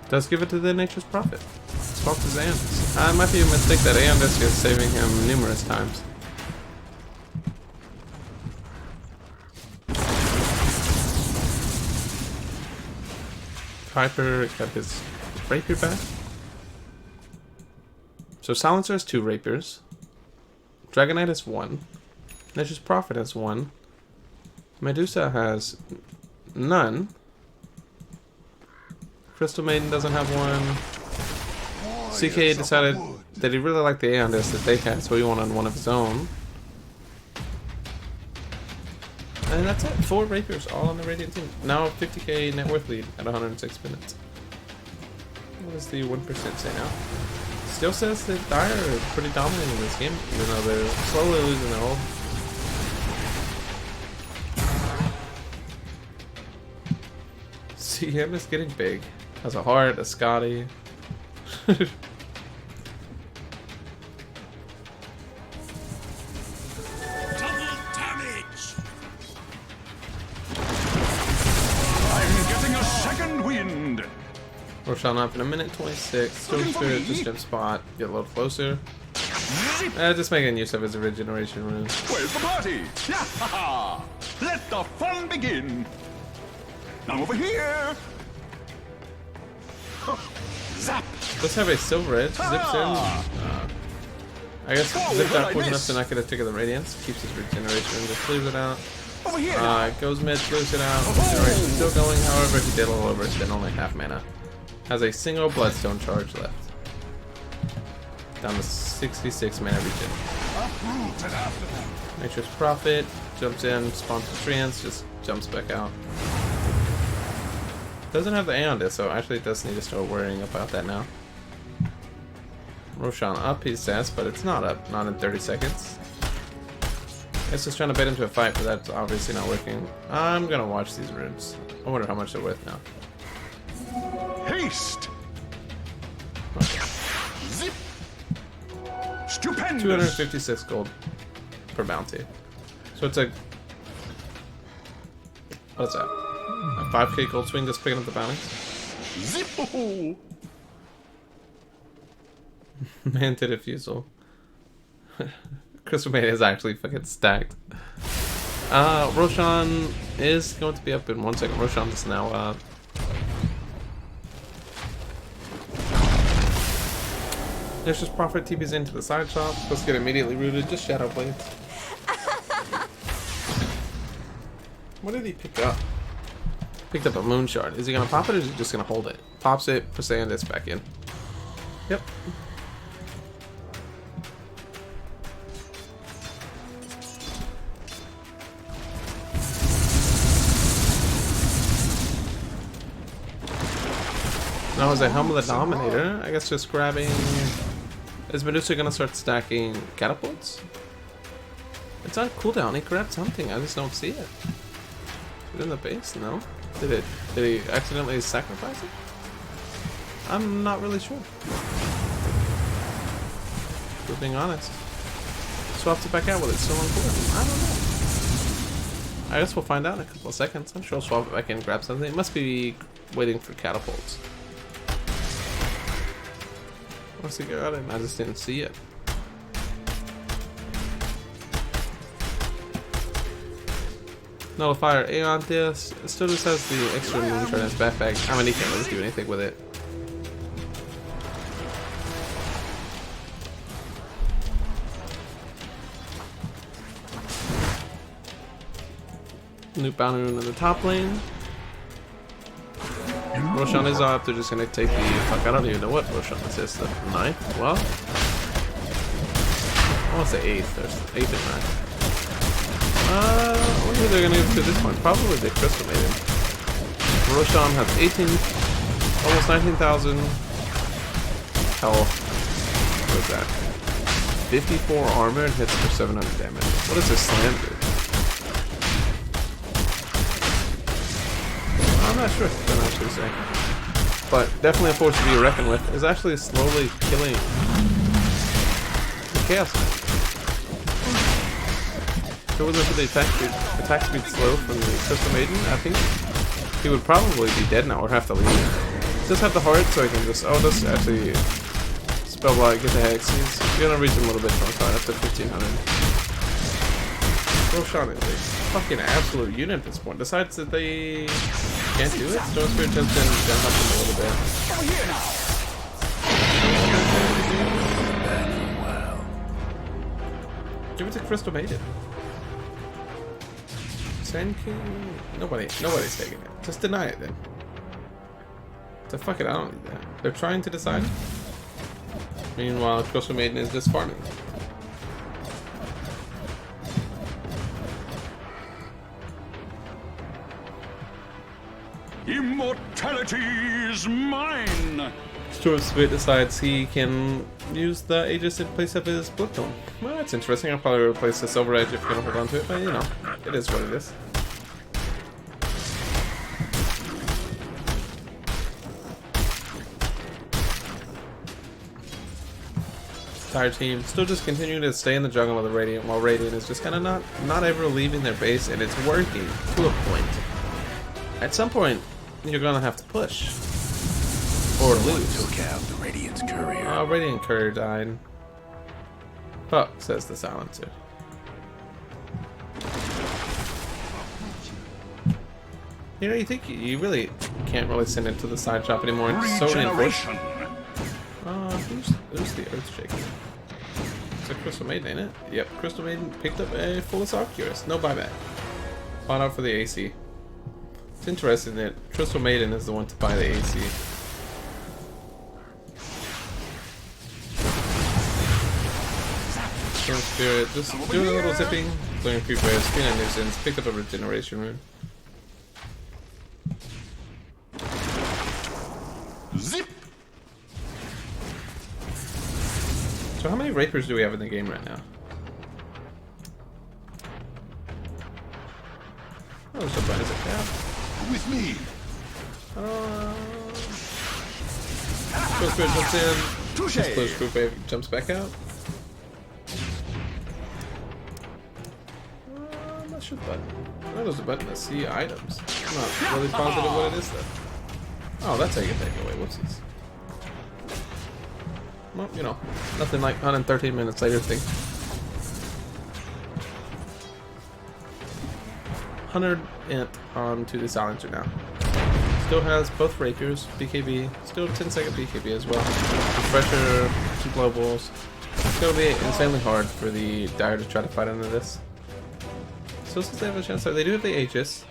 Does give it to the Nature's Prophet. Swap his Aeondis. It might be a mistake that Aeondis is saving him numerous times. Piper got his rapier back. So Silencer has 2 rapiers. Dragonite has 1. Nature's Prophet has 1. Medusa has none. Crystal Maiden doesn't have one. CK decided that he really liked the Aeondis that they had, so he wanted one of his own. And that's it. 4 rapiers, all on the Radiant team. Now 50k net worth lead at 106 minutes. What does the 1% say now? Still says that Dire is pretty dominant in this game, even though they're slowly losing their hold. CM is getting big. Has a heart, a Scotty. Double damage! I'm getting a second wind. Roshan up in a minute 26. Storm Spirit just jump spot. Get a little closer. Just making use of his regeneration rune. Where's the party? Yeah! Let the fun begin. Now over here. Zap. Let's have a Silver Edge. Zips in. I guess zipped out quick enough to not get a tick of the Radiance. Keeps his regeneration and just clears it out. Over here. Goes mid, clears it out. Regeneration still going. However, he did a little overspend, only half mana. Has a single Bloodstone charge left. Down to 66 mana regen. Nature's Prophet jumps in, spawns the treants, just jumps back out. Doesn't have the Aeondis, so actually it does need to start worrying about that now. Roshan up, he says, but it's not up, not in 30 seconds. It's just trying to bait him to a fight, but that's obviously not working. I'm gonna watch these runes. I wonder how much they're worth now. Haste. Zip. Stupendous. 256 gold per bounty. So it's a... What's that? A 5k gold swing just picking up the bounties? Zip. Manta Diffusal. Crystal Maiden is actually fucking stacked. Roshan is going to be up in 1 second. Roshan is now There's just Prophet TP's into the side shop. Let's get immediately rooted. Just Shadow Blades. What did he pick up? Picked up a Moon Shard. Is he gonna pop it or is he just gonna hold it? Pops it, puts Aeondis back in. Yep. Now is a Helm of the Dominator. I guess just grabbing... Is Medusa gonna start stacking catapults? It's on cooldown. He grabbed something. I just don't see it. Is it in the base? No. Did he accidentally sacrifice it? I'm not really sure. Just being honest. Swapped it back out with it still on cooldown. I don't know. I guess we'll find out in a couple of seconds. I'm sure I'll swap it back in and grab something. It must be waiting for catapults. Once he got it, I just didn't see it. Nullifier Aeon this. It still just has the extra moonshot in his backpack. I mean, he can't really do anything with it. New bounty rune in the top lane. Roshan is up. They're just gonna take the fuck. I don't even know what Roshan is. The 9th? Well, I want to say 8th. There's 8th and 9th. What are they gonna do to this point? Probably the Crystal Maiden. Roshan has 18, almost 19,000 health. What is that? 54 armor and hits for 700 damage. What does this slam do? I'm not sure. Don't actually say. But definitely a force to be reckoned with. Is actually slowly killing the Chaos Knight. If it wasn't for the attack speed slow from the Crystal Maiden, I think he would probably be dead now or have to leave. Just have the heart so he can just this actually spell block, get the hex. He's gonna reach him a little bit from side up to 1500. Roshan is a fucking absolute unit at this point. Decides that they can't do it. Stone Spirit jumps in and helps him a little bit. Over here now. Give it to Crystal Maiden. Sand King? Nobody's taking it. Just deny it then. So fuck it, I don't need that. They're trying to decide. Meanwhile, Crystal Maiden is just farming. Immortality is mine. Storm Spirit decides he can use the Aegis in place of his Bloodstone. Well, that's interesting. I'll probably replace the Silver Edge if you're gonna hold on to it, but you know, it is what it is. Entire team still just continuing to stay in the jungle of the Radiant, while Radiant is just kind of not ever leaving their base, and it's working to a point. At some point, you're gonna have to push or lose. Took out the Radiant's courier. Oh, Radiant Courier died. Fuck, says the silencer. You know, you think you really can't really send it to the side shop anymore. It's so reinforced. Who's the Earthshaker? It's a Crystal Maiden, ain't it? Yep, Crystal Maiden picked up a Fullest Arcurus. No buyback. Bought out for the AC. It's interesting that Crystal Maiden is the one to buy the AC. Storm Spirit, just doing a little zipping, clearing creepers, cleaning nuisance, picked up a regeneration rune. Zip. So how many rapiers do we have in the game right now? Oh, there's a bonus attack. With me. Close Spirit jumps in. Touché. Close Group Wave jumps back out. I'm not sure the button. Oh, there's a button to see items. I'm not really positive what it is though. Oh, that's how you get that away. Whoopsies. Well, you know, nothing like 113 minutes later thing. 100 int onto the silencer now. Still has both rapiers, BKB, still 10-second BKB as well. Refresher, 2 globals. It's gonna be insanely hard for the Dire to try to fight under this. So since they have a chance, they do have the Aegis.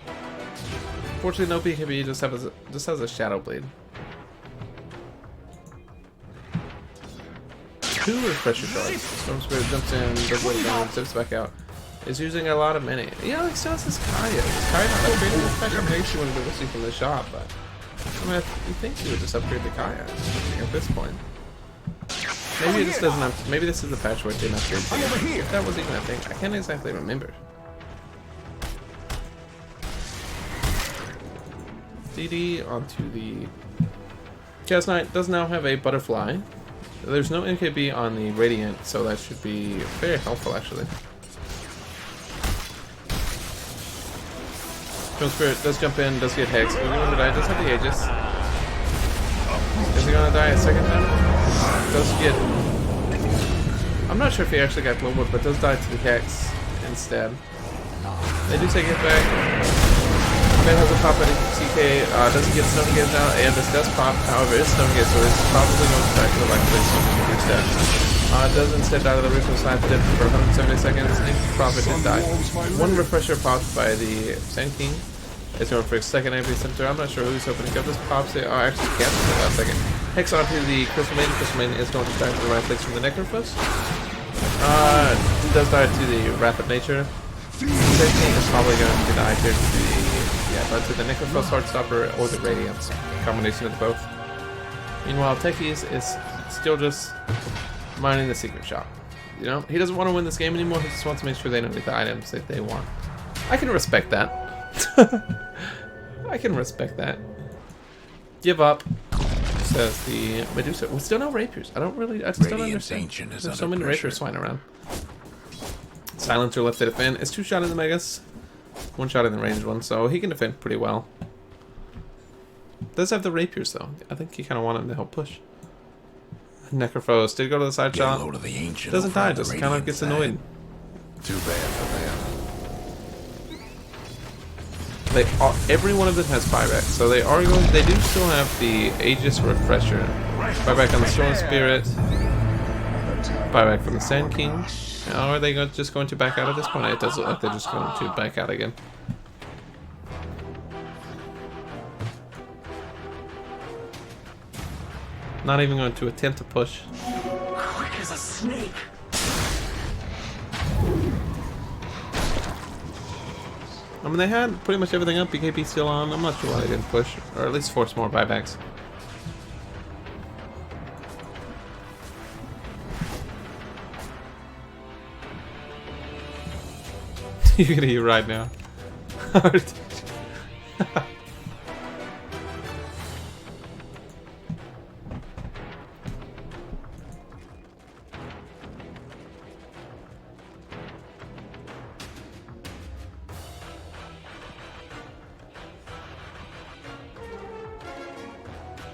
Fortunately, no BKB, just has a Shadow Blade. 2 refresher shards. Storm Spirit jumps in, does what it down, zips back out. Is using a lot of mini. Yeah, like so is this Kaya. This Kaya not upgrading the special makes you want to see from the shop, but I mean, you think you would just upgrade the kayak at this point. Maybe it just doesn't have. Maybe this is the patch where it didn't upgrade. If that was even a thing, I can't exactly remember. DD onto the Chaos Knight does now have a butterfly. There's no NKB on the Radiant, so that should be very helpful actually. Storm Spirit does jump in, does get Hex. Is he going to die? Does have the Aegis. Is he going to die a second time? Does get... I'm not sure if he actually got global, but does die to the Hex instead. They do take it back. Man has a pop at CK, doesn't get Stone Gaze now, and this does pop, however it's Stone Gaze, so it's probably going back to the right place to reduce that. Does instead die to the Ritual Side Dip for 170 seconds, and Prophet did die. One refresher popped by the Sand King. It's going for a second Epicenter. I'm not sure who's opening up this pops. They are actually canceled for the last second. Hex onto the Crystal Maiden. Crystal Maiden is going to die to the right place from the Necrophos. Does die to the Rapid Nature. Sand King is probably going to die here to the but to the Necrophos, Heartstopper, or the Radiance. Combination of both. Meanwhile, Techies is still just mining the secret shop. You know, he doesn't want to win this game anymore, he just wants to make sure they don't get the items that they want. I can respect that. I can respect that. Give up, says the Medusa. Well, still no rapiers. I just don't understand. There's so many rapiers flying around. Silencer left to defend. It's 2 shot in the Megas. 1 shot in the ranged one, so he can defend pretty well. Does have the rapiers though. I think he kind of wanted him to help push. Necrophos did go to the side shot. Doesn't die, just kind of gets annoyed. Too bad for them. Every one of them has buyback, so they do still have the Aegis Refresher. Buyback on the Storm Spirit. Buyback from the Sand King. Or are they just going to back out at this point? It does look like they're just going to back out again. Not even going to attempt to push. Quick as a snake. I mean, they had pretty much everything up. BKB still on. I'm not sure why they didn't push, or at least force more buybacks. You're gonna eat right now.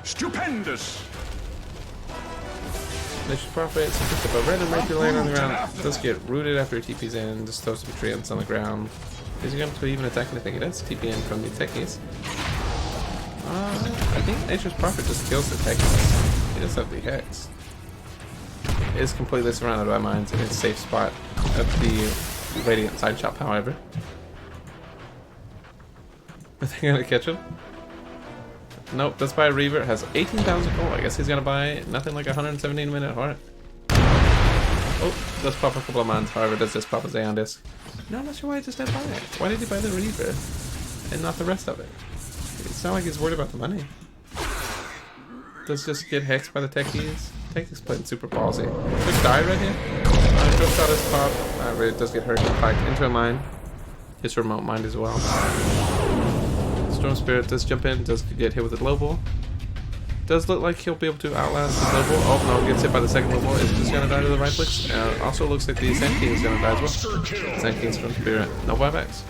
Stupendous! Nature's Prophet, so just up a random rapier laying on the ground. Does get rooted after he TP's in, just throws some treants on the ground. Is he going to even attack anything? He does TP in from the techies. I think Nature's Prophet just kills the techies. He does have the Hex. It is completely surrounded by mines in his safe spot at the Radiant side shop, however. Are they going to catch him? Nope, does buy a Reaver. It has 18,000 gold. I guess he's gonna buy nothing like 117 minute heart. Oh, does pop a couple of mines. However, does just pop a Xeon disc. No, I'm not sure why he just didn't buy it. Why did he buy the Reaver and not the rest of it? It's not like he's worried about the money. Does just get hexed by the techies. Techies playing super ballsy. Quick die right here. Drill shot is pop. However, it does get hurt into a mine. His remote mine as well. Storm Spirit does jump in, does get hit with a global. Does look like he'll be able to outlast the global. Oh no, gets hit by the second global. Is just gonna die to the right clicks. Also looks like the Sand King is gonna die as well. Sand King's Storm Spirit. No buybacks.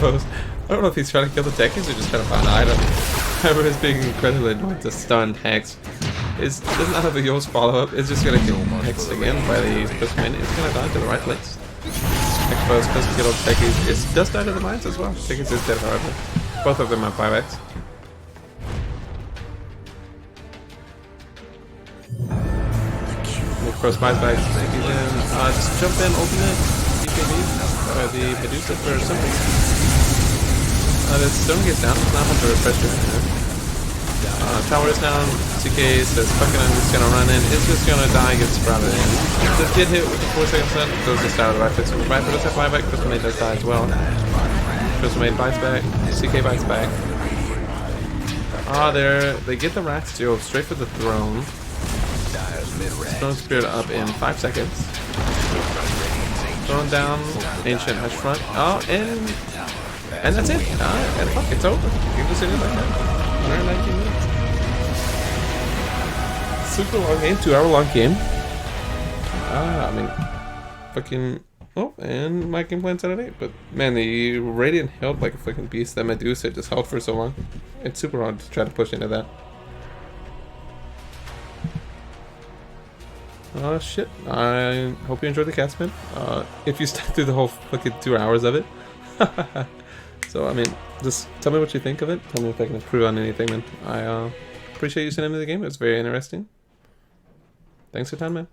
I don't know if he's trying to kill the techies or just trying to find an item. However, is being incredibly annoyed to stun Hex. Does not have a Yo's follow-up. It's just gonna kill Hex again by the first minute. It's gonna die to the right place. Exposed doesn't kill the techies. It does die to the mines as well. Techies is dead, however. Both of them have 5x. Cross buys techies in. Just jump in, ultimate. BKB. The Medusa for something. The stone gets down. It's not much of a pressure. Tower is down. CK says, fuck it, I'm just gonna run in. It's just gonna die, gets sprouted in. Does get hit with the 4 seconds left. Goes to start of the Viper. So the Viper does have buyback. Crystal Maid does die as well. Crystal Maid bites back. CK bites back. They get the Rack Steel straight for the throne. Stone Spirit up in 5 seconds. Throwing down Ancient Hush Front. Oh, and that's it. And fuck, it's over. You just ended like that. 119 minutes. Super long game, 2-hour long game. I mean, fucking. Oh, and my game plan's out of date. But man, the Radiant held like a fucking beast. That Medusa just held for so long. It's super hard to try to push into that. Oh shit. I hope you enjoyed the cast, man. If you stuck through the whole fucking 2 hours of it. So, I mean, just tell me what you think of it. Tell me if I can improve on anything, man. I appreciate you sending me the game. It was very interesting. Thanks for your time, man.